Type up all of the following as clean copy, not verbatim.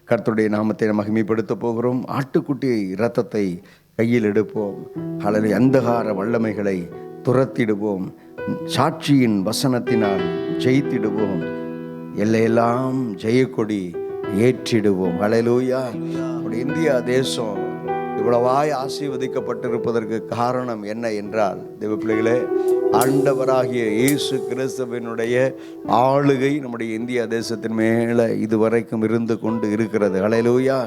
கர்த்தருடைய நாமத்தை மகிமைப்படுத்த போகிறோம். ஆட்டுக்குட்டி இரத்தத்தை கையில் எடுப்போம். அல்லது அந்தகார வல்லமைகளை துரத்திடுவோம். சாட்சியின் வசனத்தினால் ஜெயித்திடுவோம். எல்லையெல்லாம் ஜெயக்கொடி ஏற்றிடுவோம். ஹல்லேலூயா. இந்தியா தேசம் இவ்வளவாய் ஆசீர்வதிக்கப்பட்டிருப்பதற்கு காரணம் என்ன என்றால், தேவ பிள்ளைகளே, ஆண்டவராகிய இயேசு கிறிஸ்துவினுடைய ஆளுகை நம்முடைய இந்தியா தேசத்தின் மேலே இதுவரைக்கும் இருந்து கொண்டு இருக்கிறது. ஹல்லேலூயா.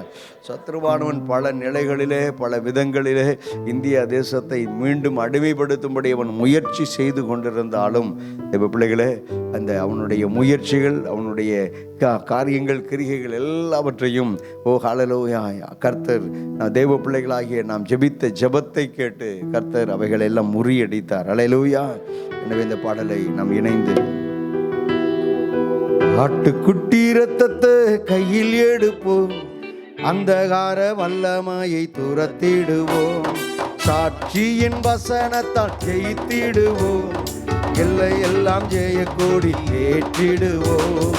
சத்ருவானவன் பல நிலைகளிலே பல விதங்களிலே இந்தியா தேசத்தை மீண்டும் அடிமைப்படுத்தும்படி அவன் முயற்சி செய்து கொண்டிருந்தாலும், தேவ பிள்ளைகளே, அந்த அவனுடைய முயற்சிகள், அவனுடைய காரியங்கள், கிரிகைகள் எல்லாவற்றையும் ஹல்லேலூயா கர்த்தர் தேவ பிள்ளைகளாகிய நாம் ஜெபித்த ஜெபத்தை கேட்டு கர்த்தர் அவைகள் எல்லாம் முறியடித்தார். ஹல்லேலூயா. எனவே இந்த பாடலை நாம் இணைந்து, ஆட்டுக்குட்டி இரத்தத்தை கையில் எடுப்போம், அந்தகார வல்லமையை துரத்திடுவோம், சாட்சியின் வசனத்தால் ஜெயித்திடுவோம், எல்லை எல்லாம் ஜெயக்கொடி ஏற்றிடுவோம்.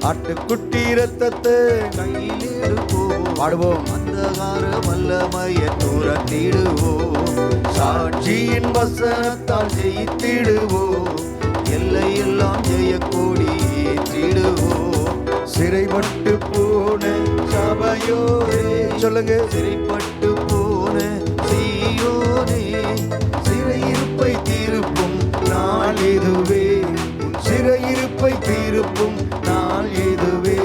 ஆட்டுக்குட்டி இரத்தத்தை கையில் எடுப்போம், பாடுவோம், அந்தகார வல்லமையை துரத்திடுவோம், சாட்சியின் வசனத்தால் ஜெயித்திடுவோம், எல்லையெல்லாம் ஜெயக்கொடி ஏற்றிடுவோம். சிறைப்பட்டு போன சபையோரே, சொல்லுங்க, சிறைப்பட்டு போன சீயோனே, சிறையிருப்பை தீர்ப்பும் நாள் இதுவே, சிறையிருப்பை தீர்ப்பும் நாள் இதுவே.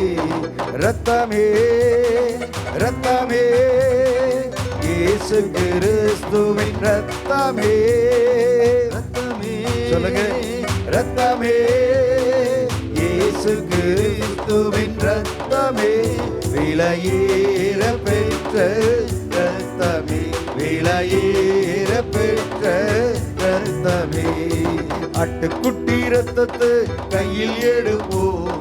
இரத்தமே இரத்தமே இயேசு கிறிஸ்துவின் இரத்தமே, ரத்தமே, சொல்லுங்க, இரத்தமே இயேசு கிறிஸ்துவின் இரத்தமே, விலையேற பெற்ற இரத்தமே, விலையேற பெற்ற இரத்தமே. ஆட்டுக்குட்டி இரத்தத்தை கையில் எடுப்போம்,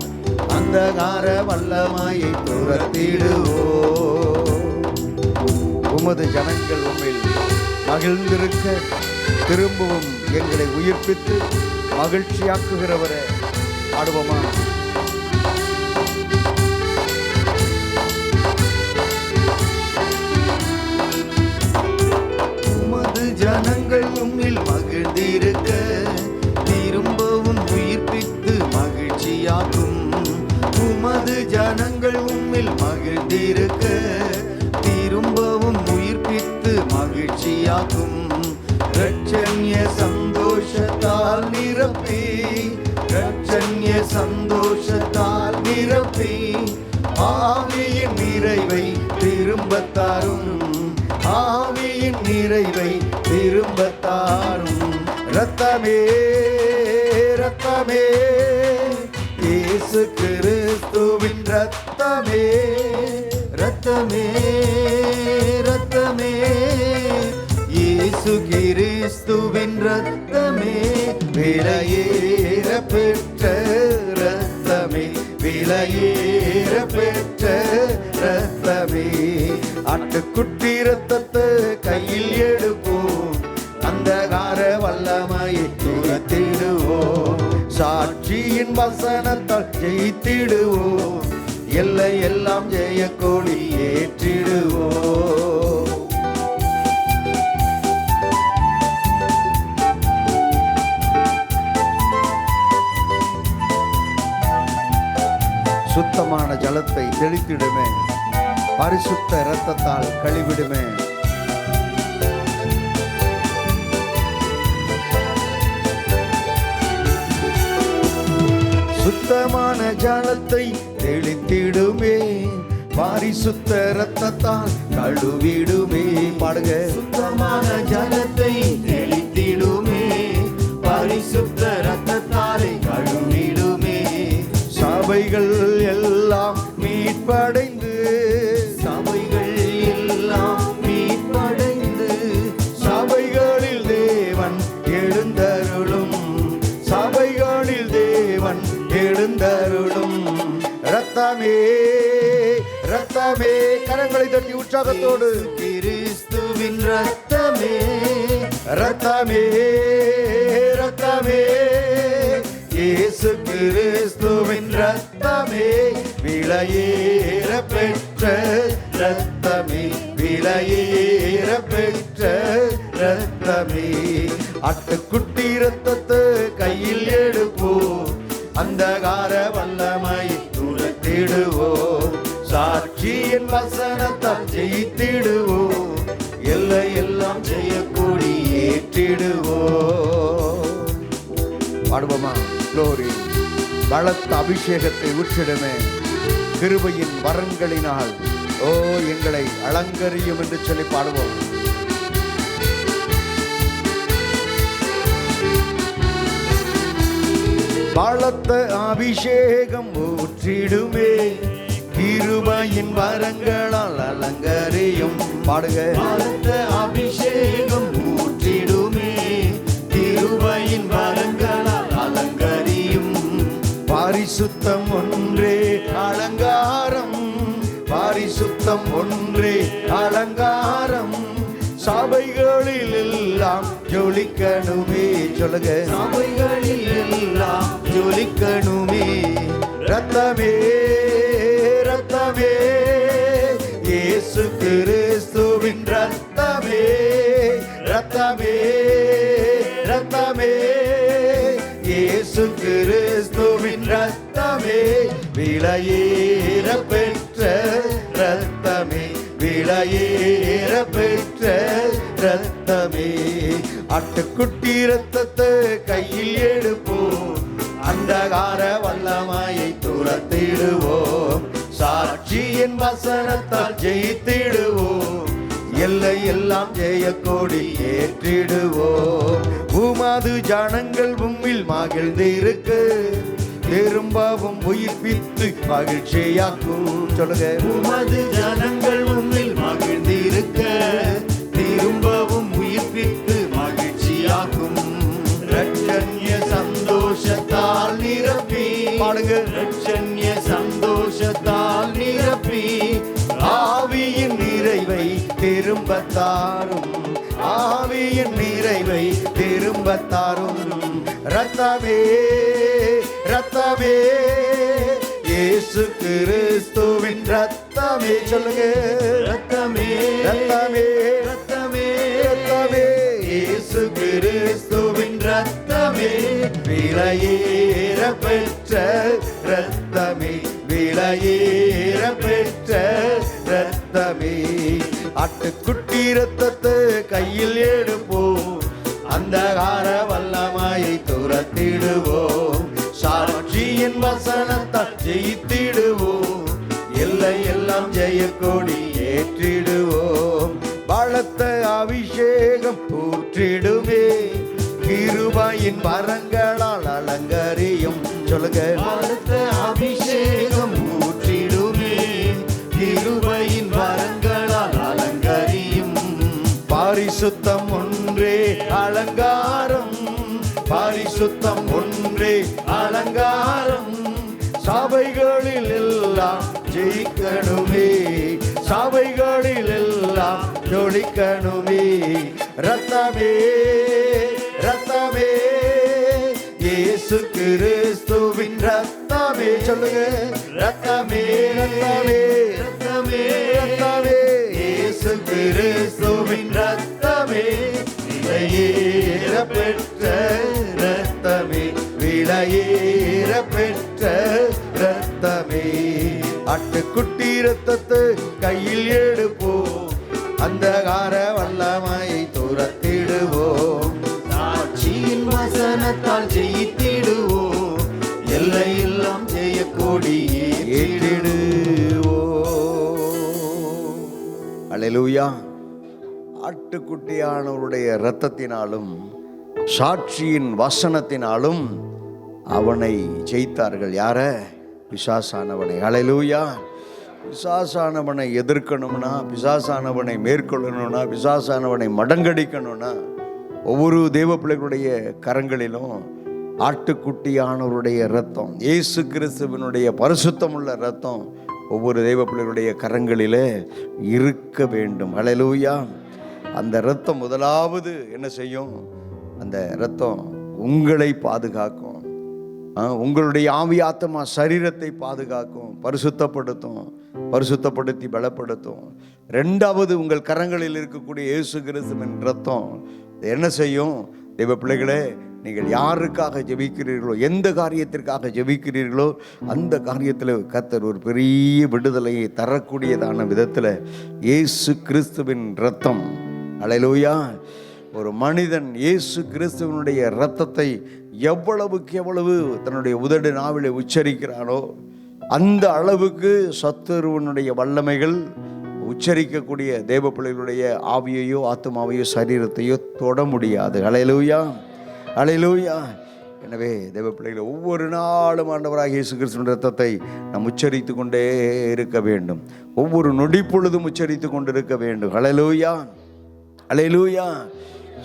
அந்தகார வல்லமையை துரத்திடுவோம். உமது ஜனங்கள் உம்மில் மகிழ்ந்திருக்க திரும்பவும் எங்களை உயிர்ப்பித்து மகிழ்ச்சியாக்குகிறவரே. ஆடுவோமா? உமது ஜனங்கள் உம்மில் மகிழ்ந்திருக்க திரும்பவும் உயிர்ப்பித்து மகிழ்ச்சியாக்கும். உமது ஜனங்கள் உம்மில் மகிழ்ந்திருக்க திரும்பவும் உயிர்ப்பித்து மகிழ்ச்சியாக்கும். ரட்சண்ய சந்தோஷத்தால் நிரப்பி, ரட்சண்ய சந்தோஷத்தால் நிரப்பி, ஆவியின் நிறைவை திரும்பத் தாரும், ஆவியின் நிறைவை திரும்பத் தாரும். இரத்தமே இரத்தமே இயேசு கிறிஸ்துவின் இரத்தமே, இரத்தமே இரத்தமே இயேசு கிறிஸ்துவின் இரத்தமே, விலையேற பெற்ற இரத்தமே, விலையேற பெற்ற இரத்தமே. ஆட்டுக்குட்டி இரத்தத்தை கையில் எடுப்போம், அந்தகார வல்லமையை துரத்திடுவோம், சாட்சியின் வசனத்தால் ஜெயித்திடுவோம், எல்லை எல்லாம் ஜெயக்கொடி ஏற்றிடுவோம். சுத்தமான ஜலத்தை தெளித்திடுமே, பரிசுத்த இரத்தத்தால் கழுவிடுமே. சுத்தமான ஜலத்தை தெளித்திடுமே, பரிசுத்த இரத்தத்தால் கழுவிடுமே. பாடுங்க, சுத்தமான ஜலத்தை தெளித்திடுமே, பரிசுத்த இரத்தத்தாலே கழுவிடுமே. சபைகள் எல்லாம் மீட்படைந்து, சபைகள் எல்லாம் மீட்படைந்து, சபைகளில் தேவன் எழுந்தருளும், சபைகளில் தேவன் எழுந்தருளும். இரத்தமே இரத்தமே, கரங்களை தட்டி உற்சாகத்தோடு, கிறிஸ்துவின் இரத்தமே, இரத்தமே இரத்தமே இயேசு இயேசு கிறிஸ்துவின் ரத்தமே, விலையேற பெற்ற ரத்தமே, விலையேற பெற்ற ரத்தமே. ஆட்டுக்குட்டி ரத்தத்தை கையில் எடுப்போம், அந்தகார வல்லமை துரத்திடுவோம், சாட்சியின் வசனத்தால் ஜெயித்திடுவோம், எல்லை எல்லாம் ஜெயக்கொடி ஏற்றிடுவோம். பாடுவோமா? க்ளோரி. பலத்த அபிஷேகத்தை ஊற்றிடுமே, கிருபையின் வரங்களினால் ஓ எங்களை அலங்கரியும் என்று சொல்லி பாடுவோம். பலத்த அபிஷேகம் ஊற்றிடுமே, கிருபையின் வரங்களால் அலங்கரியும். பாடுக. பலத்த அபிஷேகம் ஊற்றிடுமே, கிருபையின் வரங்களால் அலங்கரியும். பாரிசுத்தம் ஒன்றே அலங்காரம், பாரிசுத்தம் ஒன்றே அலங்காரம், சபைகளில் எல்லாம் ஜொலிக்கணுமே. சொல்லுங்க. சபைகளில் எல்லாம் ஜொலிக்கணுமே. ரத்தமே, ரத்தமே, இயேசு கிறிஸ்துவின் ரத்தமே, ரத்தமே, ரத்தமே, இயேசு கிறிஸ்துவின் ரத்தமே, விலையேற பெற்ற ரத்தமே, விலையேற பெற்ற ரத்தமே. ஆட்டுக்குட்டி ரத்தத்தை கையில் எடுப்போம், அந்தகார வல்லமையை துரத்திடுவோம், சாட்சியின் வசனத்தால் ஜெயித்திடுவோம், எல்லை எல்லாம் ஜெயக்கொடி ஏற்றிடுவோம். உமது ஜனங்கள் உம்மில் மகிழ்ந்து இருக்கு, திரும்பவும் உயிர்ப்பித்து மகிழ்ச்சியாக்கும். சொல்லுங்க. உமது ஜனங்கள் உம்மில் மகிழ்ந்து இருக்க, திரும்பவும் உயிர்ப்பித்து மகிழ்ச்சியாக்கும். ரட்சண்ய சந்தோஷத்தால் நிரப்பி. பாடுங்க. ரட்சண்ய சந்தோஷத்தால் நிரப்பி, ஆவியின் நிறைவை திரும்பத்தாரும், ஆவியின் நிறைவை திரும்பத்தாரும். ரத்தமே, ரத்தமே, இயேசு கிறிஸ்துவின் ரத்தமே. சொல்லுங்க. ரத்தமே, ரத்தமே, ரத்தமே, ரத்தமே, இயேசு கிறிஸ்துவின் ரத்தமே, விலையேற பெற்ற ரத்தமே, விலையேற பெற்ற ரத்தமே. ஆட்டுக்குட்டி ரத்தத்தை கையில் எடுப்போம், அந்தகார வல்லமையை துரத்திடுவோம், சாட்சியின் வசனத்தால் ஜெயித்திடுவோம், எல்லை எல்லாம் ஜெயக்கொடி ஏற்றிடுவோம். பலத்த அபிஷேகம் ஊற்றிடுமே, கிருபையின் வரங்களால் அலங்கரியும். சொல்லுங்க. பலத்த அபிஷேகம் ஊற்றிடுமே, கிருபையின் வரங்களால் அலங்கரியும். பாரிசுத்தம் ஒன்றே அலங்காரம், பாரிசுத்தம் ஒன்றே அலங்காரம், சபைகளில் எல்லாம் ஜெயிக்கணுமே, சபைகளில் எல்லாம் ஜொலிக்கணுமே. ரத்தமே, ரத்தமே, இயேசு கிறிஸ்துவின் ரத்தமே. சொல்லுங்க. ரத்தமே, ரத்தமே, ரத்தமே, ரத்தமே, இயேசு கிறிஸ்துவின் ரத்தமே, விலையேற பெற்ற ரத்தமே, விலையேற பெற்ற ரத்தமே. ஆட்டுக்குட்டி ரத்தத்தை கையில் எடுப்போம், அந்தகார வல்லமையை துரத்திடுவோம், சாட்சியின் வசனத்தால் ஜெயித்திடுவோம், எல்லை எல்லாம் ஜெயக்கொடி ஏற்றிடுவோம். அல்லேலூயா. ஆட்டுக்குட்டியானவருடைய இரத்தத்தினாலும் சாட்சியின் வசனத்தினாலும் அவனை ஜெயித்தார்கள். யார? பிசாசானவனை. அல்லேலூயா. பிசாசானவனை எதிர்க்கணும்னா, பிசாசானவனை மேற்கொள்ளணும்னா, பிசாசானவனை மடங்கடிக்கணும்னா ஒவ்வொரு தேவ பிள்ளைகளுடைய கரங்களிலும் ஆட்டுக்குட்டியானவருடைய இரத்தம், இயேசு கிறிஸ்துவினுடைய பரிசுத்தமுள்ள இரத்தம் ஒவ்வொரு தெய்வ பிள்ளைகளுடைய கரங்களிலே இருக்க வேண்டும். அல்லேலூயா. அந்த இரத்தம் முதலாவது என்ன செய்யும்? அந்த இரத்தம் உங்களை பாதுகாக்கும். உங்களுடைய ஆவி ஆத்மா சரீரத்தை பாதுகாக்கும், பரிசுத்தப்படுத்தி பலப்படுத்தும். ரெண்டாவது, உங்கள் கரங்களில் இருக்கக்கூடிய இயேசு கிறிஸ்துவின் இரத்தம் என்ன செய்யும்? தேவ பிள்ளைகளே, நீங்கள் யாருக்காக ஜெபிக்கிறீர்களோ, எந்த காரியத்திற்காக ஜெபிக்கிறீர்களோ அந்த காரியத்தில் கர்த்தர் ஒரு பெரிய விடுதலையை தரக்கூடியதான விதத்தில் இயேசு கிறிஸ்துவின் இரத்தம், அல்லேலூயா, ஒரு மனிதன் இயேசு கிறிஸ்துவனுடைய இரத்தத்தை எவ்வளவுக்கு எவ்வளவு தன்னுடைய உதடு நாவிலே உச்சரிக்கிறானோ அந்த அளவுக்கு சத்துருவனுடைய வல்லமைகள் உச்சரிக்கக்கூடிய தேவ பிள்ளைகளுடைய ஆவியையோ ஆத்மாவையோ சரீரத்தையோ தொட முடியாது. அல்லேலூயா, அல்லேலூயா. எனவே தேவ பிள்ளைகளை ஒவ்வொரு நாளும் ஆண்டவராக இயேசு கிறிஸ்துவின் இரத்தத்தை நாம் உச்சரித்து கொண்டே இருக்க வேண்டும். ஒவ்வொரு நொடி பொழுதும் உச்சரித்து கொண்டிருக்க வேண்டும். அல்லேலூயா, அல்லேலூயா.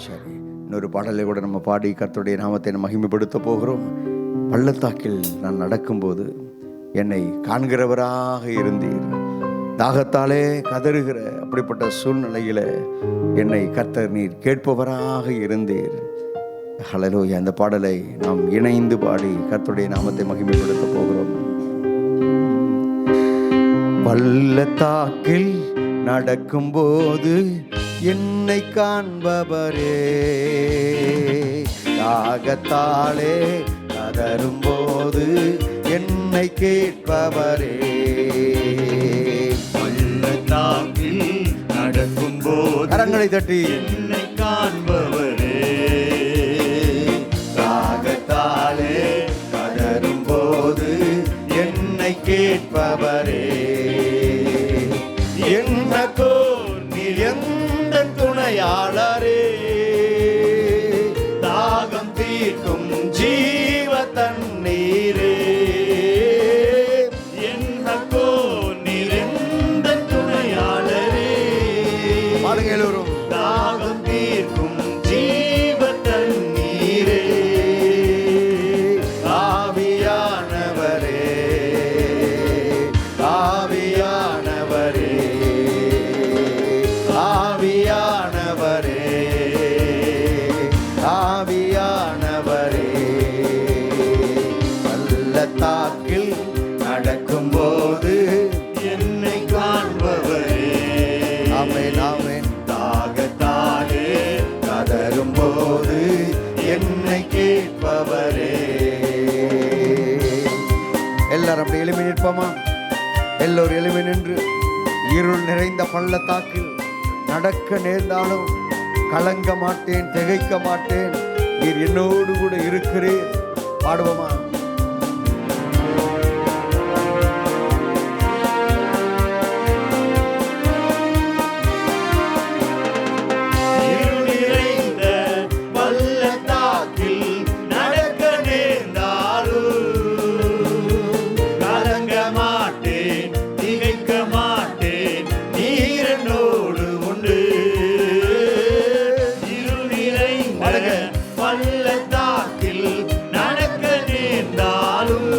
சரி, இன்னொரு பாடலை கூட நம்ம பாடி கர்த்தருடைய நாமத்தை மகிமைப்படுத்த போகிறோம். பள்ளத்தாக்கில் நான் நடக்கும்போது என்னை காண்கிறவராக இருந்தீர், தாகத்தாலே கதறுகிற அப்படிப்பட்ட சூழ்நிலையில் என்னை கர்த்தர் நீர் கேட்பவராக இருந்தீர். ஹல்லேலூயா. அந்த பாடலை நாம் இணைந்து பாடி கர்த்தருடைய நாமத்தை மகிமைப்படுத்த போகிறோம். பள்ளத்தாக்கில் நடக்கும்போது என்னை காண்பவரே, தாகத்தாலே கதறும்போது என்னை கேட்பவரே, பள்ளத்தாக்கில் நடக்கும்போது கரங்களை தட்டி என்னை காண்பவரே, தாகத்தாலே கதறும்போது என்னை கேட்பவரே, என்னக்கோ நீர் எந்த துணையாளரே, தாகம் தீர்க்கும் ஜீவ தண்ணீரே, என்னக்கோ நீர் எந்த துணையாளரே, பாடுங்களோரும், தாகம் தீர்க்கும் ஜீவ தண்ணீரே, ஆவியானவரே, ஆவியானவரே, ஆவியானவரே, ஆவியானவரே, பள்ளத்தாக்கில் நடக்கும்போது என்னை காண்பவரே, ஆமென், ஆமென், தாகத்தாலே கதறும்போது என்னை கேட்பவரே. எல்லாரும் அப்படி எழுப்பி நிற்போமா? எல்லோரும் எழுப்பி நின்று, இருள் நிறைந்த பள்ளத்தாக்கில் நடக்க நேர்ந்தாலும் கலங்க மாட்டேன், திகைக்க மாட்டேன், நீர் என்னோடு கூட இருக்கிறீர். பாடுவோமா? இருள் நிறைந்த பள்ளத்தாக்கில் நடக்க நேர்ந்தாலும் கலங்க மாட்டேன், திகைக்க மாட்டேன், நீர் என்னோடு உண்டு. இருள் நிறைந்த பள்ளத்தாக்கில் நடக்க நேர்ந்தாலும்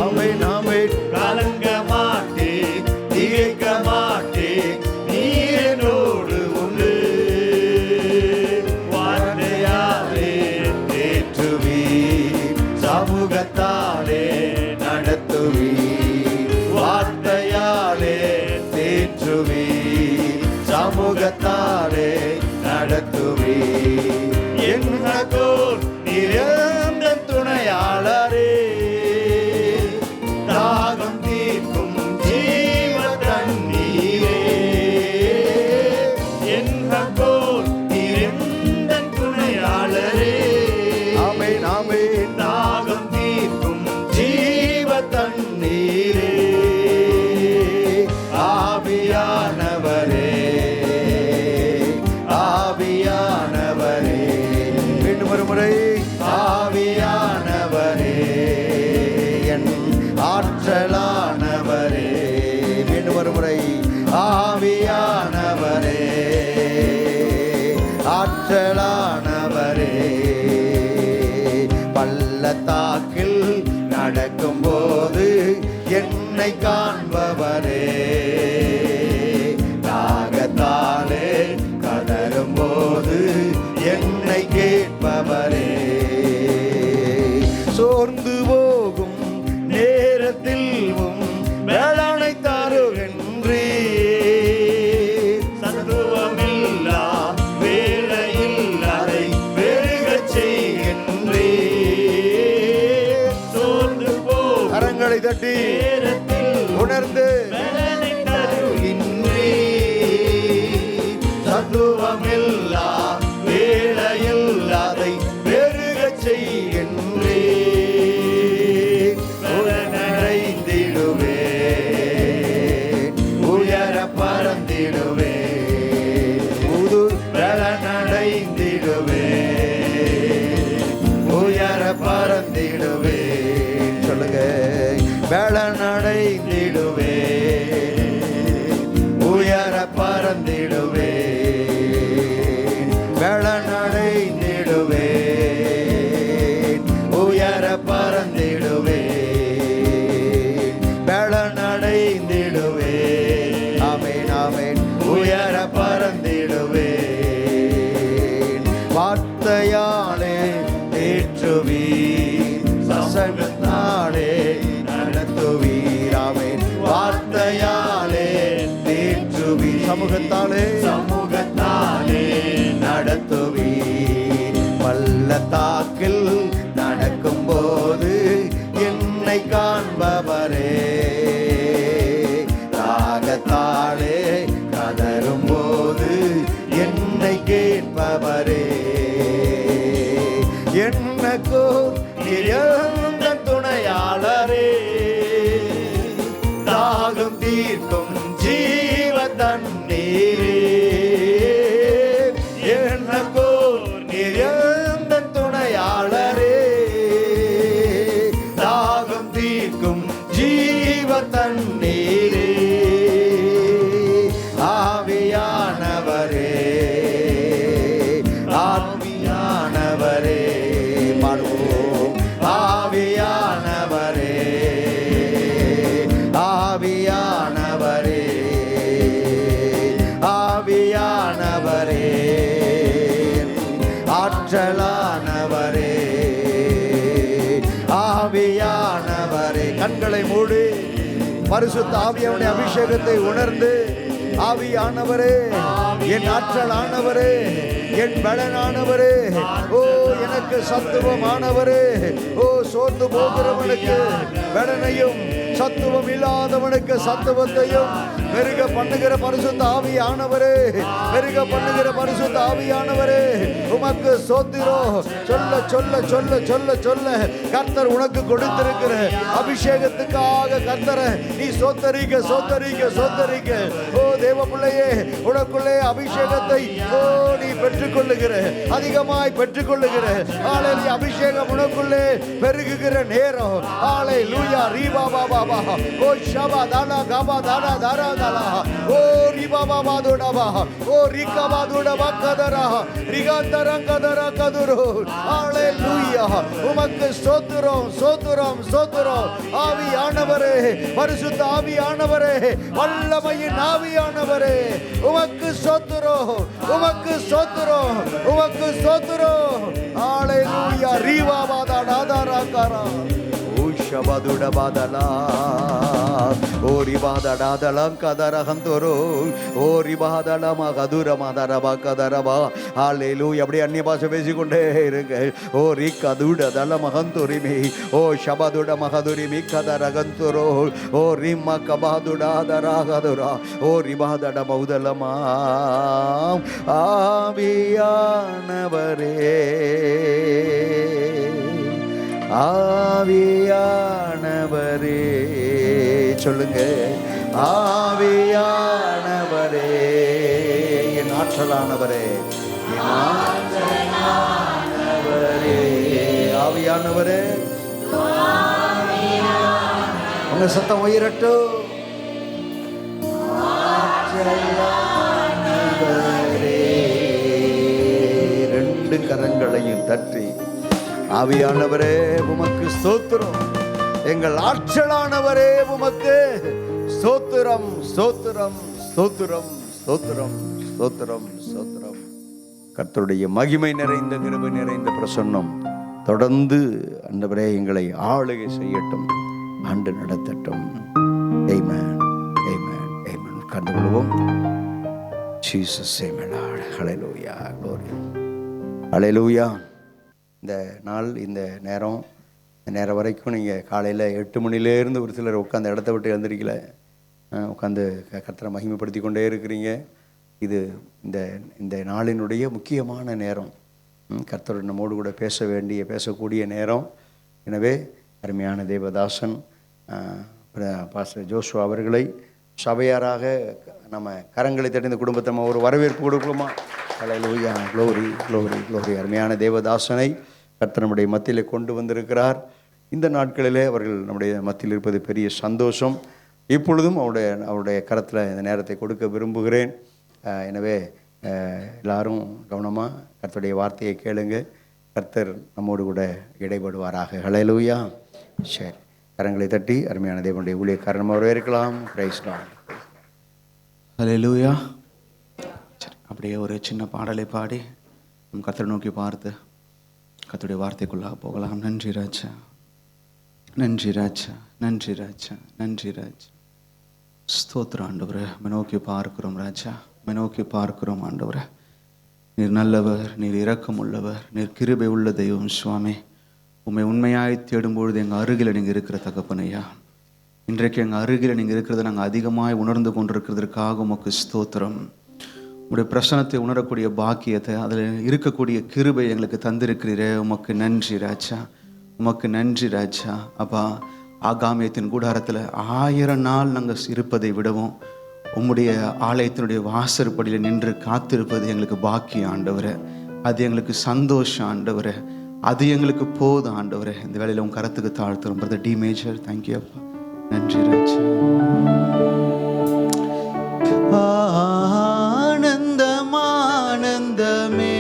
ஆமென், ஆமென், கலங்க மாட்டேன், திகைக்க மாட்டேன், நீர் என்னோடு உண்டு. வார்த்தையாலே தேற்றுவீர், சமூகத்தாலே நடத்துவீர், வார்த்தையாலே தேற்றுவீர், சமூகத்தாலே நடத்துவீர், என்னக்கோ நீர் எந்த துணையாளரே, தாகம் தீர்க்கும் ஜீவ தண்ணீரே, என்னக்கோ நீர் எந்த துணையாளரே, ஆமென், ஆமென், தாகம் தீர்க்கும் ஜீவ தண்ணீரே, ஆவியானவரே, ஆவியானவரே, மீண்டும் ஒரு முறை, ஆவியானவரே, என் ஆற்றலானவரே, மீண்டும் ஒரு முறை, ஆவியானவரே, ஆற்றலானவரே, பள்ளத்தாக்கில் நடக்கும்போது என்னை காண்பவரே, தாகத்தாலே கதறும்போது என்னை கேட்பவரே, சோர்ந்து பறந்திடுவேன், பலனடைந்திடுவேன், உயர பறந்திடுவேன், பலனடைந்திடுவேன். ஆமென் ஆமென். உயர பறந்திடுவேன், வார்த்தையாலே தேற்றுவீர், வசனத்தாலே நடத்துவீர். ஆமென். வார்த்தையாலே தேற்றுவீர், சமூகத்தாலே நடத்துவீர். பள்ளத்தாக்கில் நடக்கும்போது என்னை காண்பவரே, ராகத்தாலே கதறும்போது என்னை கேட்பவரே, என்னக்கோ நிறந்த துணையாளரே, தாகம் தீர்க்கும் ஜீவ தண்ணீரே, என்னக்கோ நிறந்த துணையாளரே, தாகம் தீர்க்கும் ஜீவ தண்ணீரே, ஆவியானவரே, ஆவியானவரே, பாடுவோம். ஆவியானவரே, ஆவியானவரே, ஆவியானவரே, ஆற்றலானவரே, ஆவியானவரே. கண்களை மூடி பரிசுத்த ஆவியானுடைய அபிஷேகத்தை உணர்ந்து, ஆவியானவரே, என் ஆற்றலானவரே, என் பலனானவரே, ஓ எனக்கு சத்துவமானவரே, ஓ சோர்ந்து போகிறவனுக்கு பலனையும் சத்துவம் இல்லாதவனுக்கு சத்துவத்தையும் பெருக பண்ணுகிற பரிசுத்த ஆவியானவரே, பெருக பண்ணுகிற பரிசுத்த ஆவியானவரே, உமக்கு ஸ்தோத்திரம். சொல்ல சொல்ல சொல்ல சொல்ல சொல்ல கர்த்தர் உனக்கு கொடுத்திருக்கிற அபிஷேகத்துக்காக கர்த்தரை நீ சோத்தரிக்க சோத்தரிக்க சோத்தரிக்க. ஓ தேவ பிள்ளையே, உனக்குள்ளே அபிஷேகத்தை ஓ நீ பெற்றுக்கொள்ளுகிற, அதிகமாய் பெற்றுக்கொள்ளுகிற ஆலை அபிஷேகம் உனக்குள்ளே பெருகுகிற நேரம். ஆலை லூயா ரீபா பாபா ஓ ஷபா தானா காபா தானா தாரா தாலா ஓ ரிபா பாபா தோடபா ஓ ரிகபா தோடபா கதரா ரிகாந்தரங்கதரா கதுரு. ஆலை லூயா, உமக்கு ஸ்தோத்திரம் ஸ்தோத்திரம் ஸ்தோத்திரம். ஆவியானவரே, பரிசுத்த ஆவியானவரே, வல்லமையின் ஆவியானவரே, உமக்கு ஸ்தோத்திரம் உமக்கு ஸ்தோத்திரம் உமக்கு ஸ்தோத்திரம். ஆலை லூயா ரீவா பாதா நாதாரா காரா ಶಬದುಡ ಬಾದಲ ಓರಿ ಬಾದಡಾದಳ ಕದರ ಹಂತೋರು ಓರಿ ಬಾದಳ ಮಗದುರ ಮಾದರ ಬಕದರ ಬಾ ಹಾಲೇಲು எப்படி அந்நிய பாஷை பேசிக்கொண்டே இருங்க. ஓ ரி கதுட தல மகந்துரிமி ஓ ಶಬದುಡ மகதுரிமி கதர கந்துரோ ஓ ரிம்ம கபாதுடாதராகதுரா ஓ ரிபாதட பௌதலமா. ஆவியானவரே, ஆவியானவரே, சொல்லுங்க. ஆவியானவரே, என் ஆற்றலானவரே, என் ஆற்றலானவரே, ஆவியானவரே, உங்க சத்தம் உயரட்டும். ஆற்றலானவரே, ரெண்டு கரங்களையும் தட்டி ஆவியானவரே உமக்கு ஸ்தோத்திரம், எங்கள் ஆற்றலானவரே உமக்கு ஸ்தோத்திரம் ஸ்தோத்திரம் ஸ்தோத்திரம் ஸ்தோத்திரம் ஸ்தோத்திரம் ஸ்தோத்திரம். கர்த்தருடைய மகிமை நிறைந்த கிருபை நிறைந்த பிரசன்னம் தொடர்ந்து ஆண்டவரே எங்களை ஆளுகை செய்யட்டும், ஆண்டு நடத்தட்டும். ஆமென் ஆமென் ஆமென். கண்டு கொள்வோம். Jesus amen. Hallelujah, glory. Hallelujah. இந்த நாள் இந்த நேரம் வரைக்கும் நீங்கள் காலையில் 8 மணிலேருந்து ஒரு சிலர் உட்காந்து இடத்த விட்டு எழுந்திருக்கல, உட்காந்து கர்த்தரை மகிமைப்படுத்தி கொண்டே இருக்கிறீங்க. இது இந்த நாளினுடைய முக்கியமான நேரம். கர்த்தர் நம்மோடு கூட பேசக்கூடிய நேரம். எனவே அருமையான தேவதாசன் பாஸ்டர் ஜோஷுவா அவர்களை சபையாராக நம்ம கரங்களை தட்டி இந்த குடும்பத்தை நம்ம ஒரு வரவேற்பு கொடுப்போமா? ஹல்லேலூயா, க்ளோரி க்ளோரி க்ளோரி. அருமையான தேவதாசனை கர்த்தர் நம்முடைய மத்தியில் கொண்டு வந்திருக்கிறார். இந்த நாட்களிலே அவர்கள் நம்முடைய மத்தியில் இருப்பது பெரிய சந்தோஷம். இப்பொழுதும் அவருடைய கரத்தில் இந்த நேரத்தை கொடுக்க விரும்புகிறேன். எனவே எல்லாரும் கவனமாக கர்த்தருடைய வார்த்தையை கேளுங்க. கர்த்தர் நம்மோடு கூட இடைபடுவாராக. ஹல்லேலூயா. சரி, கரங்களை தட்டி அருமையான தேவனுடைய ஊழியக்காரன் வரவேற்கலாம். Price Lord. ஹல்லேலூயா. சரி, அப்படியே ஒரு சின்ன பாடலை பாடி நம் கர்த்தரை நோக்கி பார்த்து கர்த்தருடைய வார்த்தைக்குள்ளாக போகலாம். நன்றி ராஜா, நன்றி ராஜா, நன்றி ராஜா, நன்றி ராஜா. ஸ்தோத்திரம் ஆண்டவரே. நோக்கி பார்க்கிறோம் ராஜா, நோக்கி பார்க்கிறோம் ஆண்டவரே. நீர் நல்லவர், நீர் இரக்கம் உள்ளவர், நீர் கிருபை உள்ள தெய்வம் சுவாமி. உம்மை உண்மையாய் தேடும்பொழுது எங்கள் அருகில் நீங்கள் இருக்கிற தகப்பனையா, இன்றைக்கு எங்கள் அருகில் நீங்கள் இருக்கிறத நாங்கள் அதிகமாய் உணர்ந்து கொண்டிருக்கிறதுக்காக உமக்கு ஸ்தோத்திரம். உங்களுடைய பிரசனத்தை உணரக்கூடிய பாக்கியத்தை, அதில் இருக்கக்கூடிய கிருபை எங்களுக்கு தந்திருக்கிறீரே, உமக்கு நன்றி ராஜா, உமக்கு நன்றி ராஜா. அப்பா, ஆகாமியத்தின் கூடாரத்தில் 1000 நாள் நாங்கள் இருப்பதை விடவும் உம்முடைய ஆலயத்தினுடைய வாசற்படியில் நின்று காத்திருப்பது எங்களுக்கு பாக்கியம் ஆண்டவரே. அது எங்களுக்கு சந்தோஷம் ஆண்டவரே, அது எங்களுக்கு போதும் ஆண்டவரே. இந்த வேலையில் உங்கள் கரத்துக்கு தாழ்த்துறோம். பிரதர் டி மேஜர், தேங்க்யூ அப்பா, நன்றி ராஜா. ஆனந்தம் ஆனந்தமே,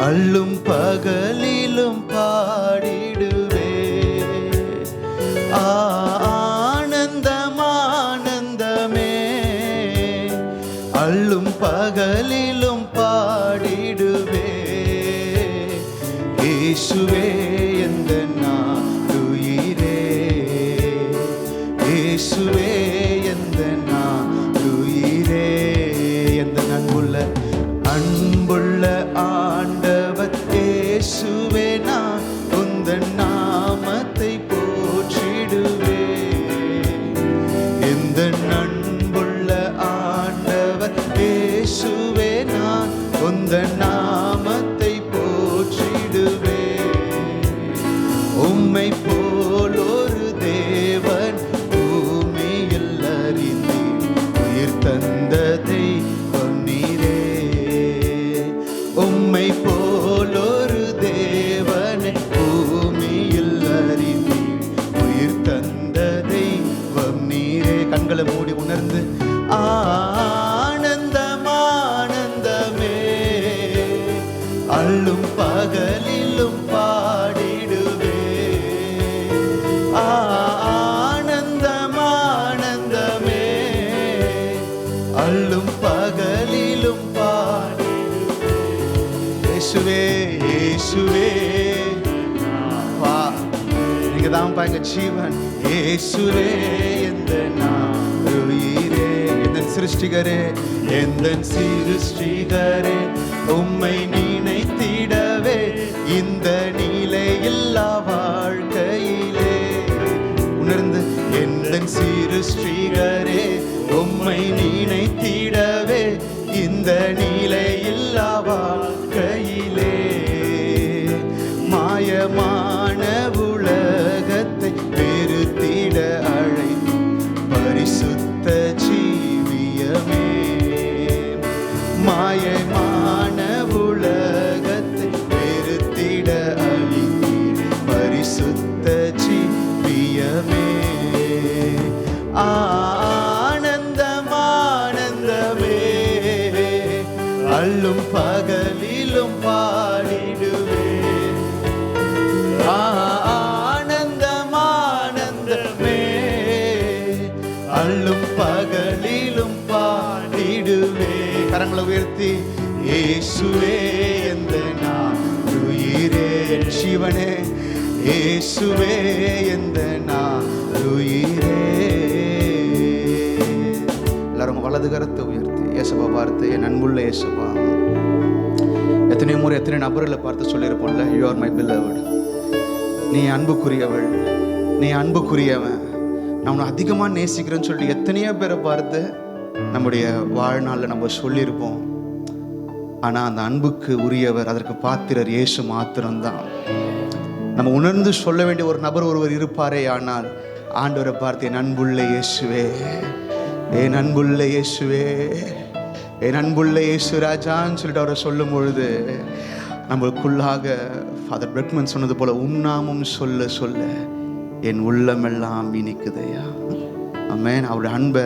அள்ளும் பகலிலும் பாடிடுவே. ஆனந்தம் ஆனந்தமே, அள்ளும் பகலிலும் பாடிடுவே. இயேசுவே எந்த நாடுயிரே, இயேசுவே எந்த நாடுயிரே. எந்த அன்புள்ள ஆண்டவர் இயேசுவே, நான் உந்தன் நாமத்தை போற்றிடுவே. எந்த அன்புள்ள ஆண்டவர் இயேசுவே, நான் உந்தன் நாமத்தை போற்றிடுவே. உம்மை போல் ஒரு தேவன் பூமியில் அறிந்தேன், உயிர் தந்ததை பொன்னீரே. உம்மை போல் ஒரு தேவனை பூமியில் அறிந்தேன், உயிர் தந்ததை பொன்னீரே. கண்களை மூடி உணர்ந்து ஆனந்தம் ஆனந்தமே, அள்ளும் பகலிலும் பாடிடுவே. ஆனந்தம் ஆனந்தமே, அள்ளும் பகலிலும் பாடிடுவே. இயேசுவே இயேசுவே, வா, நீங்க தான் எங்க ஜீவன். இயேசுவே எந்த நாடுயிரே, எந்த சிருஷ்டிகரே, எந்த சிருஷ்டிகரே. உம்மை நினைத்திடவே இந்த நிலையில்லா வாழ்க்கையிலே உணர்ந்து, எந்த சிருஷ்டிகரே, உம்மை நினைத்திடவே இந்த நிலையில்லா வாழ்க்கையிலே. மாயமான உலகத்தை வெறுத்திட அழைத்து பரிசுத்த ஜீவியமே. மாயமான உலகத்தை வெறுத்திட அழைத்து பரிசுத்த ஜீவியமே. ஆனந்தம் ஆனந்தமே, அள்ளும் பகலிலும் பாடிடுவே. ஆனந்தம் ஆனந்தமே, அள்ளும் பகலிலும் பாடிடுவே. கரங்களை உயர்த்தி இயேசுவே எந்த நாடுயிரே, சிவனே இயேசுவே எந்த நாடுயிரே. எல்லாரும் வலது கரத்தை உயர்த்தி இயேசுவை பார்த்து, என் அன்புள்ள இயேசுவா. எத்தனை முறை எத்தனை நபர்களை பார்த்து சொல்லியிருப்போம்ல, யூ ஆர் மை பிலவ்ட், நீ அன்புக்குரியவள், நீ அன்புக்குரியவன், நான் உன்னை அதிகமாக நேசிக்கிறேன்னு சொல்லிட்டு எத்தனையோ பேரை பார்த்து நம்முடைய வாழ்நாளில் நம்ம சொல்லியிருப்போம். ஆனால் அந்த அன்புக்கு உரியவர், அதற்கு பாத்திரர் இயேசு மாத்திரம்தான். நம்ம உணர்ந்து சொல்ல வேண்டிய ஒரு நபர் ஒருவர் இருப்பாரே. ஆனால் ஆண்டவரை பார்த்து, என் அன்புள்ள இயேசுவே, என் அன்புள்ள இயேசுவே, என் அன்புள்ள இயேசு ராஜான்னு சொல்லிட்டு அவரை சொல்லும் பொழுது நம்மளுக்குள்ளாக ஃபாதர் பிரெக்மன் சொன்னது போல, உன்னாமும் சொல்ல சொல்ல என் உள்ளமெல்லாம் இனிக்குதையா. ஆமென். அவருடைய அன்பை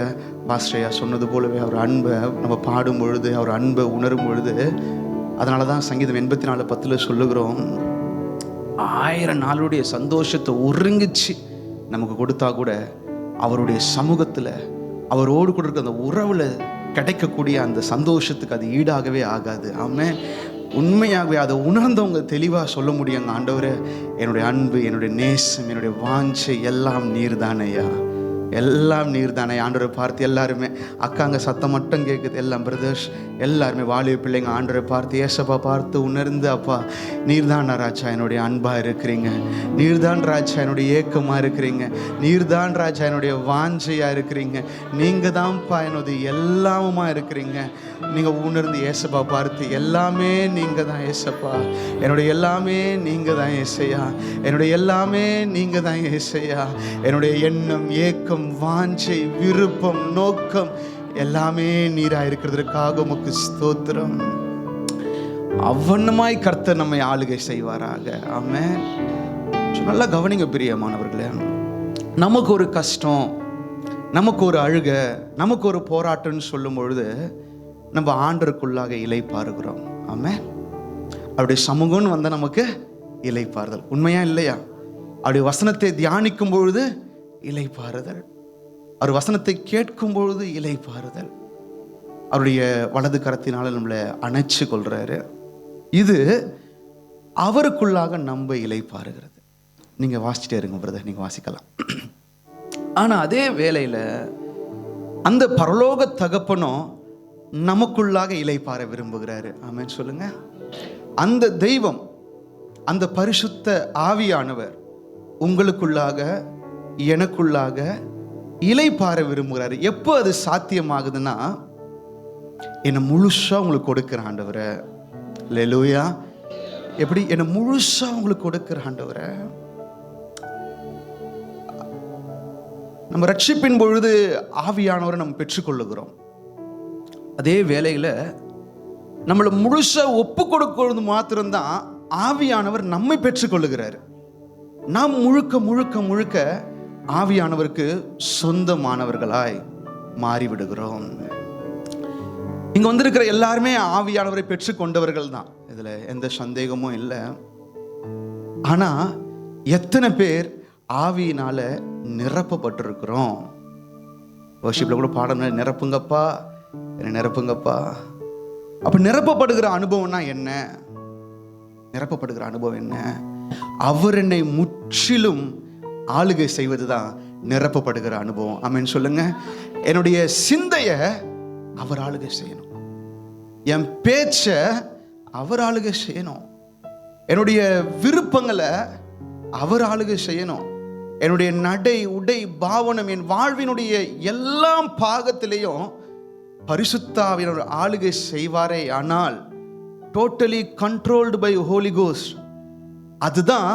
பாஸ்டரையா சொன்னது போலவே அவர் அன்பை நம்ம பாடும் பொழுது, அவர் அன்பை உணரும் பொழுது, அதனால தான் சங்கீதம் 84:10 சொல்லுகிறோம், 1000 நாளுடைய சந்தோஷத்தை ஒருங்கிச்சு நமக்கு கொடுத்தா கூட அவருடைய சமூகத்தில் அவரோடு கூட இருக்க அந்த உறவில் கிடைக்கக்கூடிய அந்த சந்தோஷத்துக்கு அது ஈடாகவே ஆகாது. ஆமென். உண்மையாகவே அதை உணர்ந்தவங்க தெளிவாக சொல்ல முடியுங்க, ஆண்டவரே என்னுடைய அன்பு, என்னுடைய நேசம், என்னுடைய வாஞ்சை எல்லாம் நீர்தானையா, எல்லாம் நீர்தானே. ஆண்டவரை பார்த்து எல்லாருமே, அக்காங்க சத்தம் மட்டும் கேட்குது, எல்லாம் பிரதர்ஸ் எல்லாருமே வாலிப பிள்ளைங்க ஆண்டவரை பார்த்து, ஏசப்பா பார்த்து உணர்ந்து, அப்பா நீர்தான் ராஜா என்னுடைய அன்பாக இருக்கிறீங்க, நீர்தான் ராஜா என்னுடைய ஏக்கமாக இருக்கிறீங்க, நீர்தான் ராஜா என்னுடைய வாஞ்சையாக இருக்கிறீங்க, நீங்கள் தான்ப்பா என்னுடைய எல்லாமுமா இருக்கிறீங்க. நீங்கள் உணர்ந்து ஏசப்பா பார்த்து, எல்லாமே நீங்கள் தான் ஏசப்பா, என்னுடைய எல்லாமே நீங்கள் தான் ஏசையா, என்னுடைய எல்லாமே நீங்கள் தான் ஏசையா, என்னுடைய எண்ணம், ஏக்கம், வாஞ்சை, விருப்பம், நோக்கம் எல்லாமே நீராக இருக்கிறதுக்காக உமக்கு ஸ்தோத்திரம். அவ்வண்ணமாய் கர்த்தர் நம்மை ஆளுகை செய்வாராக. ஆமென். நல்லா கவனிங்க பிரியமானவர்களே, நமக்கு ஒரு கஷ்டம், நமக்கு ஒரு அழுக, நமக்கு ஒரு போராட்டம்னு சொல்லும் பொழுது நம்ம ஆண்டருக்குள்ளாக இளைப்பாறுகிறோம். ஆமென். அவருடைய சமூகம்னு வந்தால் நமக்கு இளைப்பாறுதல். உண்மையா இல்லையா? அவருடைய வசனத்தை தியானிக்கும் பொழுது இளைப்பாறுதல், அவர் வசனத்தை கேட்கும் பொழுது இளைப்பாறுதல், அவருடைய வலது கரத்தினால நம்மளை அணைச்சு கொள்றாரு. இது அவருக்குள்ளாக நம்ப இளைப்பாறுகிறது. நீங்க வாசிச்சுட்டே இருங்க பிரதர், நீங்க வாசிக்கலாம். ஆனா அதே வேளையில அந்த பரலோக தகப்பனும் நமக்குள்ளாக இளைப்பாற விரும்புகிறாரு. ஆமென் சொல்லுங்க. அந்த தெய்வம், அந்த பரிசுத்த ஆவியானவர் உங்களுக்குள்ளாக, எனக்குள்ளாக இளைப்பாற விரும்புகிறாரு. எப்போ அது சாத்தியமாகுதுன்னா, என்னை முழுசா உங்களுக்கு கொடுக்கிற ஆண்டவரே. அல்லேலூயா. எப்படி? என்னை முழுசா உங்களுக்கு கொடுக்கிற ஆண்டவரே. நம்ம ரட்சிப்பின் பொழுது ஆவியானவரை நம்ம பெற்றுக்கொள்ளுகிறோம். அதே வேளையில நம்மளை முழுசா ஒப்பு கொடுக்கிறது மாத்திரம்தான் ஆவியானவர் நம்மை பெற்றுக்கொள்ளுகிறார். நாம் முழுக்க முழுக்க முழுக்க ஆவியானவருக்கு சொந்தமானவர்களாய் மாறிவிடுகிறோம். இங்க வந்திருக்கிற எல்லாருமே ஆவியானவரை பெற்றுக்கொண்டவர்கள் தான், இதுல எந்த சந்தேகமும் இல்லை. ஆனா எத்தனை பேர் ஆவியினால நிரப்பப்பட்டிருக்கிறோம்? வர்ஷிப்ல கூட பாடணும், நிரப்புங்கப்பா, என்னை நிரப்புங்கப்பா. அப்ப நிரப்பப்படுகிற அனுபவம்னா என்ன? நிரப்பப்படுகிற அனுபவம் என்ன? அவர் என்னை முற்றிலும் ஆளுகை செய்வதுதான் நிரப்பப்படுகிற அனுபவம். ஆமென் சொல்லுங்க. என்னுடைய சிந்தைய அவர் ஆளுகை செய்யணும், என் பேச்ச அவர் ஆளுகை செய்யணும், என்னுடைய விருப்பங்களை அவர் ஆளுகை செய்யணும், என்னுடைய நடை, உடை, பாவனம், என் வாழ்வினுடைய எல்லா பாகத்திலையும் பரிசுத்த ஆவியானவர் ஆளுகை செய்வாரே ஆனால், totally controlled by holy ghost, அதுதான்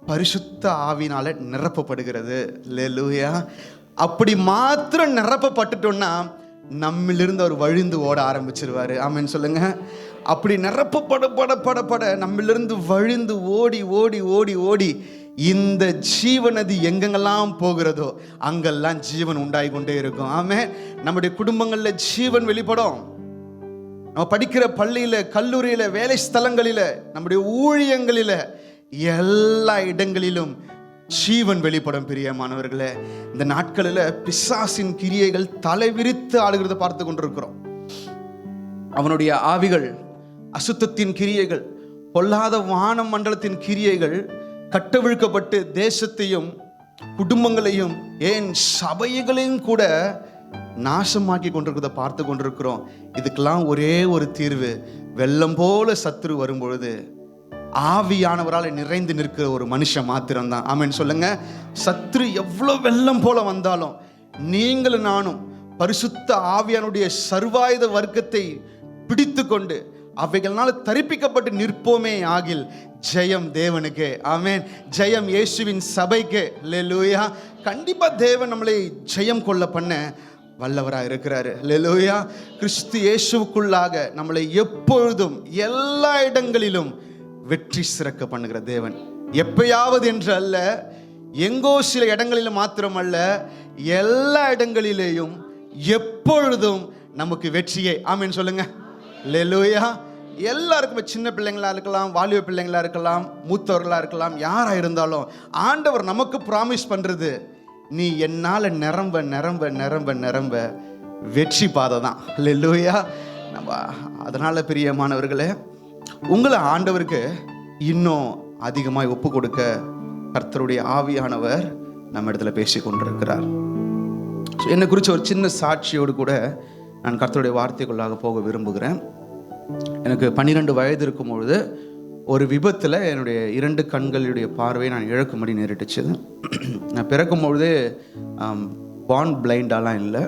பரிசுத்த ஆவியினால நிரப்பப்படுகிறது. அல்லேலூயா. அப்படி மாத்திரம் நிரப்பப்பட்டுட்டோம்னா நம்மிலிருந்து அவர் வழிந்து ஓட ஆரம்பிச்சிருவாரு. ஆமென் சொல்லுங்க. அப்படி நிரப்பப்பட நம்மிலிருந்து வழிந்து ஓடி ஓடி ஓடி ஓடி இந்த ஜீவனதி எங்கெங்கெல்லாம் போகிறதோ அங்கெல்லாம் ஜீவன் உண்டாகி கொண்டே இருக்கும். ஆமென். நம்முடைய குடும்பங்கள்ல ஜீவன் வெளிப்படும். நம்ம படிக்கிற பள்ளியில, கல்லூரியில, வேலை ஸ்தலங்களில, நம்முடைய ஊழியங்களில, எல்லா இடங்களிலும் ஜீவன் வெளிப்படும். பிரியமானவர்களே, இந்த நாட்களில் பிசாசின் கிரியைகள் தலைவிரித்து ஆளுகிறத பார்த்து கொண்டிருக்கிறோம். அவனுடைய ஆவிகள், அசுத்தத்தின் கிரியைகள், பொல்லாத வான மண்டலத்தின் கிரியைகள் கட்டவிழ்க்கப்பட்டு தேசத்தையும் குடும்பங்களையும் ஏன் சபைகளையும் கூட நாசமாக்கி கொண்டிருக்கிறத பார்த்து கொண்டிருக்கிறோம். இதுக்கெல்லாம் ஒரே ஒரு தீர்வு, வெள்ளம் போல சத்துரு வரும்பொழுது ஆவியானவரால் நிறைந்து நிற்கிற ஒரு மனுஷன் மாத்திரம்தான். ஆமென் சொல்லுங்க. சத்துரு எவ்வளவு வெள்ளம் போல வந்தாலும் நீங்களும் நானும் பரிசுத்த ஆவியானுடைய சர்வாயுத வர்க்கத்தை பிடித்து கொண்டு அவைகளால் தரிப்பிக்கப்பட்டு நிற்போமே ஆகில் ஜெயம் தேவனுக்கு. ஆமென். ஜெயம் இயேசுவின் சபைக்கு. அல்லேலூயா. கண்டிப்பா தேவன் நம்மளை ஜெயம் கொள்ள பண்ண வல்லவராக இருக்கிறாரு. அல்லேலூயா. கிறிஸ்து இயேசுவுக்குள்ளாக நம்மளை எப்பொழுதும் எல்லா இடங்களிலும் வெற்றி சிறக்க பண்ணுகிற தேவன். எப்பயாவது என்று அல்ல, எங்கோ சில இடங்களில் மாத்திரம் அல்ல, எல்லா இடங்களிலேயும் எப்பொழுதும் நமக்கு வெற்றியே. ஆமென் சொல்லுங்க. அல்லேலூயா. எல்லாருக்குமே, சின்ன பிள்ளைங்களா இருக்கலாம், வாலிப பிள்ளைங்களா இருக்கலாம், மூத்தவர்களா இருக்கலாம், யாரா இருந்தாலும் ஆண்டவர் நமக்கு ப்ராமிஸ் பண்றது, நீ என்னால நிரம்ப நிரம்ப நிரம்ப நிரம்ப வெற்றி பாதை தான். அல்லேலூயா. நம்ம அதனால பிரியமானவர்களே, உங்களை ஆண்டவருக்கு இன்னும் அதிகமாக ஒப்பு கொடுக்க கர்த்தருடைய ஆவியானவர் நம்ம இடத்துல பேசி கொண்டிருக்கிறார். என்னை குறித்த ஒரு சின்ன சாட்சியோடு கூட நான் கர்த்தருடைய வார்த்தைக்குள்ளாக போக விரும்புகிறேன். எனக்கு 12 வயது இருக்கும் பொழுது ஒரு விபத்தில் என்னுடைய 2 கண்களுடைய பார்வையை நான் இழக்கும்படி நேரிட்டுச்சு. நான் பிறக்கும் பொழுது பார்ன் பிளைண்டாலாம் இல்லை,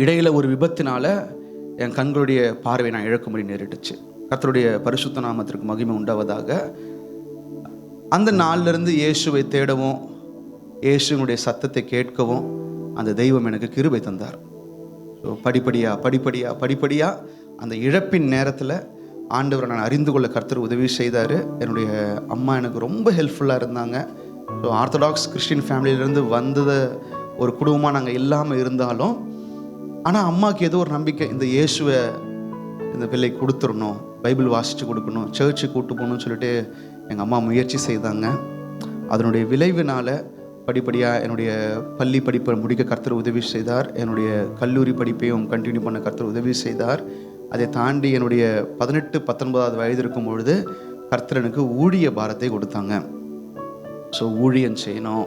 இடையில ஒரு விபத்தினால என் கண்களுடைய பார்வையை நான் இழக்கும்படி நேரிட்டுச்சு. கர்த்தருடைய பரிசுத்த நாமத்திற்கு மகிமை உண்டாவதாக. அந்த நாளிலிருந்து இயேசுவை தேடவும், இயேசுனுடைய சத்தத்தை கேட்கவும் அந்த தெய்வம் எனக்கு கிருபை தந்தார். ஸோ படிப்படியாக அந்த இழப்பின் நேரத்தில் ஆண்டவரை நான் அறிந்து கொள்ள கர்த்தர் உதவி செய்தார். என்னுடைய அம்மா எனக்கு ரொம்ப ஹெல்ப்ஃபுல்லாக இருந்தாங்க. ஸோ ஆர்த்தடாக்ஸ் கிறிஸ்டின் ஃபேமிலியிலேருந்து வந்தது ஒரு குடும்பமாக நாங்கள் இல்லாமல் இருந்தாலும், ஆனால் அம்மாவுக்கு ஏதோ ஒரு நம்பிக்கை, இந்த இயேசுவை இந்த பிள்ளை கொடுத்துடணும், பைபிள் வாசித்து கொடுக்கணும், சர்ச்சுக்கு கூட்டு போகணும்னு சொல்லிட்டு எங்கள் அம்மா முயற்சி செய்தாங்க. அதனுடைய விளைவினால் படிப்படியாக என்னுடைய பள்ளி படிப்பை முடிக்க கர்த்தர் உதவி செய்தார். என்னுடைய கல்லூரி படிப்பையும் கண்டினியூ பண்ண கர்த்தர் உதவி செய்தார். அதை தாண்டி என்னுடைய 18-19 வயது இருக்கும் பொழுது கர்த்தர் எனக்கு ஊழிய பாரத்தை கொடுத்தாங்க. ஸோ ஊழியம் செய்யணும்.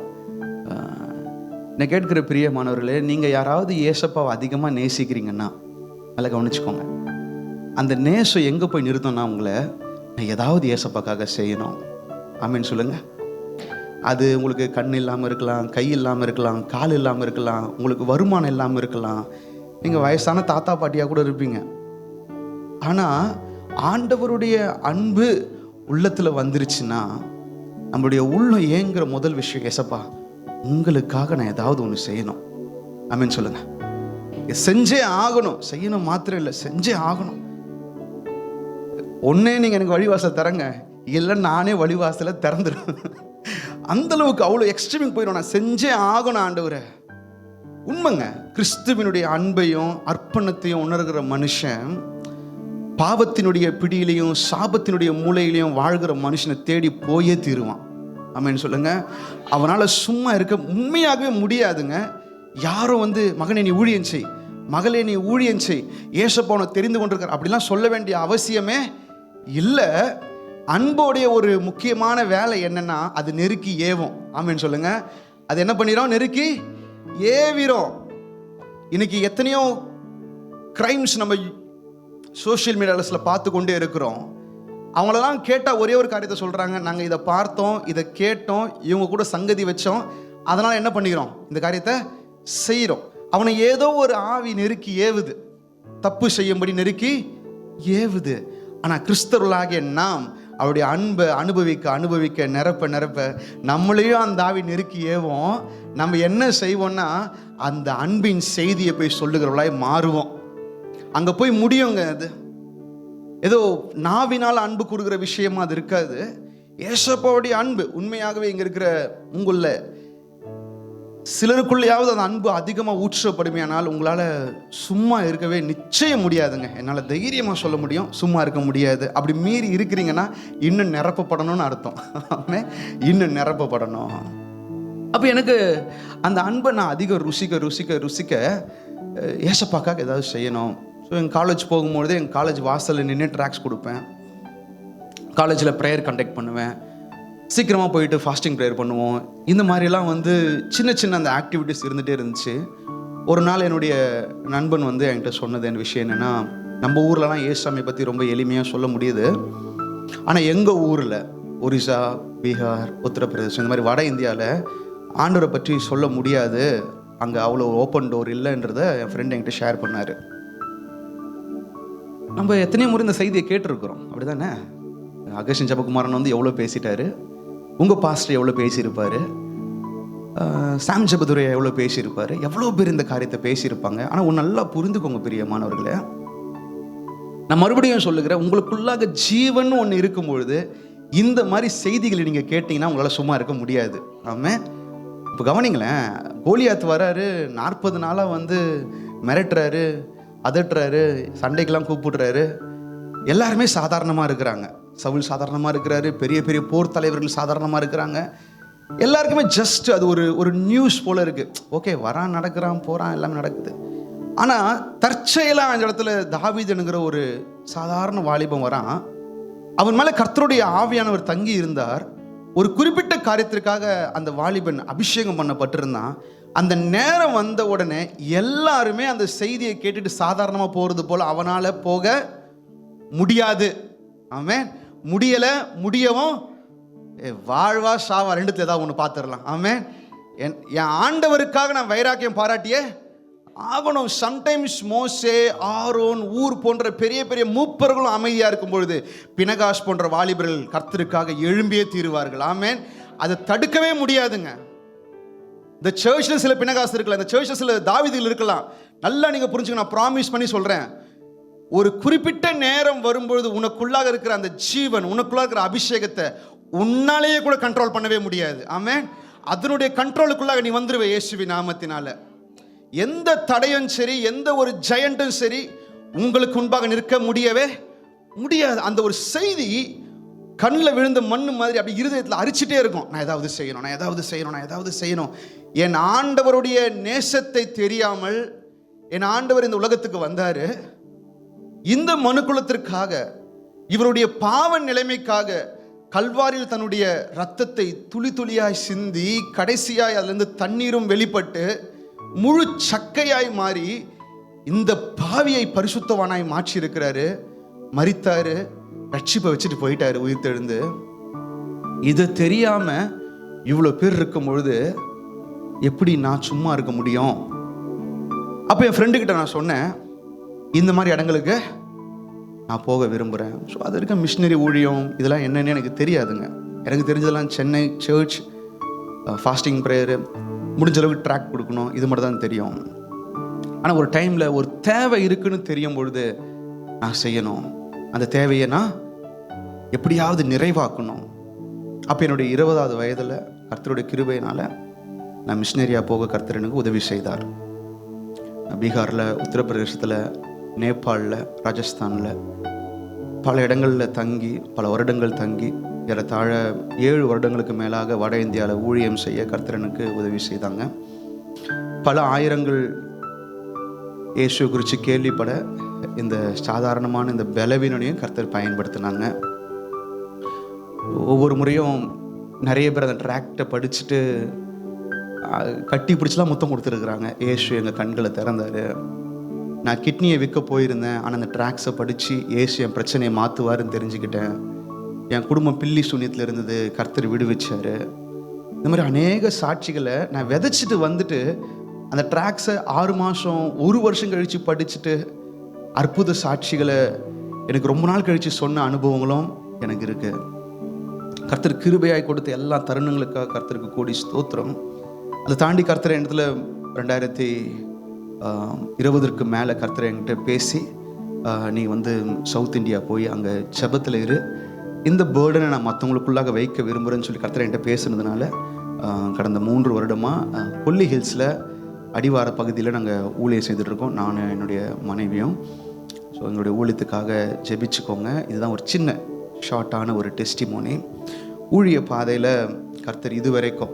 நான் கேட்கிற பிரியமானவர்களே, நீங்கள் யாராவது ஏசப்பாவை அதிகமாக நேசிக்கிறீங்கன்னா நல்லா கவனிச்சுக்கோங்க. அந்த நேசம் எங்கே போய் நிறுத்தோம்னா, உங்களை நான் ஏதாவது ஏசப்பாக்காக செய்யணும். ஆமேன்னு சொல்லுங்கள். அது உங்களுக்கு கண் இல்லாமல் இருக்கலாம், கை இல்லாமல் இருக்கலாம், கால் இல்லாமல் இருக்கலாம், உங்களுக்கு வருமானம் இல்லாமல் இருக்கலாம், நீங்கள் வயசான தாத்தா பாட்டியாக கூட இருப்பீங்க. ஆனால் ஆண்டவருடைய அன்பு உள்ளத்தில் வந்துருச்சுன்னா நம்மளுடைய உள்ளம் ஏங்குற முதல் விஷயம், ஏசப்பா உங்களுக்காக நான் ஏதாவது ஒன்று செய்யணும். ஆமேன்னு சொல்லுங்க. செஞ்சே ஆகணும். செய்யணும் மாத்திரம் இல்லை, செஞ்சே ஆகணும். ஒன்னே நீங்கள் எனக்கு வழிவாசல் தரங்க, இல்லை நானே வழிவாசலை திறந்துடுவேன். அந்த அளவுக்கு அவ்வளோ எக்ஸ்ட்ரீமிங் போயிடும். நான் செஞ்சே ஆகணும் ஆண்டவரை. உண்மைங்க. கிறிஸ்துவினுடைய அன்பையும் அர்ப்பணத்தையும் உணர்கிற மனுஷன் பாவத்தினுடைய பிடியிலையும் சாபத்தினுடைய மூலையிலையும் வாழ்கிற மனுஷனை தேடி போயே தீருவான். ஆமென் சொல்லுங்க. அவனால் சும்மா இருக்க உண்மையாகவே முடியாதுங்க. யாரும் மகனே நீ ஊழியம் செய், மகளே நீ ஊழியம் செய், ஏசப்பாவை தெரிந்து கொண்டிருக்கிற அப்படிலாம் சொல்ல வேண்டிய அவசியமே இல்லை. அன்போடைய ஒரு முக்கியமான வேலை என்னன்னா, அது நெருக்கி ஏவும். ஆமென் சொல்லுங்க. அது என்ன பண்ணிடும்? நெருக்கி ஏவிரும். இன்னைக்கு எத்தனையோ கிரைம்ஸ் நம்ம சோஷியல் மீடியாஸில் பார்த்து கொண்டே இருக்கிறோம். அவங்களெல்லாம் கேட்டால் ஒரே ஒரு காரியத்தை சொல்கிறாங்க, நாங்கள் இதை பார்த்தோம், இதை கேட்டோம், இவங்க கூட சங்கதி வச்சோம், அதனால் என்ன பண்ணிக்கிறோம், இந்த காரியத்தை செய்கிறோம். அவனை ஏதோ ஒரு ஆவி நெருக்கி ஏவுது, தப்பு செய்யும்படி நெருக்கி ஏவுது. ஆனால் கிறிஸ்தவர்களாகிய நாம் அவருடைய அன்பை அனுபவிக்க நிரப்ப நம்மளையும் அந்த ஆவி நெருக்கி ஏவோம். நம்ம என்ன செய்வோம்னா, அந்த அன்பின் செய்தியை போய் சொல்லுகிறவர்களாய் மாறுவோம். அங்கே போய் முடியுங்க. அது ஏதோ நாவினால் அன்பு கூறுகிற விஷயமா அது இருக்காது. ஏசப்பாவுடைய அன்பு உண்மையாகவே இங்கே இருக்கிற உங்களில் சிலருக்குள்ளேயாவது அந்த அன்பு அதிகமாக ஊற்றப்படுமையானால் உங்களால் சும்மா இருக்கவே நிச்சயம் முடியாதுங்க. என்னால் தைரியமாக சொல்ல முடியும், சும்மா இருக்க முடியாது. அப்படி மீறி இருக்கிறீங்கன்னா இன்னும் நிரப்பப்படணும்னு அர்த்தம். இன்னும் நிரப்பப்படணும். அப்போ எனக்கு அந்த அன்பை நான் அதிகம் ருசிக்க ஏசப்பாக்காக ஏதாவது செய்யணும். ஸோ எங்கள் காலேஜ் போகும்பொழுது எங்கள் காலேஜ் வாசலில் நின்று ட்ராக்ஸ் கொடுப்பேன், காலேஜில் ப்ரேயர் கண்டக்ட் பண்ணுவேன், சீக்கிரமாக போயிட்டு ஃபாஸ்டிங் ப்ரேயர் பண்ணுவோம். இந்த மாதிரிலாம் சின்ன அந்த ஆக்டிவிட்டீஸ் இருந்துகிட்டே இருந்துச்சு. ஒரு நாள் என்னுடைய நண்பன் என்கிட்ட சொன்னது என் விஷயம் என்னென்னா, நம்ம ஊர்லலாம் ஏசாமியை பற்றி ரொம்ப எளிமையாக சொல்ல முடியுது. ஆனால் எங்கள் ஊரில் ஒரிசா, பீகார், உத்தரப்பிரதேசம் இந்த மாதிரி வட இந்தியாவில் ஆண்டவரை பற்றி சொல்ல முடியாது, அங்கே அவ்வளோ ஓப்பன் டோர் இல்லைன்றதை என் ஃப்ரெண்ட் என்கிட்ட ஷேர் பண்ணார். நம்ம எத்தனையோ முறை இந்த செய்தியை கேட்டிருக்கிறோம், அப்படி தானே? அகஸ்டின் ஜெபகுமாரன் எவ்வளோ பேசிட்டாரு, உங்கள் பாஸ்டர் எவ்வளோ பேசியிருப்பார், சாம் ஜெபதுரை எவ்வளோ பேசியிருப்பார், எவ்வளோ பேர் இந்த காரியத்தை பேசியிருப்பாங்க. ஆனால் ஒன்று நல்லா புரிந்துக்கோங்க பிரியமானவர்களே, நான் மறுபடியும் சொல்லுகிறேன், உங்களுக்குள்ளாக ஜீவன் ஒன்று இருக்கும் பொழுது இந்த மாதிரி செய்திகளை நீங்கள் கேட்டிங்கன்னா உங்களால் சும்மா இருக்க முடியாது. ஆமாம். இப்போ கவனிங்களேன், கோலியாத் வராரு, 40 நாளாக வந்து மிரட்டுறாரு, அதட்டுறாரு, சண்டைக்கெல்லாம் கூப்பிடுறாரு. எல்லாருமே சாதாரணமாக இருக்கிறாங்க. சவுல் சாதாரணமாக இருக்கிறாரு, பெரிய பெரிய போர் தலைவர்கள் சாதாரணமாக இருக்கிறாங்க. எல்லாருக்குமே ஜஸ்ட் அது ஒரு நியூஸ் போல இருக்கு. ஓகே, வரான், நடக்கிறான், போகிறான், எல்லாமே நடக்குது. ஆனால் தற்செயலாக அந்த இடத்துல தாவீதுங்கிற ஒரு சாதாரண வாலிபம் வரான். அவன் மேலே கர்த்தருடைய ஆவியானவர் தங்கி இருந்தார். ஒரு குறிப்பிட்ட காரியத்திற்காக அந்த வாலிபன் அபிஷேகம் பண்ணப்பட்டிருந்தான். அந்த நேரம் வந்த உடனே எல்லாருமே அந்த செய்தியை கேட்டுட்டு சாதாரணமாக போகிறது போல அவனால் போக முடியாது. ஆமென். முடியலை, முடியவும் வாழ்வா சாவா ரெண்டுத்துல ஏதாவது ஒன்று பார்த்துடலாம். ஆமென். என் ஆண்டவருக்காக நான் வைராக்கியம் பாராட்டியே ஆகணும். சம்டைம்ஸ் மோசே, ஆரோன், ஊர் போன்ற பெரிய பெரிய மூப்பர்களும் அமைதியாக இருக்கும் பொழுது பினகாஸ் போன்ற வாலிபர்கள் கர்த்தருக்காக எழும்பியே தீருவார்கள். ஆமென். அதை தடுக்கவே முடியாதுங்க. இந்த சர்ச்சில் சில பினகாஸ் இருக்கலாம், இந்த சர்ச்சில் சில தாவீதுகள் இருக்கலாம். நல்லா நீங்கள் புரிஞ்சுக்க, நான் ப்ராமிஸ் பண்ணி சொல்கிறேன். ஒரு குறிப்பிட்ட நேரம் வரும்பொழுது உனக்குள்ளாக இருக்கிற அந்த ஜீவன், உனக்குள்ளாக இருக்கிற அபிஷேகத்தை உன்னாலேயே கூட கண்ட்ரோல் பண்ணவே முடியாது. ஆமென். அதனுடைய கண்ட்ரோலுக்குள்ளாக நீ வந்துருவே இயேசுவின் நாமத்தினால. எந்த தடையும் சரி, எந்த ஒரு ஜெயண்ட்டும் சரி உங்களுக்கு முன்பாக நிற்க முடியவே முடியாது. அந்த ஒரு செய்தி கண்ணில் விழுந்த மண்ணு மாதிரி அப்படி இருதயத்தில் அரிச்சிட்டே இருக்கும். நான் ஏதாவது செய்யணும், நான் ஏதாவது செய்யணும், நான் ஏதாவது செய்யணும். என் ஆண்டவருடைய நேசத்தை தெரியாமல் என் ஆண்டவர் இந்த உலகத்துக்கு வந்தாரு. இந்த மனுக்குலத்திற்காக, இவருடைய பாவ நிலைமைக்காக கல்வாரியில் தன்னுடைய இரத்தத்தை துளி துளியாய் சிந்தி கடைசியாய் அதிலிருந்து தண்ணீரும் வெளிப்பட்டு முழு சக்கையாய் மாறி இந்த பாவியை பரிசுத்தவானாய் மாற்றி இருக்கிறாரு. மரித்தாரு, ரட்சிப்பை வச்சுட்டு போயிட்டாரு உயிர் தெழுந்து. இதை தெரியாம இவ்வளோ பேர் இருக்கும் பொழுது எப்படி நான் சும்மா இருக்க முடியும்? அப்போ என் ஃப்ரெண்டுக்கிட்ட நான் சொன்னேன், இந்த மாதிரி இடங்களுக்கு நான் போக விரும்புகிறேன். ஸோ அது இருக்க மிஷினரி ஊழியம் இதெல்லாம் என்னென்னு எனக்கு தெரியாதுங்க. எனக்கு தெரிஞ்சதெல்லாம் சென்னை சர்ச், ஃபாஸ்டிங் ப்ரேயரு, முடிஞ்ச அளவுக்கு ட்ராக் கொடுக்கணும், இது மட்டும் தான் தெரியும். ஆனால் ஒரு டைமில் ஒரு தேவை இருக்குன்னு தெரியும் பொழுது நான் செய்யணும். அந்த தேவையை நான் எப்படியாவது நிறைவாக்கணும். அப்போ என்னுடைய 20வது வயதில் கர்த்தருடைய கிருபையினால் நான் மிஷினரியாக போக கர்த்தர் எனக்கு உதவி செய்தார். பீகாரில், உத்தரப்பிரதேசத்தில், நேபாளில், ராஜஸ்தானில் பல இடங்களில் தங்கி, பல வருடங்கள் தங்கி, ஏறத்தாழ 7 வருடங்களுக்கு மேலாக வட இந்தியாவில் ஊழியம் செய்ய கர்த்தர் எனக்கு உதவி செய்தாங்க. பல ஆயிரங்கள் இயேசு குறித்து கேள்விப்பட இந்த சாதாரணமான இந்த பலவீனனையும் கர்த்தர் பயன்படுத்தினாங்க. ஒவ்வொரு முறையும் நிறைய பேர் அந்த ட்ராக்டை படிச்சுட்டு கட்டி பிடிச்சலாம் முத்தம் கொடுத்துருக்குறாங்க. இயேசு எங்கள் கண்களை திறந்தார். நான் கிட்னியை விற்க போயிருந்தேன், ஆனால் அந்த ட்ராக்ஸை படித்து இயேசு என் பிரச்சனையை மாற்றுவாருன்னு தெரிஞ்சுக்கிட்டேன். என் குடும்பம் பில்லி சூன்யத்தில் இருந்தது, கர்த்தர் விடுவிச்சார். இந்த மாதிரி அநேக சாட்சிகளை நான் விதைச்சிட்டு வந்துட்டு அந்த ட்ராக்ஸை 6 மாதம் 1 வருஷம் கழித்து படிச்சுட்டு அற்புத சாட்சிகளை எனக்கு ரொம்ப நாள் கழித்து சொன்ன அனுபவங்களும் எனக்கு இருக்குது. கர்த்தர் கிருபையாய் கொடுத்த எல்லா தருணங்களுக்காக கர்த்தருக்கு கோடி ஸ்தோத்திரம். அதை தாண்டி கர்த்தர் இடத்துல 2020 மேலே கர்த்தர் என்கிட்ட பேசி, நீ வந்து சவுத் இந்தியா போய் அங்கே ஜெபத்தில் இரு, இந்த பேர்டனை நான் மற்றவங்களுக்குள்ளாக வைக்க விரும்புகிறேன்னு சொல்லி கர்த்தர் என்கிட்ட பேசுனதுனால கடந்த 3 வருடமாக கொல்லி ஹில்ஸில் அடிவார பகுதியில் நாங்கள் ஊழியம் செய்துட்ருக்கோம், நான் என்னுடைய மனைவியும். ஸோ எங்களுடைய ஊழியத்துக்காக ஜெபிச்சுக்கோங்க. இதுதான் ஒரு சின்ன ஷார்ட்டான ஒரு டெஸ்டிமோனி. ஊழிய பாதையில் கர்த்தர் இதுவரைக்கும்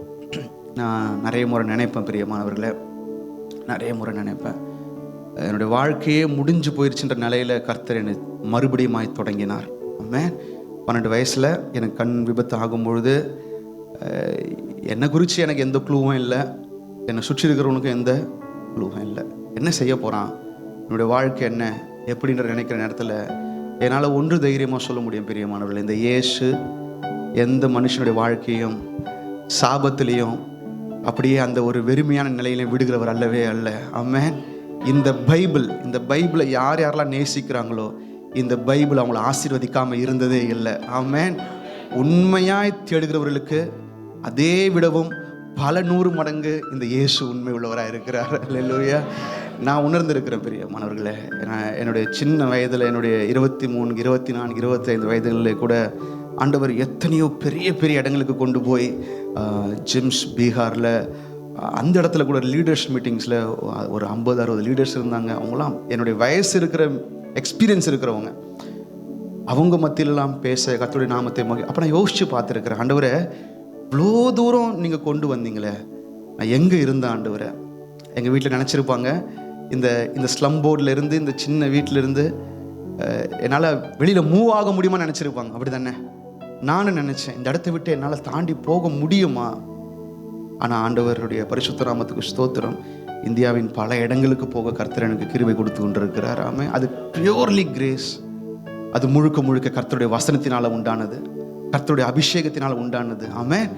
நான் நிறைய முறை நினைப்பேன், பிரியமானவர்களே, நிறைய முறை நினைப்பேன். என்னுடைய வாழ்க்கையே முடிஞ்சு போயிடுச்சுன்ற நிலையில் கர்த்தர் என்னை மறுபடியும் தொடங்கினார். ஆமென். 12 வயசில் எனக்கு கண் விபத்து ஆகும்பொழுது என்னை குறித்து எனக்கு எந்த க்ளூவும் இல்லை, என்னை சுற்றி இருக்கிறவனுக்கும் எந்த க்ளூவும் இல்லை. என்ன செய்ய போகிறான், என்னுடைய வாழ்க்கை என்ன எப்படின்ற நினைக்கிற நேரத்தில் என்னால் ஒன்று தைரியமாக சொல்ல முடியும், பிரியமானவர்கள், இந்த இயேசு எந்த மனுஷனுடைய வாழ்க்கையும் சாபத்திலையும் அப்படியே அந்த ஒரு வெறுமையான நிலையிலையும் விடுகிறவர் அல்லவே அல்ல. ஆமென். இந்த பைபிளை யார் யாரெல்லாம் நேசிக்கிறாங்களோ இந்த பைபிள் அவங்கள ஆசீர்வதிக்காமல் இருந்ததே இல்லை. ஆமென். உண்மையாய் தேடுகிறவர்களுக்கு அதே விடவும் பல 100 மடங்கு இந்த இயேசு உண்மை உள்ளவராக இருக்கிறார். அல்லேலூயா. நான் உணர்ந்திருக்கிறேன் பிரியமானவர்களே. என்னுடைய சின்ன வயதில், என்னுடைய 23, 24, 25 வயதுகளில் கூட ஆண்டவர் எத்தனையோ பெரிய பெரிய இடங்களுக்கு கொண்டு போய் ஜிம்ஸ் பீகாரில் அந்த இடத்துல கூட லீடர்ஸ் மீட்டிங்ஸில் ஒரு 50-60 லீடர்ஸ் இருந்தாங்க. அவங்களாம் என்னுடைய வயசு இருக்கிற எக்ஸ்பீரியன்ஸ் இருக்கிறவங்க. அவங்க மத்தியிலலாம் பேச கர்த்தருடைய நாமத்தை அப்போ நான் யோசித்து பார்த்துருக்கிறேன், ஆண்டவரே இவ்வளோ தூரம் நீங்கள் கொண்டு வந்தீங்களே, நான் எங்கே இருந்தேன் ஆண்டவரே. எங்கள் வீட்டில் நினச்சிருப்பாங்க, இந்த ஸ்லம் போர்ட்லேருந்து, இந்த சின்ன வீட்டிலேருந்து என்னால் வெளியில் மூவ் ஆக முடியுமான்னு நினச்சிருப்பாங்க. அப்படி தானே நானும் நினச்சேன், இந்த இடத்த விட்டு என்னால் தாண்டி போக முடியுமா. ஆனால் ஆண்டவருடைய பரிசுத்த நாமத்துக்கு ஸ்தோத்திரம், இந்தியாவின் பல இடங்களுக்கு போக கர்த்தர் எனக்கு கிருபை கொடுத்து கொண்டிருக்கிறார். ஆமென். அது பியூர்லி கிரேஸ். அது முழுக்க முழுக்க கர்த்தருடைய வசனத்தினால் உண்டானது, கர்த்தருடைய அபிஷேகத்தினால் உண்டானது. ஆமென்.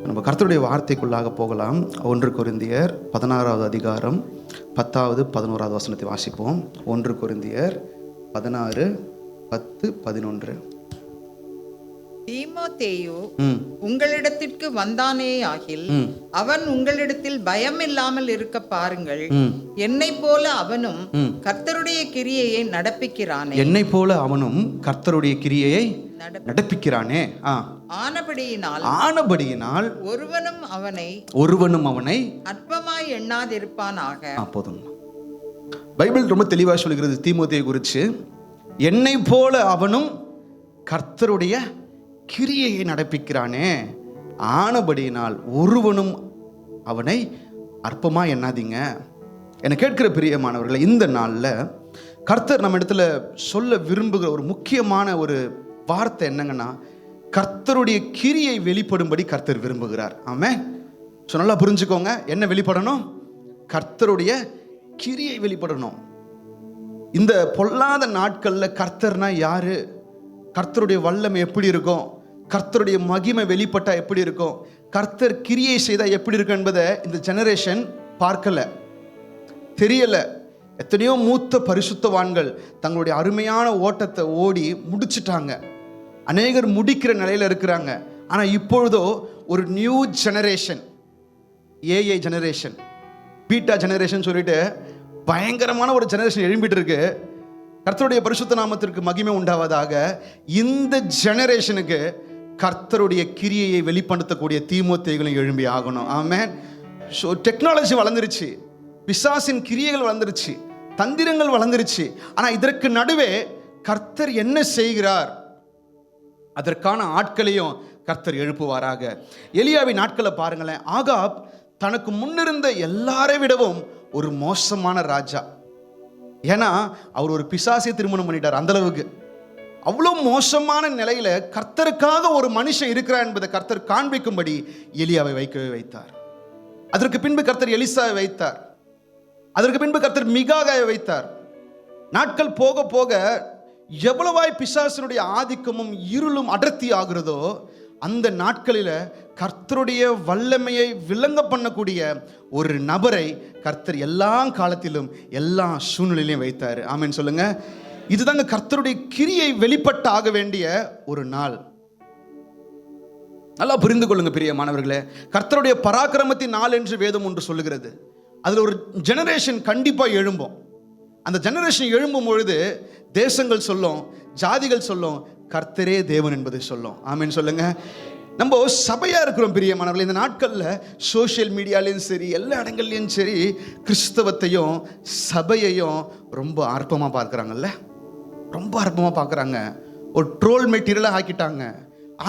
நம்ம கர்த்தருடைய வார்த்தைக்குள்ளாக போகலாம். 1 கொரிந்தியர் 16வது அதிகாரம் 10வது 11வது வசனத்தை வாசிப்போம். 1 கொரிந்தியர் 16, 10, 11. தீமோத்தேயு உங்களிடத்திற்கு வந்தானே ஆகில் அவன் உங்களிடத்தில் பயம் இல்லாமல் இருக்க பாருங்கள். என்னை போல அவனும் கர்த்தருடைய கிரியையை நடப்பிக்கிறானே. என்னை போல அவனும் கர்த்தருடைய கிரியையை நடப்பிக்கிறானே. ஆனபடியினால் ஒருவனும் அவனை அற்பமாய் எண்ணாதிருப்பானாக. போதும். பைபிள் ரொம்ப தெளிவாக சொல்கிறது தீமோத்தேயை குறித்து. என்னை போல அவனும் கர்த்தருடைய கிரியையை நடப்பிக்கிறானே, ஆனபடியினால் ஒருவனும் அவனை அற்பமா எண்ணாதீங்க. என்னை கேட்கிற பிரியமானவர்களை, இந்த நாளில் கர்த்தர் நம்ம இடத்துல சொல்ல விரும்புகிற ஒரு முக்கியமான ஒரு வார்த்தை என்னங்கன்னா, கர்த்தருடைய கிரியை வெளிப்படும்படி கர்த்தர் விரும்புகிறார். ஆமென். ஸோ நல்லா புரிஞ்சுக்கோங்க, என்ன வெளிப்படணும்? கர்த்தருடைய கிரியை வெளிப்படணும். இந்த பொல்லாத நாட்களில் கர்த்தர்னா யாரு, கர்த்தருடைய வல்லமை எப்படி இருக்கும், கர்த்தருடைய மகிமை வெளிப்பட்டா எப்படி இருக்கும், கர்த்தர் கிரியை செய்தா எப்படி இருக்கும் என்பதை இந்த ஜெனரேஷன் பார்க்கல, தெரியல. எத்தனையோ மூத்த பரிசுத்தவான்கள் தங்களுடைய அருமையான ஓட்டத்தை ஓடி முடிச்சிட்டாங்க. அநேகர் முடிக்கிற நிலையில் இருக்கிறாங்க. ஆனால் இப்பொழுதோ ஒரு new generation, AI generation, beta generation சொல்லிட்டு பயங்கரமான ஒரு ஜெனரேஷன் எழும்பிட்டு இருக்கு. கர்த்தருடைய பரிசுத்த நாமத்திற்கு மகிமை உண்டாவதாக. இந்த ஜெனரேஷனுக்கு கர்த்தருடைய கிரியையை வெளிப்படுத்தக்கூடிய தீமோத்தேயுகளும் எழும்பி ஆகணும். ஆமென். ஸோ டெக்னாலஜி வளர்ந்துருச்சு, பிசாசின் கிரியைகள் வளர்ந்துருச்சு, தந்திரங்கள் வளர்ந்துருச்சு. ஆனால் இதற்கு நடுவே கர்த்தர் என்ன செய்கிறார், அதற்கான ஆட்களையும் கர்த்தர் எழுப்புவாராக. எலியாவின் நாட்களை பாருங்களேன். ஆகாப் தனக்கு முன்னிருந்த எல்லாரை விடவும் ஒரு மோசமான ராஜா. ஏன்னா அவர் ஒரு பிசாசை திருமணம் பண்ணிட்டார். அந்த அளவுக்கு அவ்வளோ மோசமான நிலையில கர்த்தருக்காக ஒரு மனுஷன் இருக்கிறார் என்பதை கர்த்தர் காண்பிக்கும்படி எலியாவை வைத்தார். அதற்கு பின்பு கர்த்தர் எலிசாவை வைத்தார். அதற்கு பின்பு கர்த்தர் மிகாகாவை வைத்தார். நாட்கள் போக போக எவ்வளவாய் பிசாசனுடைய ஆதிக்கமும் இருளும் அடர்த்தி ஆகிறதோ, அந்த நாட்களில் கர்த்தருடைய வல்லமையை விளங்க பண்ணக்கூடிய ஒரு நபரை கர்த்தர் எல்லா காலத்திலும் எல்லா சூழ்நிலையிலையும் வைத்தார். ஆமென் சொல்லுங்க. இதுதாங்க கர்த்தருடைய கிரியை வெளிப்பட்டு ஆக வேண்டிய ஒரு நாள். நல்லா புரிந்து கொள்ளுங்க பிரியமானவர்களே. கர்த்தருடைய பராக்கிரமத்தின் நாள் என்று வேதம் ஒன்று சொல்லுகிறது. அதில் ஒரு ஜெனரேஷன் கண்டிப்பாக எழும்பும். அந்த ஜெனரேஷன் எழும்பும் பொழுது தேசங்கள் சொல்லும், ஜாதிகள் சொல்லும், கர்த்தரே தேவன் என்பதை சொல்லும். ஆமென் சொல்லுங்க. நம்ம சபையா இருக்கிறோம் பிரியமானவர்களே. இந்த நாட்களில் சோஷியல் மீடியாலையும் சரி, எல்லா இடங்கள்லையும் சரி, கிறிஸ்தவத்தையும் சபையையும் ரொம்ப அற்பமாக பார்க்குறாங்கல்ல, ரொம்ப அற்பமாக பார்க்குறாங்க. ஒரு ட்ரோல் மெட்டீரியலாக ஆக்கிட்டாங்க.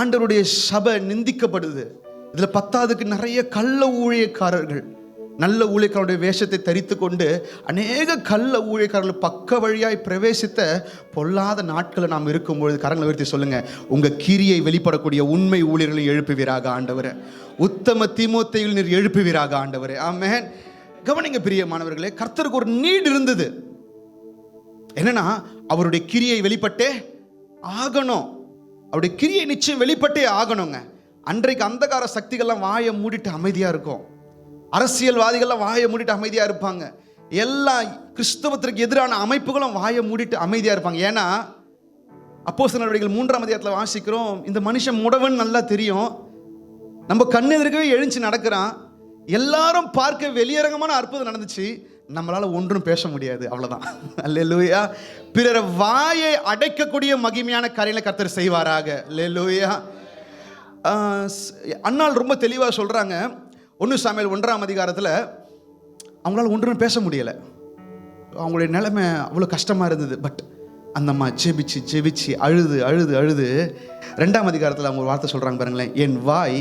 ஆண்டவருடைய சபை நிந்திக்கப்படுது. இதில் பத்தாவதுக்கு நிறைய கள்ள ஊழியக்காரர்கள், நல்ல ஊழியக்காரருடைய வேஷத்தை தரித்து கொண்டு அநேக கள்ள ஊழியக்காரர்கள் பக்க வழியாய் பிரவேசித்த பொல்லாத நாட்களை நாம் இருக்கும்பொழுது கரங்களை உயர்த்தி சொல்லுங்க, உங்க கிரியை வெளிப்படக்கூடிய உண்மை ஊழியர்களை எழுப்புவீராக ஆண்டவரே. உத்தம தீமோத்தேயுவை நீர் எழுப்புவீராக ஆண்டவரே. ஆமென். கவனிங்க பிரியமானவர்களே, கர்த்தருக்கு ஒரு நீட் இருந்தது. என்னன்னா, அவருடைய கிரியை வெளிப்பட்டே ஆகணும். அவருடைய கிரியை நிச்சயம் வெளிப்பட்டே ஆகணுங்க. அன்றைக்கு அந்தகார சக்திகள்லாம் வாயை மூடிட்டு அமைதியா இருக்கும். அரசியல்வாதிகள்லாம் வாயை மூடிட்டு அமைதியா இருப்பாங்க. எல்லா கிறிஸ்தவத்திற்கு எதிரான அமைப்புகளும் வாயை மூடிட்டு அமைதியா இருப்பாங்க. ஏன்னா அப்போஸ்தலர் நடவடிக்கைகள் 3ஆம் அதிகாரத்தில் வாசிக்கிறோம், இந்த மனுஷன் முடவன் நல்லா தெரியும், நம்ம கண்ணெதிர்க்கவே எழுந்து நடக்கிறான், எல்லாரும் பார்க்க வெளியரங்கமான அற்புதம் நடந்துச்சு, நம்மளால ஒன்றும் பேச முடியாது, அவ்வளவுதான். அல்லேலூயா. பிறர் வாயை அடைக்கக்கூடிய மகிமையான காரியங்களை கர்த்தர் செய்வாராக. அல்லேலூயா. அன்னாள் ரொம்ப தெளிவாக சொல்றாங்க, 1 சாமுவேல் 1ஆம் அதிகாரத்தில் அவங்களால ஒன்றுமே பேச முடியலை. அவங்களுடைய நிலைமை அவ்வளோ கஷ்டமாக இருந்தது. பட் அந்த அம்மா ஜெபிச்சு அழுது 2ஆம் அதிகாரத்தில் அவங்க ஒரு வார்த்தை சொல்கிறாங்க பாருங்களேன், என் வாய்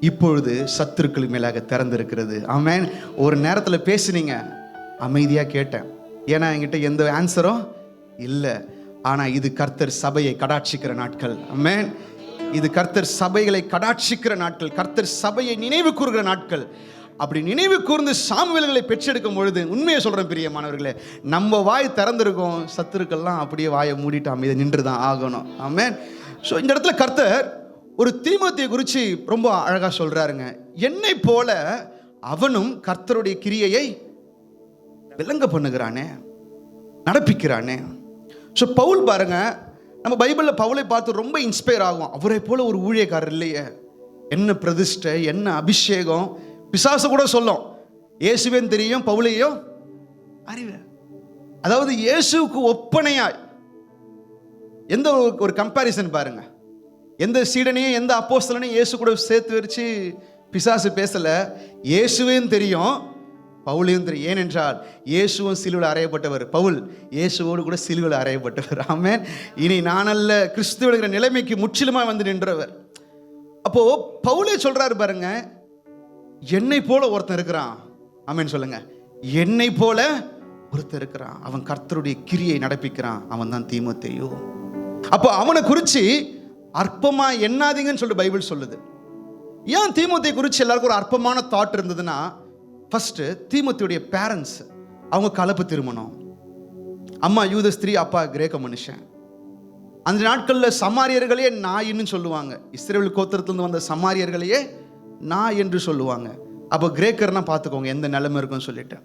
இப்பொழுது சத்துருக்கள் மேலாக திறந்திருக்கிறது. ஆமென். ஒரு நேரத்தில் பேசுனீங்க, அமைதியாக கேட்டேன். ஏன்னா என்கிட்ட எந்த ஆன்சரும் இல்லை. ஆனால் இது கர்த்தர் சபையை கடாட்சிக்கிற நாட்கள். ஆமென். இது கர்த்தர் சபைகளை கடாட்சிக்கிற நாட்கள், கர்த்தர் சபையை நினைவு கூறுகிற நாட்கள். அப்படி நினைவு கூர்ந்து சாமுவேல்களை பெற்றெடுக்கும் பொழுது உண்மையை சொல்கிறேன் பிரியமானவர்களே, நம்ம வாய் திறந்திருக்கும், சத்துருக்கள்லாம் அப்படியே வாயை மூடிட்டு அமைதி நின்று தான் ஆகணும். ஆமென். ஸோ இந்த இடத்துல கர்த்தர் ஒரு தீமோத்தேயை குறித்து ரொம்ப அழகாக சொல்கிறாருங்க. என்னை போல அவனும் கர்த்தருடைய கிரியையை விளங்க பண்ணுகிறானே, நடப்பிக்கிறானே. ஸோ பவுல் பாருங்க, நம்ம பைபிளில் பவுலை பார்த்து ரொம்ப இன்ஸ்பயர் ஆகும். அவரை போல ஒரு ஊழியக்காரர் இல்லையே, என்ன பிரதிஷ்டை, என்ன அபிஷேகம். பிசாசு கூட சொல்லும் இயேசுவேன்னு தெரியும், பவுலையும் அறிவு. அதாவது இயேசுவுக்கு ஒப்பனையாய் எந்த ஒரு கம்பேரிசன் பாருங்க. எந்த சீடனையும் எந்த அப்போஸ்தலனையும் இயேசு கூட சேர்த்து வச்சு பிசாசு பேசல. இயேசுவேன்னு தெரியும், பவுலையும் தெரியும். ஏனென்றால் இயேசுவும் சிலுவையில் அறையப்பட்டவர், பவுல் இயேசுவோடு கூட சிலுவையில் அறையப்பட்டவர். ஆமென். இனி நானல்ல, கிறிஸ்துவின் நிலைமைக்கு முற்றிலுமா வந்து நின்றவர். அப்போ பவுலே சொல்றாரு பாருங்க, என்னை போல ஒருத்தன் இருக்கிறான். ஆமென் சொல்லுங்க. என்னை போல ஒருத்தன் இருக்கிறான், அவன் கர்த்தருடைய கிரியை நடப்பிக்கிறான், அவன் தான் தீமோத்தேயு. அப்போ அவனை குறித்து அற்பமா எண்ணாதீங்கன்னு சொல்லிட்டு பைபிள் சொல்லுது. ஏன் தீமோத்தேயு குறித்து எல்லாருக்கும் ஒரு அற்பமான தாட் இருந்ததுன்னா, ஃபர்ஸ்ட் தீமோத்தேயுடைய பேரண்ட்ஸ், அவங்க கலப்பு திருமணம். அம்மா யூத ஸ்திரீ, அப்பா கிரேக்க மனுஷன். அந்த நாட்களில் சமாரியர்களையே நாயின்னு சொல்லுவாங்க. இஸ்ரவேல் கோத்திரத்திலிருந்து வந்த சமாரியர்களையே நான் என்று சொல்லுவாங்க. அப்போ கிரேக்கர்னா பார்த்துக்கோங்க எந்த நிலைமை இருக்குன்னு சொல்லிட்டு.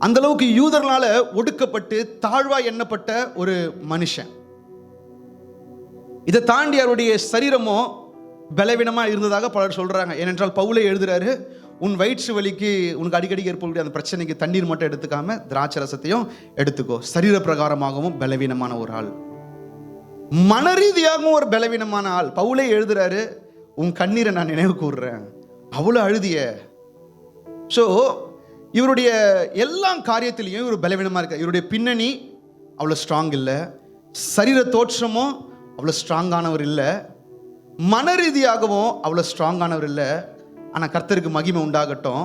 அந்த அளவுக்கு யூதர்களால் ஒடுக்கப்பட்டு தாழ்வா எண்ணப்பட்ட ஒரு மனுஷன். இதை தாண்டி அவருடைய சரீரமோ பலவீனமாக இருந்ததாக பலர் சொல்றாங்க. ஏனென்றால் பவுலே எழுதுறாரு, உன் வயிற்று வலிக்கு உனக்கு அடிக்கடி ஏற்படக்கூடிய அந்த பிரச்சனைக்கு தண்ணீர் மட்டும் எடுத்துக்காம திராட்சை ரசத்தையும் எடுத்துக்கோ. சரீர பிரகாரமாகவும் பலவீனமான ஒரு ஆள், மன ரீதியாகவும் ஒரு பலவீனமான ஆள். பவுலே எழுதுறாரு, உன் கண்ணீரை நான் நினைவு கூறுறேன், அவ்வளோ அழுதிய. ஸோ இவருடைய எல்லா காரியத்திலையும் இவர் பலவீனமாக இருக்க. இவருடைய பின்னணி அவ்வளோ ஸ்ட்ராங் இல்லை, சரீர தோற்றமும் அவ்வளோ ஸ்ட்ராங்கானவர் இல்லை, மன ரீதியாகவும் அவ்வளோ ஸ்ட்ராங்கானவர் இல்லை. ஆனால் கர்த்தருக்கு மகிமை உண்டாகட்டும்,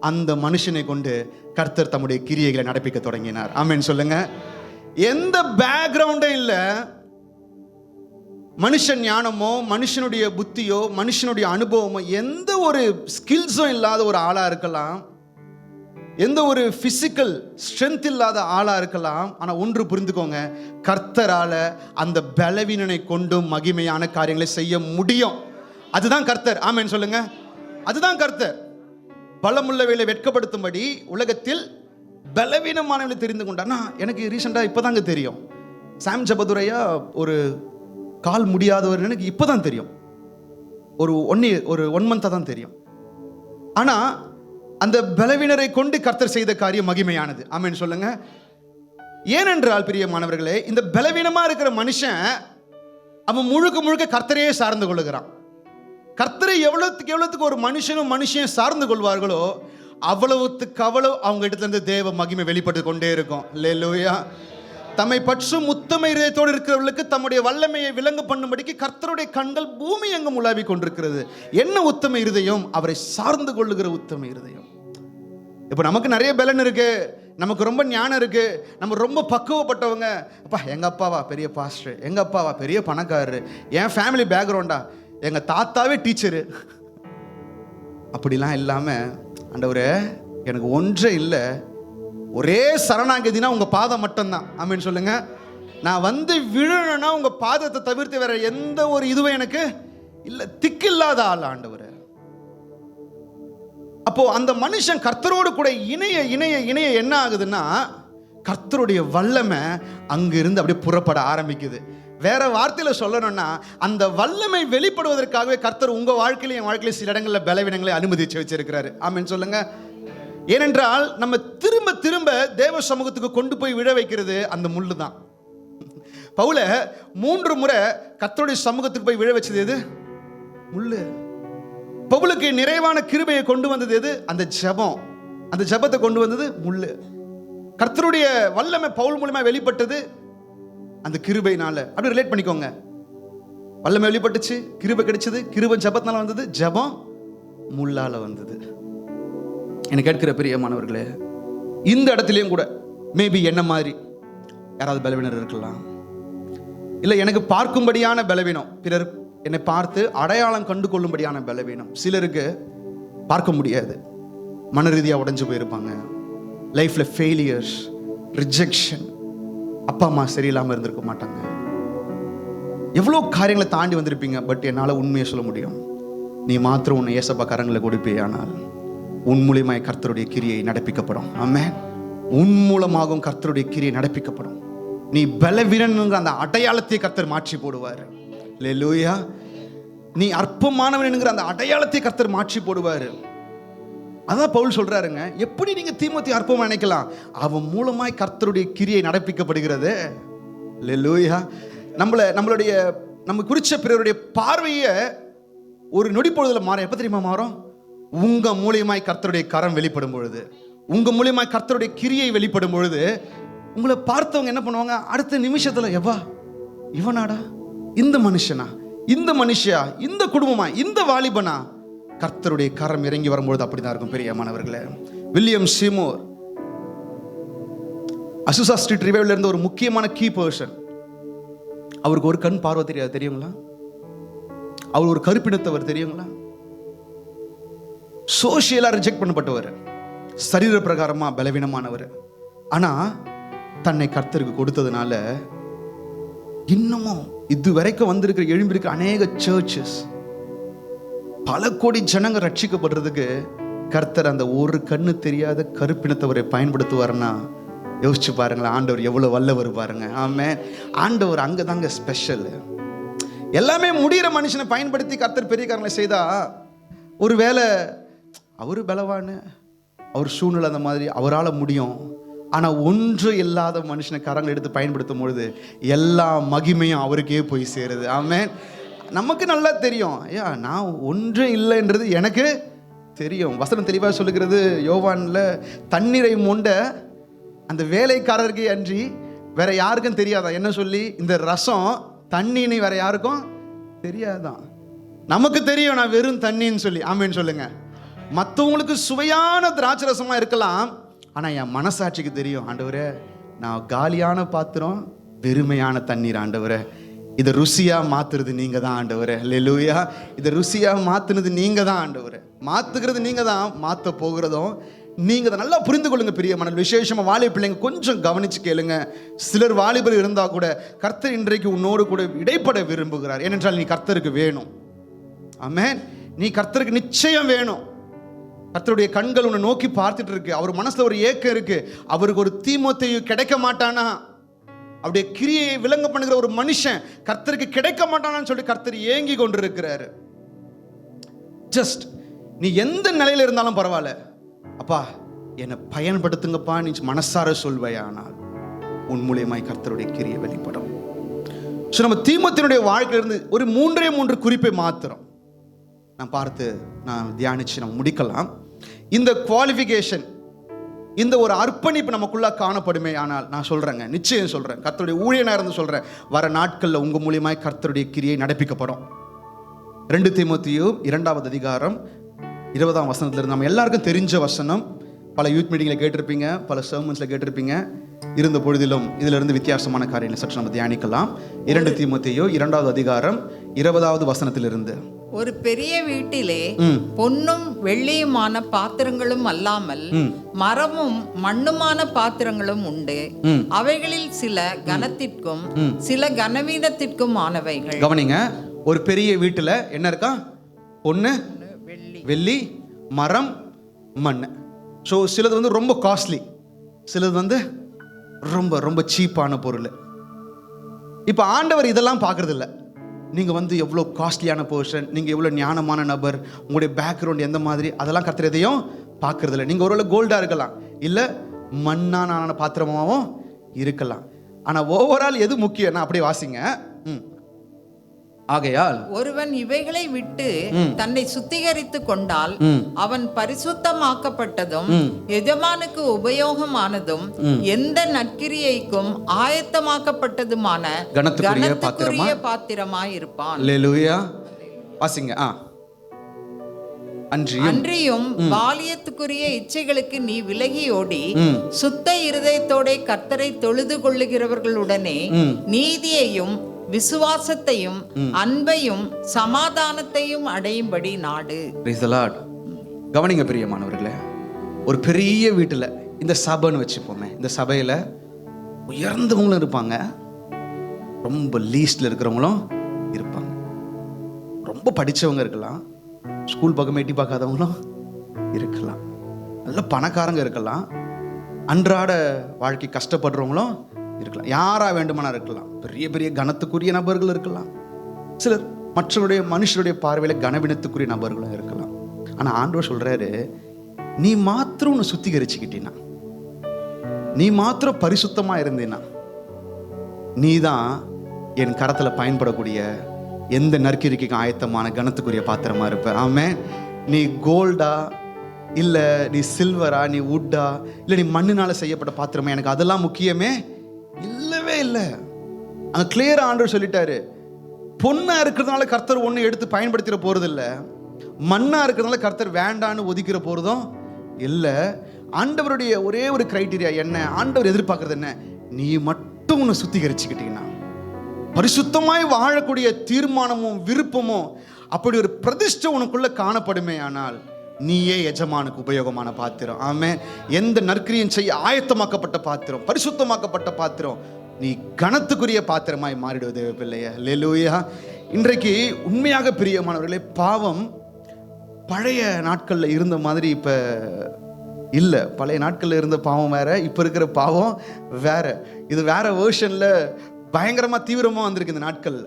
அந்த மனுஷனை கொண்டு கர்த்தர் தம்முடைய கிரியைகளை நடப்பிக்க தொடங்கினார். ஆமென் சொல்லுங்க. எந்த பேக்ரவுண்டும் இல்லை, மனுஷன் ஞானமோ மனுஷனுடைய புத்தியோ மனுஷனுடைய அனுபவமோ எந்த ஒரு ஸ்கில்ஸும் இல்லாத ஒரு ஆளா இருக்கலாம், எந்த ஒரு பிசிக்கல் ஸ்ட்ரென்த் இல்லாத ஆளா இருக்கலாம். ஆனா ஒன்று புரிந்துக்கோங்க, கர்த்தரால அந்த பலவீனனை கொண்டும் மகிமையான காரியங்களை செய்ய முடியும். அதுதான் கர்த்தர். ஆமென் சொல்லுங்க. அதுதான் கர்த்தர். பலமுள்ளவைகளை வெட்கப்படுத்தும்படி உலகத்தில் பலவீனமானவர்களை தெரிந்து கொண்டார்னா, எனக்கு ரீசெண்டாக இப்போதாங்க தெரியும். சாம் ஜபதுரையா ஒரு கால் முடியாதவர் எனக்கு இப்போதான் தெரியும். ஒரு 1 மந்தாக தான் தெரியும். ஆனால் அந்த பலவீனரை கொண்டு கர்த்தர் செய்த காரியம் மகிமையானது. ஆமென் சொல்லுங்க. ஏனென்றால் பிரியமானவர்களே, இந்த பலவீனமாக இருக்கிற மனுஷன் அவன் முழுக்க கர்த்தரையே சார்ந்து கொள்ளுகிறான். கர்த்தரை எவ்வளவுக்கு ஒரு மனுஷன் சார்ந்து கொள்வார்களோ அவ்வளவுக்கு அவ்வளவு அவங்க இடத்துல இருந்து தேவ மகிமை வெளிப்பட்டு கொண்டே இருக்கும். அல்லேலூயா. தம்மை பற்றும் உத்தம இதயத்தோடு இருக்கிறவர்களுக்கு தம்முடைய வல்லமையை விளங்க பண்ணும்படிக்கு கர்த்தருடைய கண்கள் பூமி எங்கும் உலாவி கொண்டிருக்கிறது. என்ன உத்தம இருதயம்? அவரை சார்ந்து கொள்ளுகிற உத்தம இருதயம். இப்போ நமக்கு நிறைய பலன் இருக்கு, நமக்கு ரொம்ப ஞானம் இருக்கு, நம்ம ரொம்ப பக்குவப்பட்டவங்க. அப்பா எங்க அப்பாவா பெரிய பாஸ்டர், எங்க அப்பாவா பெரிய பணக்காரரு, என் ஃபேமிலி பேக்ரவுண்டா எங்க தாத்தாவே டீச்சரு, அப்படிலாம் இல்லாம ஆண்டவரே எனக்கு ஒன்றே இல்லை, ஒரே சரணாகதினா உங்க பாதம் மட்டும்தான். ஆமென் சொல்லுங்க. நான் வந்து விழணும்னா உங்க பாதத்தை தவிர்த்து வேற எந்த ஒரு இதுவும் எனக்கு இல்லை, திக்கில்லாத ஆள் ஆண்டவர். அப்போ அந்த மனுஷன் கர்த்தரோடு கூட இணைய என்ன ஆகுதுன்னா, கர்த்தருடைய வல்லமை அங்கிருந்து அப்படியே புறப்பட ஆரம்பிக்குது. வேற வார்த்தையில சொல்லணும்னா, அந்த வல்லமை வெளிப்படுவதற்காகவே கர்த்தர் உங்க வாழ்க்கையில என் வாழ்க்கையில சில இடங்களில் பலவீனங்களை அனுமதிச்சு வச்சிருக்கிறாரு. ஆமென் சொல்லுங்க. ஏனென்றால் நம்ம திரும்ப தேவ சமூகத்துக்கு கொண்டு போய் விழ வைக்கிறது அந்த முள்ளு தான். பவுல 3 முறை கர்த்தருடைய சமூகத்துக்கு போய் விழ வச்சது எது? முள்ளு. பவுலுக்கு நிறைவான கிருபையை கொண்டு வந்தது எது? அந்த ஜெபம். அந்த ஜெபத்தை கொண்டு வந்தது முள்ளு. கர்த்தருடைய வல்லமை பவுல் மூலமா வெளிப்பட்டது அந்த கிருபையினால. அப்படி ரிலேட் பண்ணிக்கோங்க. வல்லமை வெளிப்பட்டுச்சு, கிருபை கிடைச்சது. கிருபை ஜெபத்தினால வந்தது, ஜெபம் முள்ளால வந்தது. எனக்கு கேட்கிற பிரியமானவர்களே, இந்த இடத்துலயும் கூட மேபி என்ன மாதிரி யாராவது பலவீனர் இருக்கலாம். இல்லை எனக்கு பார்க்கும்படியான பலவீனம், பிறர் என்னை பார்த்து அடையாளம் கண்டு கொள்ளும்படியான பலவீனம். சிலருக்கு பார்க்க முடியாது, மன ரீதியாக உடைஞ்சு போயிருப்பாங்க. லைஃப்ல ஃபெயிலியர்ஸ், ரிஜெக்ஷன், அப்பா அம்மா சரியில்லாமல் இருந்திருக்க மாட்டாங்க. எவ்வளோ காரியங்களை தாண்டி வந்திருப்பீங்க. பட் என்னால் உண்மையை சொல்ல முடியும், நீ மாத்திரம் உன்னை ஏசப்பா கரங்களை கொடுப்பே, ஆனால் உன் மூலியமாய் கர்த்தருடைய கிரியை நடப்பிக்கப்படும். ஆமென். உன் மூலமாகவும் கர்த்தருடைய கிரியை நடப்பிக்கப்படும். நீ பலவீனங்கிற அந்த அடையாளத்தை கர்த்தர் மாற்றி போடுவார். அல்லேலூயா. நீ அற்பமானவன் என்கிற அந்த அடையாளத்தை கர்த்தர் மாற்றி போடுவார். அதான் பவுல் சொல்றாருங்க, எப்படி நீங்க தீமோத்தேயு அற்பமா நினைக்கலாம், அவன் மூலமாய் கர்த்தருடைய கிரியை நடப்பிக்கப்படுகிறது. அல்லேலூயா. நம்மளுடைய நம்ம குறிச்ச பிறருடைய பார்வையை ஒரு நொடி பொழுதுல மாறும். எப்ப தெரியுமா மாறும்? உங்க மூலியமாய் கர்த்தருடைய கரம் வெளிப்படும் பொழுது, உங்க மூலியமாய் கர்த்தருடைய கிரியை வெளிப்படும் பொழுது, உங்களை பார்த்தவங்க என்ன பண்ணுவாங்க? அடுத்த நிமிஷத்துல, எவ்வா இவனாடா, இந்த மனுஷனா, இந்த மனுஷியா, இந்த குடும்பமா, இந்த வாலிபனா, கர்த்தருடைய கரம் இறங்கி வரும்பொழுது அப்படிதான் இருக்கும். பிரியமானவர்களே, வில்லியம் சீமோர் அசுசா ஸ்ட்ரீட் ரிவைவ்ல இருந்த ஒரு முக்கியமான கீ பர்சன். அவருக்கு ஒரு கண் பார்வை தெரியாது, தெரியுங்களா? அவர் ஒரு கருப்பினத்தவர், தெரியுங்களா? சோசியலா ரிஜெக்ட் பண்ணப்பட்டவர், சரீர பிரகாரமா பலவீனமானவர். ஆனா தன்னை கர்த்தருக்கு கொடுத்ததுனால இன்னமும் இது வரைக்கும் வந்திருக்கிற எழும்பியிருக்கிற அநேக சர்ச்சஸ், பல கோடி ஜனங்க ரட்சிக்கப்படுறதுக்கு கர்த்தர் அந்த ஒரு கண்ணு தெரியாத கருப்பினத்தவரை பயன்படுத்துவார்னா யோசிச்சு பாருங்களேன், ஆண்டவர் எவ்வளவு வல்லவர் பாருங்க. ஆமென். ஆண்டவர் அங்கதாங்க ஸ்பெஷல். எல்லாமே முடிகிற மனுஷனை பயன்படுத்தி கர்த்தர் பெரிய காரியங்களை செய்தா, ஒருவேளை அவரு பலவான்னு, அவர் சூழ்நிலை அந்த மாதிரி, அவரால் முடியும். ஆனால் ஒன்று இல்லாத மனுஷனை கரங்களை எடுத்து பயன்படுத்தும் பொழுது எல்லா மகிமையும் அவருக்கே போய் சேருது. ஆமென். நமக்கு நல்லா தெரியும், ஐயா நான் ஒன்று இல்லைன்றது எனக்கு தெரியும். வசனம் தெளிவாக சொல்லுகிறது. யோவான்ல தண்ணீரை மொண்ட அந்த வேலைக்காரருக்கே அன்றி வேற யாருக்கும் தெரியாதான். என்ன சொல்லி? இந்த ரசம் தண்ணின்னு வேற யாருக்கும் தெரியாதான். நமக்கு தெரியும் நான் வெறும் தண்ணின்னு சொல்லி. ஆமேன்னு சொல்லுங்க. மற்றவங்களுக்கு சுவையான திராட்சை ரசமா இருக்கலாம், ஆனா என் மனசாட்சிக்கு தெரியும், ஆண்டவரே நான் காலியான பாத்திரம், வெறுமையான தண்ணீர். ஆண்டவரே இதை ருசியா மாத்துறது நீங்க தான் ஆண்டவரே. அல்லேலூயா. இதை ருசியா மாத்துனது நீங்க தான் ஆண்டவரே. மாத்துகிறது நீங்க தான், மாத்த போகிறதும் நீங்க தான். நல்லா புரிந்து கொள்ளுங்க பிரியமான. விசேஷமா வாலிப பிள்ளைங்க கொஞ்சம் கவனிச்சு கேளுங்க. சிலர் வாலிபர் இருந்தா கூட கர்த்தர் இன்றைக்கு உன்னோடு கூட இடைப்பட விரும்புகிறார். ஏனென்றால் நீ கர்த்தருக்கு வேணும். ஆமென். நீ கர்த்தருக்கு நிச்சயம் வேணும். கர்த்தருடைய கண்கள் உன்னை நோக்கி பார்த்துட்டு இருக்கு. அவர் மனசுல ஒரு ஏக்கம் இருக்கு, அவருக்கு ஒரு தீமோத்தேயு கிடைக்க மாட்டானா, அவருடைய கிரியை விளங்க பண்ணுகிற ஒரு மனுஷன் கர்த்தருக்கு கிடைக்க மாட்டானான்னு சொல்லி கர்த்தர் ஏங்கி கொண்டிருக்கிறாரு. ஜஸ்ட் நீ எந்த நிலையில இருந்தாலும் பரவாயில்ல, அப்பா என்னை பயன்படுத்துங்கப்பா நீ மனசார சொல்வையானால் உன் மூலியமாய் கர்த்தருடைய கிரியை வெளிப்படும். ஸோ நம்ம தீமோத்தேயுடைய வாழ்க்கையிலிருந்து ஒரு 3 குறிப்பை மாத்திரம் நான் பார்த்து நான் தியானிச்சு நம்ம முடிக்கலாம். இந்த குவாலிஃபிகேஷன், இந்த ஒரு அர்ப்பணிப்பு நமக்குள்ள காணப்படுமே ஆனால் நான் சொல்றேங்க, நிச்சயம் சொல்றேன், கர்த்தருடைய ஊழியனா இருந்து சொல்றேன், வர நாட்கள்ல உங்க மூலியமாய் கர்த்தருடைய கிரியை நடப்பிக்கப்படும். 2 தீமோத்தேயு 2வது அதிகாரம் 20ஆம் வசனத்துல நம்ம எல்லாருக்கும் தெரிஞ்ச வசனம். பல யூத் மீட்டிங்ல கேட்டிருப்பீங்க, பல சர்மன்ஸ்ல கேட்டிருப்பீங்க. இருந்த பொழுதிலும் இதுல இருந்து வித்தியாசமான காரியங்களை சற்று நம்ம தியானிக்கலாம். 2 தீமோத்தேயு 2வது அதிகாரம் 20வது வசனத்திலிருந்து. ஒரு பெரிய வீட்டிலே பொன்னும் வெள்ளியுமான பாத்திரங்களும் அல்லாமல் மரமும் மண்ணுமான பாத்திரங்களும் உண்டு. அவைகளில் சில கனத்திற்கும் சில கனவீனத்திற்கும் ஆனவைகள். கவனிங்க, ஒரு பெரிய வீட்டுல என்ன இருக்கா? பொண்ணு, வெள்ளி, மரம், மண். ஸோ சிலது வந்து ரொம்ப காஸ்ட்லி, சிலது வந்து ரொம்ப ரொம்ப சீப்பான பொருள். இப்போ ஆண்டவர் இதெல்லாம் பார்க்கறது இல்லை. நீங்கள் வந்து எவ்வளோ காஸ்ட்லியான பர்சன், நீங்கள் எவ்வளோ ஞானமான நபர், உங்களுடைய பேக்ரவுண்ட் எந்த மாதிரி, அதெல்லாம் கர்த்தர் எதையும் பார்க்கறது இல்லை. நீங்கள் ஒருவேளை கோல்டாக இருக்கலாம், இல்லை மண்ணான பாத்திரமாகவும் இருக்கலாம். ஆனால் ஓவரால் எது முக்கியம்னா, அப்படியே வாசிங்க. ஆகையால் ஒருவன் இவைகளை விட்டு தன்னை சுத்திகரித்துக் கொண்டால் அவன் பரிசுத்தமாக்கப்பட்டதும் எஜமானுக்கு உபயோகமானதும் எந்த நற்கிரியைக்கும் ஆயத்தமாக்கப்பட்டதுமான கனத்துக்குரிய பாத்திரமாய் இருப்பான். அல்லேலூயா. வாசிங்க. அன்றியும் பாலியத்துக்குரிய இச்சைகளுக்கு நீ விலகி ஓடி சுத்த இருதயத்தோட கர்த்தரை தொழுது கொள்ளுகிறவர்களுடனே நீதியையும் விசுவாசத்தையும் அன்பையும் சமாதானத்தையும் அடையும்படி நாடு. Praise the Lord. கவனிங்க பிரியமானவர்களே, ஒரு பெரிய வீட்டுல இந்த சபைன்னு வச்சுப்போமே, இந்த சபையில உயர்ந்தவங்களும் இருப்பாங்க, ரொம்ப லீஸ்ட்ல இருக்கிறவங்களும் இருப்பாங்க. ரொம்ப படிச்சவங்க இருக்கலாம், ஸ்கூல் பக்கம் எட்டி பார்க்காதவங்களும் இருக்கலாம், நல்ல பணக்காரங்க இருக்கலாம், அன்றாட வாழ்க்கை கஷ்டப்படுறவங்களும் இருக்கலாம், யாரா வேண்டுமானா இருக்கலாம், பெரிய பெரிய கனத்துக்குரிய நபர்கள் இருக்கலாம், சிலர் மனுஷருடைய பார்வையில கனவினத்துக்குரிய நபர்களும் இருக்கலாம். ஆனா ஆண்டவர் சொல்றாரு, நீ மாத்திரம் உன்னை சுத்திகரிச்சுக்கிட்டீனா, நீ மாத்திரம் பரிசுத்தமா இருந்தீனா, நீ தான் என் கரத்துல பயன்படக்கூடிய எந்த நற்கிரிக்கைக்கும் ஆயத்தமான கனத்துக்குரிய பாத்திரமா இருப்ப. ஆமென். நீ கோல்டா இல்ல நீ சில்வரா, நீ வுட்டா இல்ல நீ மண்ணினால செய்யப்பட்ட பாத்திரமா, எனக்கு அதெல்லாம் முக்கியமே இல்லவே இல்லை. அங்க கிளியரா ஆண்டவர் சொல்லிட்டாரு, பொண்ணா இருக்கிறதுனால கர்த்தர் ஒண்ணு எடுத்து பயன்படுத்திட போறது இல்ல, மண்ணா இருக்கிறதுனால கர்த்தர் வேண்டான்னு ஒதுக்கிற போறதும் இல்ல. ஆண்டவருடைய ஒரே ஒரு கிரைட்டீரியா என்ன, ஆண்டவர் எதிர்பார்க்கறது என்ன, நீ மட்டும் உன்னை சுத்திகரிச்சுக்கிட்டீங்கன்னா, பரிசுத்தமாய் வாழக்கூடிய தீர்மானமும் விருப்பமும் அப்படி ஒரு பிரதிஷ்டை உனக்குள்ள காணப்படுமே, ஆனால் நீயே எஜமானுக்கு உபயோகமான பாத்திரம். ஆமென். எந்த நற்கிரியும் செய்ய ஆயத்தமாக்கப்பட்ட பாத்திரம், பரிசுத்தமாக்கப்பட்ட பாத்திரம், நீ கனத்துக்குரிய பாத்திரமாய் மாறிடுவது பிள்ளைய. அல்லேலூயா. இன்றைக்கு உண்மையாக பிரியமானவர்களே, பாவம் பழைய நாட்கள்ல இருந்த மாதிரி இப்ப இல்ல. பழைய நாட்கள்ல இருந்த பாவம் வேற, இப்ப இருக்கிற பாவம் வேற. இது வேற வேர்ஷன்ல பயங்கரமா தீவிரமா வந்திருக்கு இந்த நாட்கள்ல.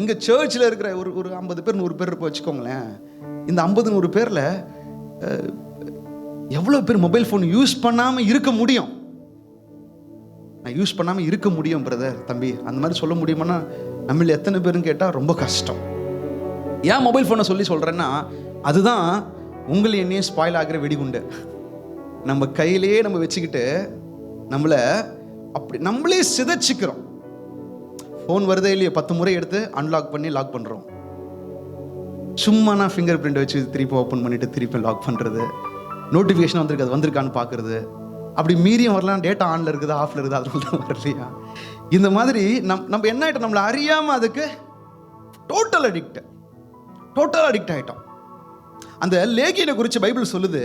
இங்க சர்ச்சில் இருக்கிற ஒரு 50 பேர் 100 பேர் இருப்ப வச்சுக்கோங்களேன். இந்த 50-100 பேர்ல எவ்வளவு பேர் மொபைல் போன் யூஸ் பண்ணாம இருக்க முடியும்? நான் யூஸ் பண்ணாம இருக்க முடியும் பிரதர், தம்பி, அந்த மாதிரி சொல்ல முடியுமானா நம்மள எத்தனை பேருன்னு கேட்டா ரொம்ப கஷ்டம். ஏன் மொபைல் போனை சொல்றேன்னா, அதுதான் உங்களை என்னையும் ஸ்பாயில் ஆகிற வெடிகுண்டு. நம்ம கையிலேயே நம்ம வச்சுக்கிட்டு நம்மளை அப்படி நம்மளே சிதைச்சிக்கிறோம். ஃபோன் வருதே இல்லையோ 10 முறை எடுத்து அன்லாக் பண்ணி லாக் பண்ணுறோம். சும்மா நான் ஃபிங்கர் பிரிண்ட் வச்சு திருப்பி ஓப்பன் பண்ணிட்டு திருப்பி லாக் பண்ணுறது, நோட்டிஃபிகேஷன் வந்திருக்கு, அது வந்திருக்கான்னு பார்க்குறது, அப்படி மீறியும் வரலாம், டேட்டா ஆனில் இருக்குது ஆஃபில் இருக்குது, அதனால தான் வரலையா. இந்த மாதிரி நம்ம என்ன ஆகிட்டோம், நம்மளை அறியாமல் அதுக்கு டோட்டல் அடிக்ட் ஆகிட்டோம். அந்த லேகியனை குறித்து பைபிள் சொல்லுது,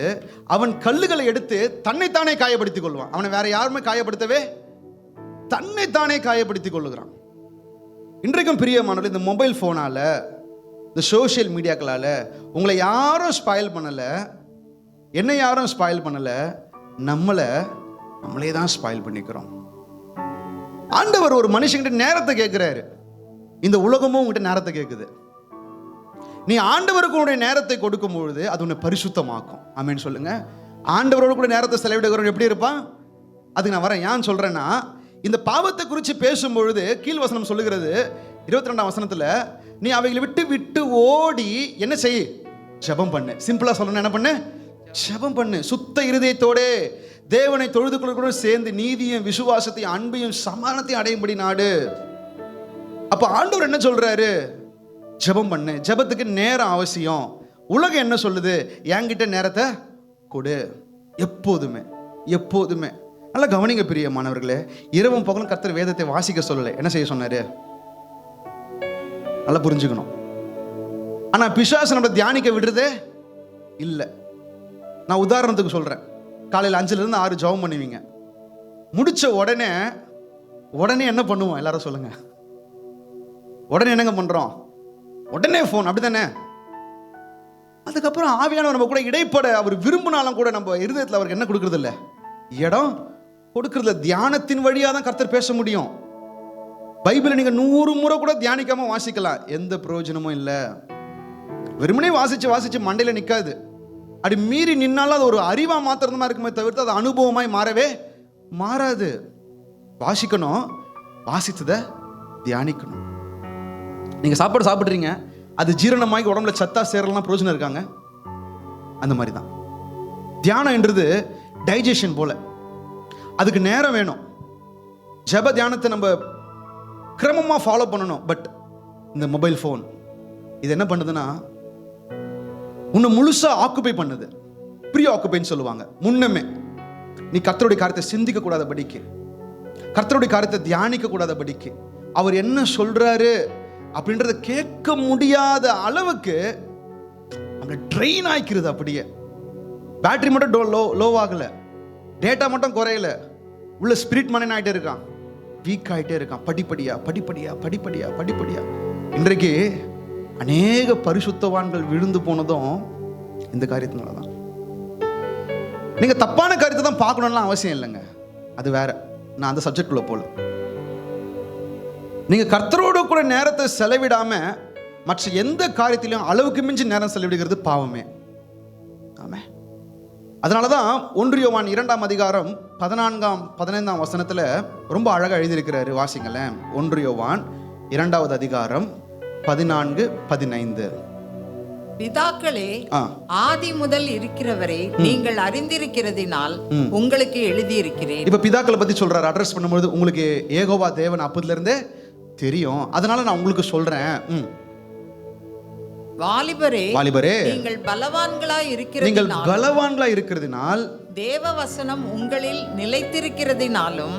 அவன் கல்லுகளை எடுத்து தன்னைத்தானே காயப்படுத்திக் கொள்வான். அவனை வேற யாருமே காயப்படுத்தவே தன்னைத்தானே காயப்படுத்திக் கொள்ளுகிறான். இன்றைக்கும் பிரியமானவர்களே, இந்த மொபைல் ஃபோனால, இந்த சோஷியல் மீடியாக்களால உங்களை யாரும் ஸ்பாயில் பண்ணலை, என்னை யாரும் ஸ்பாயில் பண்ணலை, நம்மளே தான் ஸ்பாயில் பண்ணிக்கிறோம். ஆண்டவர் ஒரு மனுஷங்கிட்ட நேரத்தை கேட்கிறாரு, இந்த உலகமும் உங்ககிட்ட நேரத்தை கேட்குது. நீ ஆண்டவருக்கு உன்னுடைய நேரத்தை கொடுக்கும் பொழுது அது உன்னை பரிசுத்தமாக்கும். ஆமென் சொல்லுங்க. ஆண்டவரோடு கூட நேரத்தை செலவிடுகிறவன் எப்படி இருப்பான்? அதுக்கு நான் வரேன். ஏன் சொல்றேன்னா, இந்த பாவத்தை குறித்து பேசும்பொழுது கீழ் வசனம் சொல்லுகிறது 22ஆம் வசனத்துல, நீ அவைகளை விட்டு ஓடி என்ன செய்? ஜெபம் பண்ணு. சிம்பிளா சொல்லணும், என்ன பண்ணு? ஜெபம் பண்ணு. சுத்த இருதயத்தோட தேவனை தொழுது கொள்ளும் சேர்ந்து நீதியும் விசுவாசத்தையும் அன்பையும் சமாதானத்தையும் அடையும்படி நாடு. அப்ப ஆண்டவர் என்ன சொல்றாரு? ஜெபம் பண்ணு. ஜெபத்துக்கு நேரம் அவசியம். உலகம் என்ன சொல்லுது? என்கிட்ட நேரத்தை கொடு. எப்போதுமே நல்லா கவனிங்க பிரியமானவர்களே. இரவும் பகலும் கர்த்தர் வேதத்தை வாசிக்க சொல்லலை. என்ன செய்ய சொன்னாரு? நல்லா புரிஞ்சுக்கணும். ஆனா பிசாசு நம்மளை தியானிக்க விடுறதே இல்லை. நான் உதாரணத்துக்கு சொல்றேன். காலையில் 5லிருந்து 6 ஜெபம் பண்ணுவீங்க. முடிச்ச உடனே என்ன பண்ணுவோம்? எல்லாரும் சொல்லுங்க. உடனே என்னங்க பண்றோம்? உடனே போன், அப்படித்தானே? அதுக்கப்புறம் ஆவியானவர் நம்ம கூட இடைப்பட அவர் விரும்பினாலும் கூட நம்ம இருதயத்தில் அவருக்கு என்ன கொடுக்கறது இல்லை? இடம் கொடுக்கறதுல. தியானத்தின் வழியாக தான் கர்த்தர் பேச முடியும். பைபிளை நீங்க 100 முறை கூட தியானிக்காம வாசிக்கலாம், எந்த பிரயோஜனமும் இல்லை. வெறுமனே வாசிச்சு மண்டையில நிற்காது. அப்படி மீறி நின்னாலும் அது ஒரு அறிவா மாத்திரமா இருக்குமே தவிர்த்து அது அனுபவமாய் மாறவே மாறாது. வாசிக்கணும், வாசித்ததை தியானிக்கணும். நீங்கள் சாப்பாடு சாப்பிட்றீங்க, அது ஜீரணமாகி உடம்புல சத்தா சேரலாம் பிரயோஜனம் இருக்காங்க? அந்த மாதிரி தான் தியானம் என்றது டைஜஷன் போல, அதுக்கு நேரம் வேணும். ஜெப தியானத்தை நம்ம கிரமமாக ஃபாலோ பண்ணணும். பட் இந்த மொபைல் ஃபோன் இது என்ன பண்ணுதுன்னா உன்னை முழுசாக ஆக்குபை பண்ணுது. ப்ரீ ஆக்குபைன்னு சொல்லுவாங்க. முன்னமே நீ கர்த்தருடைய காரியத்தை சிந்திக்க கூடாத படிக்கு, கர்த்தருடைய காரியத்தை தியானிக்க கூடாத படிக்கு, அவர் என்ன சொல்றாரு அப்படின்றத கேட்க முடியாத அளவுக்கு நம்மளை ட்ரெயின் ஆக்கிருது. அப்படியே பேட்டரி மட்டும் லோவாகல, டேட்டா மட்டும் குறையல, உள்ள ஸ்பிரிட் மனன் ஆகிட்டே இருக்கான், வீக் ஆகிட்டே இருக்கான். படிப்படியா படிப்படியா படிப்படியா படிப்படியா. இன்றைக்கு அநேக பரிசுத்தவான்கள் விழுந்து போனதும் இந்த காரியத்தினால தான். நீங்க தப்பான காரியத்தை தான் பார்க்கணும்லாம் அவசியம் இல்லைங்க, அது வேற. நான் அந்த சப்ஜெக்டுக்குள்ள போல. நீங்க கர்த்தரோடு கூட நேரத்தை செலவிடாம மற்ற எந்த காரியத்திலும் அளவுக்கு மிஞ்சி நேரம் செலவிடுகிறது பாவமே. ஆமே. அதனாலதான் 1 யோவான் 2ஆம் அதிகாரம் 14-15 வசனத்துல ரொம்ப அழகா எழுதியிருக்கிறாரு. வாசிங்களேன். 1 யோவான் 2வது அதிகாரம் 14-15. பிதாக்களே, ஆதி முதல் இருக்கிறவரை நீங்கள் அறிந்திருக்கிறதினால் உங்களுக்கு எழுதியிருக்கிறேன். இப்ப பிதாக்களை பத்தி சொல்றாரு. அட்ரஸ் பண்ணும்போது உங்களுக்கு ஏகோவா தேவன் அப்பதுல இருந்தே தெரியும், அதனால நான் உங்களுக்கு சொல்றேன். வாலிபரே, நீங்கள் பலவான்களாய் இருக்கிறதினால் தேவ வசனம் உங்களில் நிலைத்திருக்கிறதினாலும்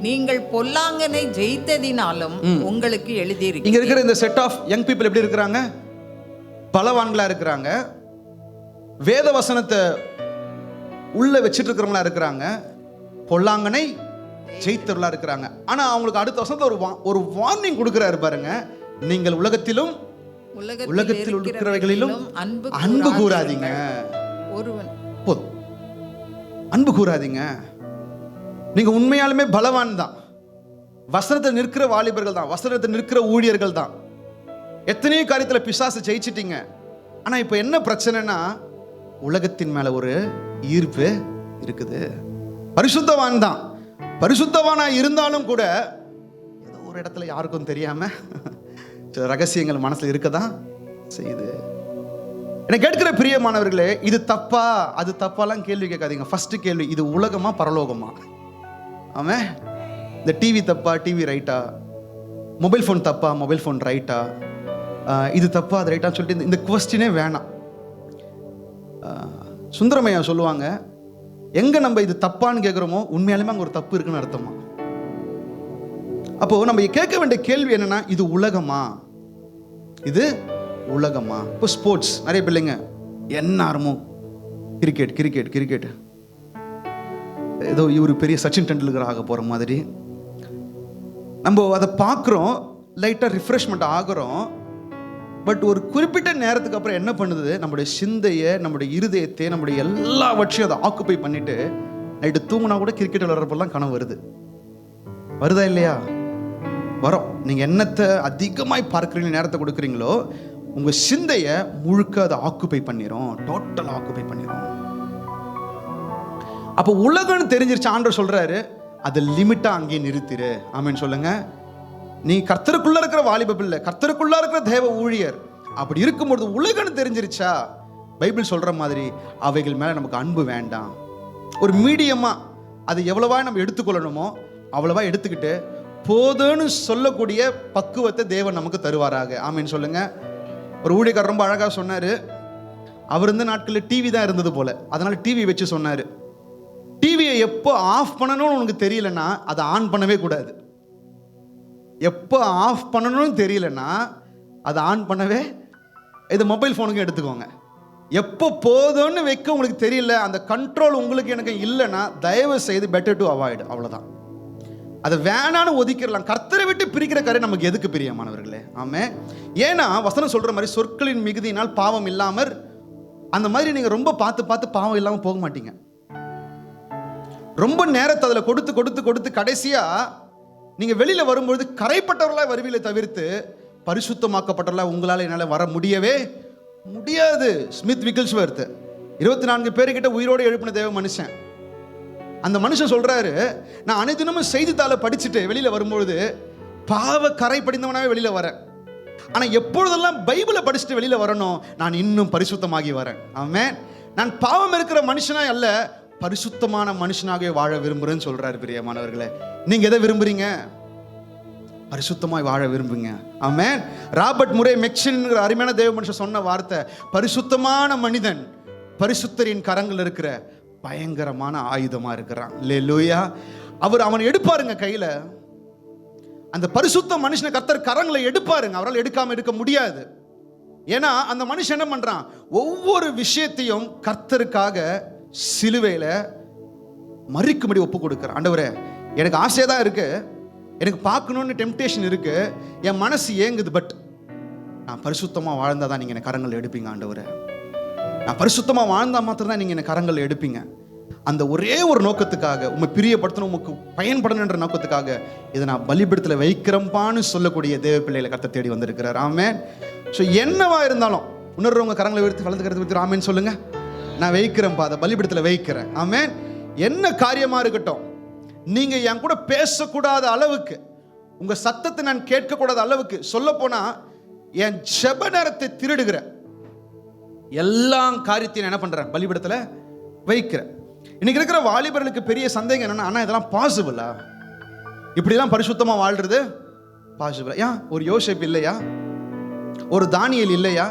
நீங்கள் பொல்லாங்கனை ஜெயித்ததினாலும் உங்களுக்கு எழுதியிருக்கிறேன். இங்க இருக்கிற இந்த செட் ஆஃப் யங் பீப்புள் எப்படி இருக்கிறாங்க? பலவான்களா இருக்கிறாங்க, வேத வசனத்தை உள்ள வச்சிட்டு இருக்கிறவங்களா இருக்கிறாங்க, பொல்லாங்கனை ஜெயித்தவர்களா இருக்கிறாங்க. ஆனா அவங்களுக்கு அடுத்த வசனத்துல ஒரு வார்னிங் கொடுக்கிறாரு பாருங்க. நீங்கள் உலகத்தில் இருக்கிறவைகளிலும் அன்பு கூறாதீங்க. அன்பு கூறாதீங்க. நீங்க உண்மையாலுமே பலவான் தான், வசனத்தில் நிற்கிற வாலிபர்கள் தான், வசனத்தில் நிற்கிற ஊழியர்கள் தான். எத்தனையோ காரியத்துல பிசாசு ஜெயிச்சிட்டீங்க. ஆனா இப்ப என்ன பிரச்சனைனா உலகத்தின் மேல ஒரு ஈர்ப்பு இருக்குது. பரிசுத்தவான் தான், பரிசுத்தவானா இருந்தாலும் கூட ஏதோ ஒரு இடத்துல யாருக்கும் தெரியாம சில ரகசியங்கள் மனசுல இருக்கதான் செய்யுது. என்னை கேட்கிற பிரியமானவர்களே, இது தப்பா அது தப்பாலாம் கேள்வி கேட்காதீங்க. ஃபர்ஸ்ட் கேள்வி, இது உலகமா பரலோகமா? ஆமா. இந்த டிவி தப்பா, டிவி ரைட்டா? மொபைல் ஃபோன் தப்பா, மொபைல் ஃபோன் ரைட்டா? இது தப்பா அது ரைட்டான்னு சொல்லிட்டு இந்த குவஸ்டினே வேணாம். சுந்தரமையா சொல்லுவாங்க, எங்க நம்ம இது தப்பான்னு கேட்குறோமோ உண்மையாலுமே அங்கே ஒரு தப்பு இருக்குன்னு அர்த்தமா. அப்போ நம்ம கேட்க வேண்டிய கேள்வி என்னன்னா, இது உலகமா? இது உலகமா? இப்போ ஸ்போர்ட்ஸ், நிறைய பிள்ளைங்க எந்நேரமோ கிரிக்கெட் ஏதோ இவர் பெரிய சச்சின் டெண்டுல்கர் ஆக போற மாதிரி நம்ம அதை பார்க்குறோம், லைட்டாக ரிஃப்ரெஷ்மெண்ட் ஆகிறோம். பட் ஒரு குறிப்பிட்ட நேரத்துக்கு அப்புறம் என்ன பண்ணுது, நம்முடைய சிந்தையை, நம்முடைய இருதயத்தை, நம்முடைய எல்லாவற்றையும் அதை ஆக்குப்பை பண்ணிட்டு நைட்டு தூங்கினா கூட கிரிக்கெட் விளையாடுறப்பெல்லாம் கனவு வருதா இல்லையா? வரும். நீங்க என்னத்தை அதிகமாய் பார்க்குறீங்க, நேரத்தை கொடுக்குறீங்களோ உங்க சிந்தையை முழுக்க அதை ஆக்குப்பை பண்ணிரும், டோட்டல் ஆக்குப்பை பண்ணிரும். அப்போ உலகம்னு தெரிஞ்சிருச்சு. ஆண்டவர் சொல்றாரு, அதை லிமிட்டா அங்கேயே நிறுத்திரு. ஆமென் சொல்லுங்க. நீ கர்த்தருக்குள்ள இருக்கிற வாலிப பிள்ளை, கர்த்தருக்குள்ள இருக்கிற தேவ ஊழியர். அப்படி இருக்கும்பொழுது உலகம்னு தெரிஞ்சிருச்சா, பைபிள் சொல்ற மாதிரி அவைகள் மேல நமக்கு அன்பு வேண்டாம். ஒரு மீடியமா அது எவ்வளவா நம்ம எடுத்துக்கொள்ளணுமோ அவ்வளவா எடுத்துக்கிட்டு போதுன்னு சொல்லக்கூடிய பக்குவத்தை தேவன் நமக்கு தருவாராக. ஆமென் சொல்லுங்க. ஒரு ஊழியக்காரர் ரொம்ப அழகா சொன்னாரு. அவர் இருந்த நாட்களில் டிவி தான் இருந்தது போல, அதனால டிவி வச்சு சொன்னாரு, டிவியை எப்போ ஆஃப் பண்ணணும்னு உனக்கு தெரியலன்னா அதை ஆன் பண்ணவே கூடாது. எப்போ ஆஃப் பண்ணணும்னு தெரியலன்னா அதை ஆன் பண்ணவே, இது மொபைல் ஃபோனுக்கும் எடுத்துக்கோங்க. எப்போ போதும்னு வைக்க உங்களுக்கு தெரியல, அந்த கண்ட்ரோல் உங்களுக்கு எனக்கு இல்லைன்னா தயவு செய்து பெட்டர் டு அவாய்ட். அவ்வளோதான். அதை வேணான்னு ஒதுக்கிடலாம். கர்த்தரை விட்டு பிரிக்கிற காரியம் நமக்கு எதுக்கு பிரியமானவர்களே? ஆமே. ஏன்னா வசனம் சொல்ற மாதிரி சொற்களின் மிகுதியினால் பாவம் இல்லாமற், அந்த மாதிரி நீங்க ரொம்ப பார்த்து பார்த்து பாவம் இல்லாம போக மாட்டீங்க. ரொம்ப நேரத்தை அதில் கொடுத்து கொடுத்து கொடுத்து கடைசியா நீங்க வெளியில வரும்பொழுது கரைப்பட்டவர்களாக வருவீங்களே தவிர்த்து பரிசுத்தமாக்கப்பட்டவர்களாக உங்களால் என்னால் வர முடியவே முடியாது. ஸ்மித் விக்கில்ஸ்வர்த் 24 பேருக்கிட்ட உயிரோடு எழுப்பின தேவ மனுஷன். அந்த மனுஷன் சொல்றாரு, நான் அனைத்தினமும் செய்தித்தாளை படிச்சுட்டு வெளியில வரும்பொழுது பாவ கரை படிந்தவனாவே வெளியில வரேன். ஆனா எப்பொழுதெல்லாம் பைபிளை படிச்சுட்டு வெளியில வரணும், நான் இன்னும் பரிசுத்தமாகி வரேன். ஆமென். நான் பாவம் இருக்கிற மனுஷனா அல்ல, பரிசுத்தமான மனுஷனாகவே வாழ விரும்புறேன்னு சொல்றாரு பிரியமானவர்களே. நீங்க எதை விரும்புறீங்க? பரிசுத்தமாய் வாழ விரும்புங்க. ஆமென். ராபர்ட் முரே மெக்சின்ங்கிற அருமையான தேவ மனுஷன் சொன்ன வார்த்தை, பரிசுத்தமான மனிதன் பரிசுத்தரின் கரங்கள் இருக்கிற பயங்கரமான ஆயுதமா இருக்கிறான். அல்லேலூயா. அவர் அவனை எடுப்பாருங்க கையில. அந்த பரிசுத்த மனுஷனை கர்த்தர் கரங்களை எடுப்பாருங்க. அவரால் எடுக்காம இருக்க முடியாது. ஏன்னா அந்த மனுஷன் என்ன பண்றான்? ஒவ்வொரு விஷயத்தையும் கர்த்தருக்காக சிலுவையில மறிக்கும்படி ஒப்பு கொடுக்கிறான். ஆண்டவரே, எனக்கு ஆசையா தான் இருக்கு, எனக்கு பார்க்கணும்னு டெம்டேஷன் இருக்கு, என் மனசு ஏங்குது, பட் நான் பரிசுத்தமா வாழ்ந்தாதான் நீங்க என்ன கரங்கள் எடுப்பீங்க ஆண்டவரே. நான் பரிசுத்தமா வாழ்ந்தா மாத்திரம் தான் நீங்க என்ன கரங்கள் எடுப்பீங்க. அந்த ஒரே ஒரு நோக்கத்துக்காக, உண்மை பிரியப்படுத்தணும், உமக்கு பயன்படணுன்ற நோக்கத்துக்காக இதை நான் பலிபீடத்தில் வைக்கிறம்பான்னு சொல்லக்கூடிய தேவ பிள்ளைகளை கர்த்தர் தேடி வந்திருக்கிறார். ஆமென். ஸோ என்னவா இருந்தாலும் உணர்றவங்க கரங்களை எடுத்து வலது கருத்து வைத்து ஆமென் சொல்லுங்க. நான் வைக்கிறேன்ப்பா, அதை பலிபீடத்தில் வைக்கிறேன். ஆமென். என்ன காரியமா இருக்கட்டும், நீங்க என் கூட பேசக்கூடாத அளவுக்கு, உங்க சத்தத்தை நான் கேட்கக்கூடாத அளவுக்கு, சொல்ல போனா என் ஜெப நேரத்தை திருடுகிற எல்லா காரியத்தையும் என்ன பண்றேன்? பலிபீடத்தில் வைக்கிறேன். இன்னைக்கு இருக்கிற வாலிபர்களுக்கு பெரிய சந்தேகம் என்னன்னா, அண்ணா இதெல்லாம் பாசிபிளா? இப்படிலாம் பரிசுத்தமா வாழ்றது பாசிபிளா? ஏன் ஒரு யோசேப் இல்லையா? ஒரு தானியேல் இல்லையா?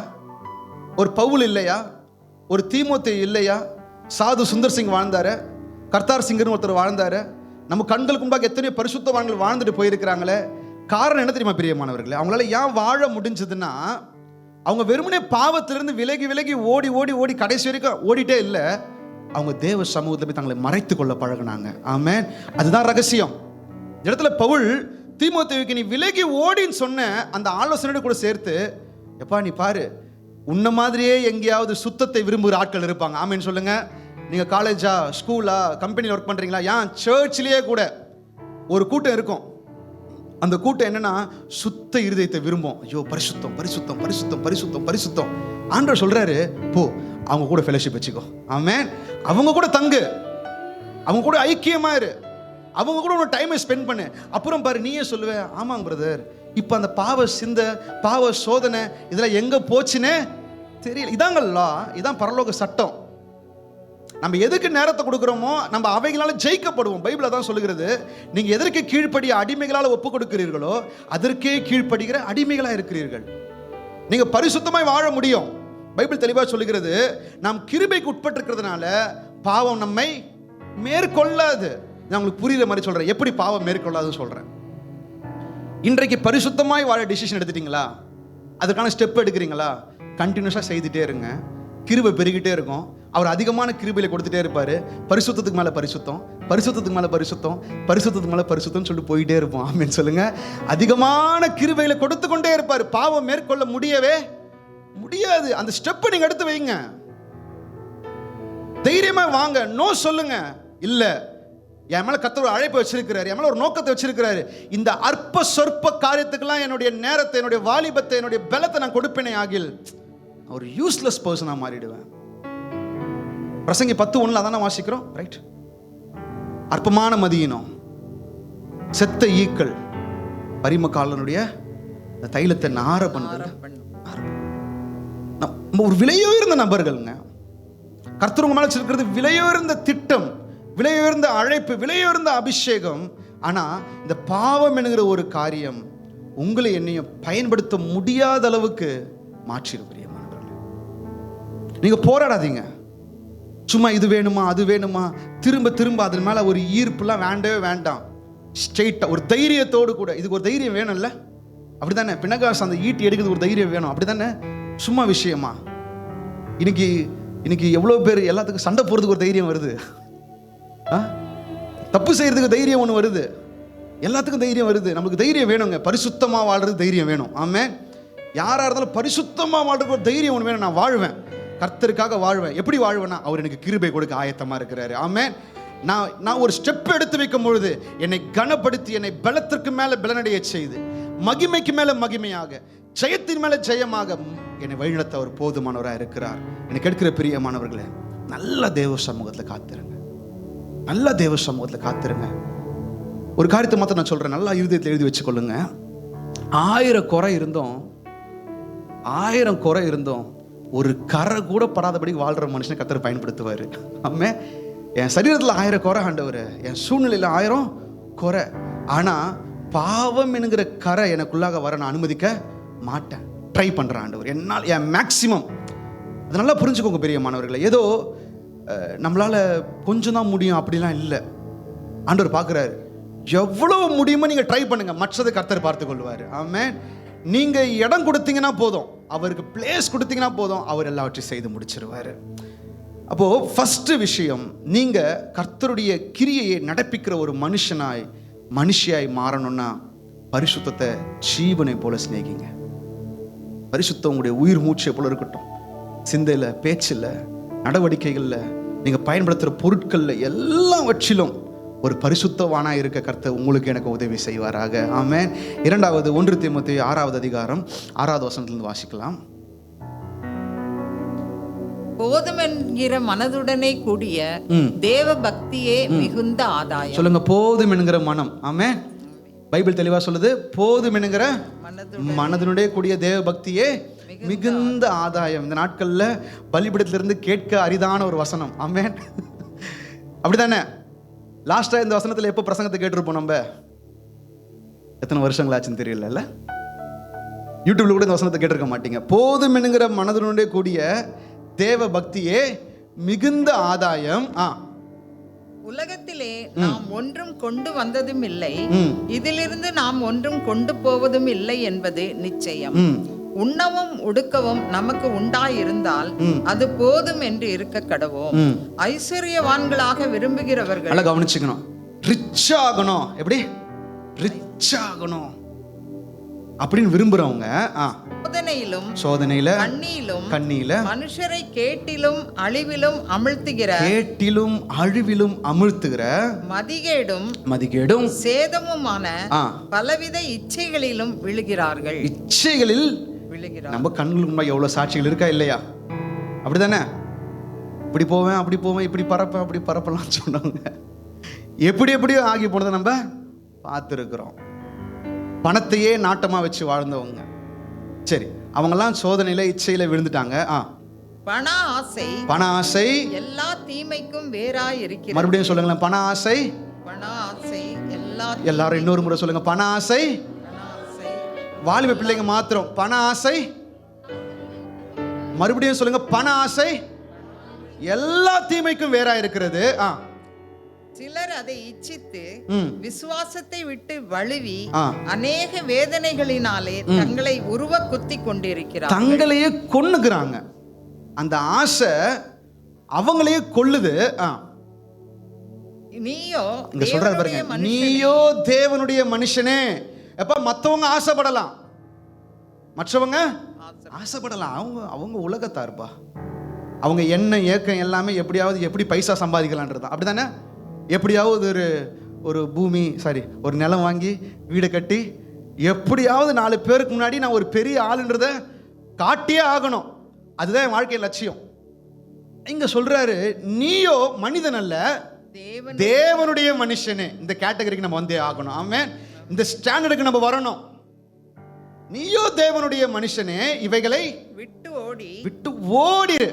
ஒரு பவுல் இல்லையா? ஒரு தீமோத்தேயு இல்லையா? சாது சுந்தர் சிங் வாழ்ந்தாரு, கர்த்தார் சிங்கர்னு ஒருத்தர் வாழ்ந்தாரு. நம்ம கண்களுக்கு முன்பாக எத்தனையோ பரிசுத்தவான்கள் வாழ்ந்துட்டு போயிருக்கிறாங்களே. காரணம் என்ன தெரியுமா பிரியமானவர்களே? அவங்களால ஏன் வாழ முடிஞ்சதுன்னா, அவங்க வெறுமனே பாவத்திலிருந்து விலகி விலகி ஓடி ஓடி ஓடி கடைசி வரைக்கும் ஓடிட்டே இல்லை, அவங்க தேவ சமூகத்தில் போய் தங்களை மறைத்து கொள்ள பழகினாங்க. ஆமென். அதுதான் ரகசியம். இடத்துல பவுல் தீமோத்தேயுக்கு நீ விலகி ஓடின்னு சொன்ன அந்த ஆலோசனையோட கூட சேர்த்து, எப்பா நீ பாரு, உன்ன மாதிரியே எங்கேயாவது சுத்தத்தை விரும்புகிற ஆட்கள் இருப்பாங்க. ஆமென் சொல்லுங்க. நீங்க காலேஜா, ஸ்கூலா, கம்பெனியில் ஒர்க் பண்றீங்களா, ஏன் சர்ச்லயே கூட ஒரு கூட்டம் இருக்கும். அந்த கூட்டம் என்னன்னா, சுத்த இருதயத்தை விரும்பும். ஐயோ பரிசுத்தம் பரிசுத்தம் பரிசுத்தம் பரிசுத்தம் பரிசுத்தம். ஆண்டவர் சொல்றாரு, போ அவங்க கூட ஃபெலோஷிப் வச்சுக்கோ. ஆமென். அவங்க கூட தங்கு, அவங்க கூட ஐக்கியமா இரு, அவங்க கூட ஒரு டைமை ஸ்பெண்ட் பண்ணு. அப்புறம் பாரு, நீயே சொல்லுவேன், ஆமாங்க பிரதர், இப்போ அந்த பாவ சிந்த, பாவ சோதனை இதெல்லாம் எங்க போச்சுன்னே தெரியல. இதாங்கல்லா, இதான் பரலோக சட்டம். நம்ம எதுக்கு நேரத்தை கொடுக்குறோமோ நம்ம அவைகளால ஜெயிக்கப்படுவோம். பைபிள் தான் சொல்லுகிறது, நீங்க எதற்கு கீழ்ப்படிய அடிமைகளால் ஒப்பு கொடுக்கிறீர்களோ அதற்கே கீழ்ப்படுகிற அடிமைகளா இருக்கிறீர்கள். நீங்க பரிசுத்தமாய் வாழ முடியும். பைபிள் தெளிவாக சொல்லுகிறது, நாம் கிருபைக்கு உட்பட்டிருக்கிறதுனால பாவம் நம்மை மேற்கொள்ளாது. நான் உங்களுக்கு புரியுற மாதிரி சொல்றேன், எப்படி பாவம் மேற்கொள்ளாதுன்னு சொல்றேன். இன்றைக்கு பரிசுத்தமாய் வாழ டிசிஷன் எடுத்துட்டீங்களா? அதுக்கான ஸ்டெப் எடுக்கிறீங்களா? கண்டினியூஸாக செய்துட்டே இருங்க. கிருபை பெருகிட்டே இருக்கும். அவர் அதிகமான கிருபையில கொடுத்துட்டே இருப்பாரு. பரிசுத்தத்துக்கு மேல பரிசுத்தம், பரிசுத்தத்துக்கு மேல பரிசுத்தம், பரிசுத்தத்துக்கு மேல பரிசுத்தம் சொல்லிட்டு போயிட்டே இருப்போம். ஆமென் சொல்லுங்க. அதிகமான கிருபையில கொடுத்து கொண்டே இருப்பாரு. பாவம் மேற்கொள்ள முடியவே முடியாது. அந்த ஸ்டெப்பை நீங்க எடுத்து வைங்க. தைரியமா வாங்க. நோ சொல்லுங்க. இல்ல, என் மேல கர்த்தர் ஒரு அழைப்பு வச்சிருக்கிறாரு, என் மேல ஒரு நோக்கத்தை வச்சிருக்கிறாரு. இந்த அற்ப சொற்ப காரியத்துக்கெல்லாம் என்னுடைய நேரத்தை, என்னுடைய வாலிபத்தை, என்னுடைய பலத்தை நான் கொடுப்பேனே ஆகில் ஒரு யூஸ்லெஸ் பர்சனா மாறிடுவேன். பிரசங்கி 10:1 அதான வாசிக்கிறோம், ரைட்? அற்பமான மதியினம், செத்த ஈக்கள், பரிமக்காலனுடைய தைலத்தை நார பண்ணுறது. ஒரு விலையுயர்ந்த நபர்களுங்க. கர்த்தர் உங்க மேல வச்சிருக்கிறது விலையுயர்ந்த திட்டம், விலையுயர்ந்த அழைப்பு, விலையுயர்ந்த அபிஷேகம். ஆனா இந்த பாவம் என்கிற ஒரு காரியம் உங்களை என்னையும் பயன்படுத்த முடியாத அளவுக்கு மாற்றிருப்பீங்க. நீங்க போராடாதீங்க. சும்மா இது வேணுமா அது வேணுமா திரும்ப திரும்ப அதன் மேல ஒரு ஈர்ப்புலாம் வேண்டவே வேண்டாம். ஸ்ட்ரெயிட்டா ஒரு தைரியத்தோடு கூட, இதுக்கு ஒரு தைரியம் வேணும்ல, அப்படித்தானே? பின்னகாசு அந்த ஈட்டி எடுக்கிறது ஒரு தைரியம் வேணும், அப்படித்தானே? சும்மா விஷயமா? இன்னைக்கு எவ்வளவு பேர் எல்லாத்துக்கும் சண்டை போறதுக்கு ஒரு தைரியம் வருது, தப்பு செய்யறதுக்கு தைரியம் ஒன்று வருது, எல்லாத்துக்கும் தைரியம் வருது. நமக்கு தைரியம் வேணுங்க. பரிசுத்தமா வாழ்றது தைரியம் வேணும். ஆமென். யாரா இருந்தாலும் பரிசுத்தமா வாழ்றதுக்கு ஒரு தைரியம் ஒன்று வேணும். நான் வாழ்வேன், கர்த்தருக்காக வாழ்வேன். எப்படி வாழ்வேன்னா, அவர் எனக்கு கிருபை கொடுக்க ஆயத்தமா இருக்கிறாரு. ஆமென். நான் ஒரு ஸ்டெப் எடுத்து வைக்கும் பொழுது என்னை கனப்படுத்தி, என்னை பலத்திற்கு மேல பலனடைய செய்து, மகிமைக்கு மேல மகிமையாக, ஜெயத்தின் மேல ஜெயமாக என்னை வழிநடத்த அவர் போதுமானவராக இருக்கிறார். எனக்கு எடுக்கிற பிரியமானவர்களே, நல்ல தேவ சமூகத்தில் காத்திருங்க, நல்ல தேவ சமூகத்தில் காத்திருங்க. ஒரு காரியத்தை மாத்திரம் நான் சொல்றேன், நல்லா இருதயத்தில் எழுதி வச்சுக்கொள்ளுங்க. 1000 குறை இருந்தும் 1000 குறை இருந்தோம் ஒரு கரை கூட படாதபடி வாழ்கிற மனுஷனை கர்த்தர் பயன்படுத்துவார். ஆமே. என் சரீரத்தில் 1000 குறை ஆண்டவர், என் சூழ்நிலையில் 1000 குறை. ஆனால் பாவம் என்கிற கரை எனக்குள்ளாக வர நான் அனுமதிக்க மாட்டேன். ட்ரை பண்ணுறேன் ஆண்டவர், என்னால் என் மேக்சிமம். அது நல்லா புரிஞ்சுக்கோங்க பெரிய மாணவர்களை. ஏதோ நம்மளால் கொஞ்சம் தான் முடியும் அப்படிலாம் இல்லை. ஆண்டவர் பார்க்குறாரு, எவ்வளோ முடியுமோ நீங்கள் ட்ரை பண்ணுங்கள், மற்றதை கர்த்தர் பார்த்து கொள்வார். ஆமென். நீங்கள் இடம் கொடுத்தீங்கன்னா போதும், அவருக்கு பிளேஸ் கொடுத்தீங்கன்னா போதும், அவர் எல்லாவற்றையும் செய்து முடிச்சிருவார். அப்போது ஃபஸ்ட்டு விஷயம், நீங்கள் கர்த்தருடைய கிரியையை நடப்பிக்கிற ஒரு மனுஷியாய் மாறணும்னா பரிசுத்தத்தை ஜீவனை போல சிநேகிங்க. பரிசுத்தம் உங்களுடைய உயிர் மூச்சை போல இருக்கட்டும். சிந்தையில், பேச்சில், நடவடிக்கைகளில், நீங்கள் பயன்படுத்துகிற பொருட்களில் எல்லாவற்றிலும் ஒரு பரிசுத்தவானாக இருக்க கர்த்தர் உங்களுக்கு எனக்கு உதவி செய்வாராக. ஆமென். 2வது 1 தீமோத்தேயு 6வது அதிகாரம் 6வது வசனத்திலிருந்து வாசிக்கலாம். போதுமென்கிற மனதுடனே கூடிய தேவ பக்தியே மிகுந்த ஆதாயம். சொல்லுங்க, போதும் என்கிற மனம். ஆமென். பைபிள் தெளிவா சொல்லுது, போதும் என்கிற மனதுடைய கூடிய தேவ பக்தியே மிகுந்த ஆதாயம். இந்த நாட்கள்ல பலிபீடத்திலிருந்து கேட்க அரிதான ஒரு வசனம். ஆமென். அப்படித்தானே? லாஸ்டா இந்த வசனத்துல எப்போ பிரசங்கத்தை கேட்டிருப்போம்? நம்ம எத்தனை வருஷங்கள் ஆச்சுன்னு தெரியல. யூடியூப்ல கூட இந்த வசனத்தை கேட்டிருக்க மாட்டீங்க. போதும் என்கிற மனதுடைய கூடிய தேவ பக்தியே மிகுந்த ஆதாயம். உலகத்திலே நாம் ஒன்றும் கொண்டு வந்ததும் இல்லை, இதிலிருந்து நாம் ஒன்றும் கொண்டு போவதும் இல்லை என்பது நிச்சயம். உண்ணவும் உடுக்கவும் நமக்கு உண்டாயிருந்தால் அது போதும் என்று இருக்க கடவோம். ஐஸ்வர்யவான்களாக விரும்புகிறவர்கள் நல்லா கவனிச்சுக்கணும். ரிச் ஆகணும். எப்படி ரிச் ஆகணும் அப்படின்னு விரும்புறவங்க சோதனையில கண்ணியில மனுஷரை கேட்டிலும் அழிவிலும் அமிழ்த்துகிற மதிகேடும் சேதமுமான பலவித இச்சைகளிலும் விழுகிறார்கள். இச்சைகளில் நம்ம கண்களுக்கு முன்னாடி எவ்வளவு சாட்சிகள் இருக்கா இல்லையா? அப்படிதானே? இப்படி போவேன், அப்படி போவேன், இப்படி பறப்பேன், அப்படி பறப்பலாம் சொன்னவங்க எப்படியோ ஆகி போனதை நம்ம பார்த்துருக்கிறோம். பணத்தையே நாட்டமா வச்சு வாழ்ந்தவங்க. சரி, அவங்கெல்லாம் சோதனையில இச்சையில விழுந்துட்டாங்க. பண ஆசை எல்லா தீமைக்கும் வேறாய் இருக்கிறது. மறுபடியும் சொல்லுங்களேன், பண ஆசை எல்லாரும் இன்னொரு முறை சொல்லுங்க. பண ஆசை. வாலிப பிள்ளைங்க மாத்திரம் பண ஆசை. மறுபடியும் சொல்லுங்க, பண ஆசை எல்லா தீமைக்கும் வேறாய் இருக்கிறது. சிலர் அதை இச்சித்து விசுவாசத்தை விட்டு வழுவி அநேக வேதனைகளினாலே தங்களை உருவ குத்தி கொண்டிருக்கிறார். தங்களையே கொன்னுகிறாங்க. அந்த ஆசை அவங்களையே கொல்லுது. நீயோ தேவனுடைய மனுஷனே. எப்ப மற்றவங்க ஆசைப்படலாம், மற்றவங்க ஆசைப்படலாம். அவங்க உலகத்தாருப்பா. அவங்க என்ன ஏக்கம் எல்லாமே எப்படி பைசா சம்பாதிக்கலான்றது. அப்படிதானே? எப்படியாவது ஒரு பூமி ஒரு நிலம் வாங்கி வீடு கட்டி எப்படியாவது 4 பேருக்கு முன்னாடி நான் ஒரு பெரிய ஆளுன்றத காட்டியே ஆகணும். அதுதான் என் வாழ்க்கை லட்சியம். இங்க சொல்றாரு, நீயோ மனிதன் அல்ல, தேவனுடைய மனுஷனே. இந்த கேட்டகரிக்கு நம்ம வந்தே ஆகணும். ஆமென். இந்த ஸ்டாண்டர்டுக்கு நம்ம வரணும். நீயோ தேவனுடைய மனுஷனே, இவைகளை விட்டு ஓடிரு.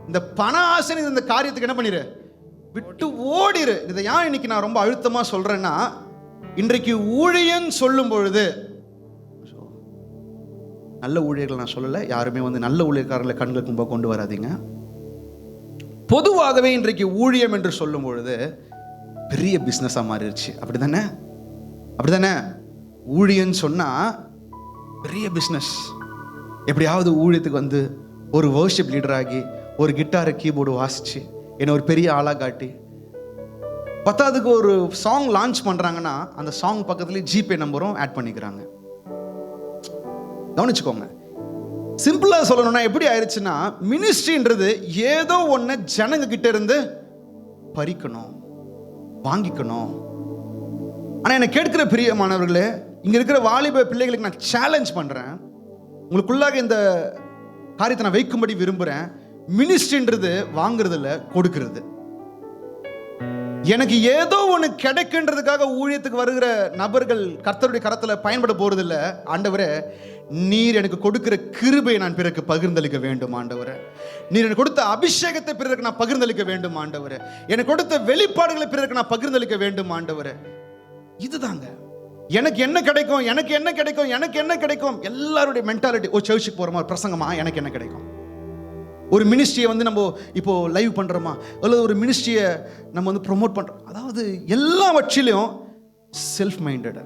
இந்த பண ஆசை இந்த காரியத்துக்கு என்ன பண்ணிரு? விட்டு ஓடிரு. இதை ஏன் இன்னைக்கு நான் ரொம்ப அழுத்தமா சொல்றேன்னா, இன்றைக்கு ஊழியன் சொல்லும் பொழுது, நல்ல ஊழியர்கள் நான் சொல்லல, யாருமே நல்ல ஊழியக்காரர்களை கண்களுக்கு முன்பு கொண்டு வராதீங்க. பொதுவாகவே இன்றைக்கு ஊழியம் என்று சொல்லும் பொழுது பெரிய பிசினஸா மாறிடுச்சு. அப்படிதானே? ஊழியன் சொன்னா பெரிய பிசினஸ். எப்படியாவது ஊழியத்துக்கு ஒரு வர்ஷிப் லீடர் ஆகி ஒரு கிட்டாரை கீபோர்டு வாசிச்சு என்ன ஒரு பெரிய ஆளாக காட்டி, 10க்கு ஒரு சாங் லான்ச் பண்றாங்கன்னா அந்த சாங் பக்கத்துலேயே ஜிபே நம்பரும் ஆட் பண்ணிக்கிறாங்க. கவனிச்சுக்கோங்க. சிம்பிளா சொல்லணும்னா எப்படி ஆயிடுச்சுன்னா, மினிஸ்ட்ரின்றது ஏதோ ஒன்று ஜனங்க கிட்ட இருந்து பறிக்கணும், வாங்கிக்கணும். ஆனால் என்னை கேட்கிற பிரியமானவர்களே, இங்க இருக்கிற வாலிப பிள்ளைகளுக்கு நான் சேலஞ்ச் பண்றேன். உங்களுக்குள்ளாக இந்த காரியத்தை நான் வைக்கும்படி விரும்புகிறேன். மினிஸ்ட்ரின்றது வாங்குறது இல்லை, கொடுக்கிறது. எனக்கு ஏதோ ஒன்று கிடைக்குன்றதுக்காக ஊழியத்துக்கு வருகிற நபர்கள் கர்த்தருடைய கரத்தில் பயன்பட போறது இல்லை. ஆண்டவரே, நீர் எனக்கு கொடுக்கிற கிருபையை நான் பிறருக்கு பகிர்ந்தளிக்க வேண்டும் ஆண்டவரே. நீர் எனக்கு கொடுத்த அபிஷேகத்தை பிறருக்கு நான் பகிர்ந்தளிக்க வேண்டும் ஆண்டவரே. எனக்கு கொடுத்த வெளிப்பாடுகளை பிறருக்கு நான் பகிர்ந்தளிக்க வேண்டும் ஆண்டவரே. இதுதாங்க எனக்கு என்ன கிடைக்கும், எனக்கு என்ன கிடைக்கும், எனக்கு என்ன கிடைக்கும். எல்லாருடைய மென்டாலிட்டி, ஒரு சர்ச்சுக்கு போகிறோமா, ஒரு பிரசங்கமா, எனக்கு என்ன கிடைக்கும். ஒரு மினிஸ்ட்ரியை வந்து நம்ம இப்போ லைவ் பண்ணுறோமா, அல்லது ஒரு மினிஸ்ட்ரியை நம்ம வந்து ப்ரொமோட் பண்ணுறோம். அதாவது எல்லாவற்றிலையும் செல்ஃப் மைண்டட்.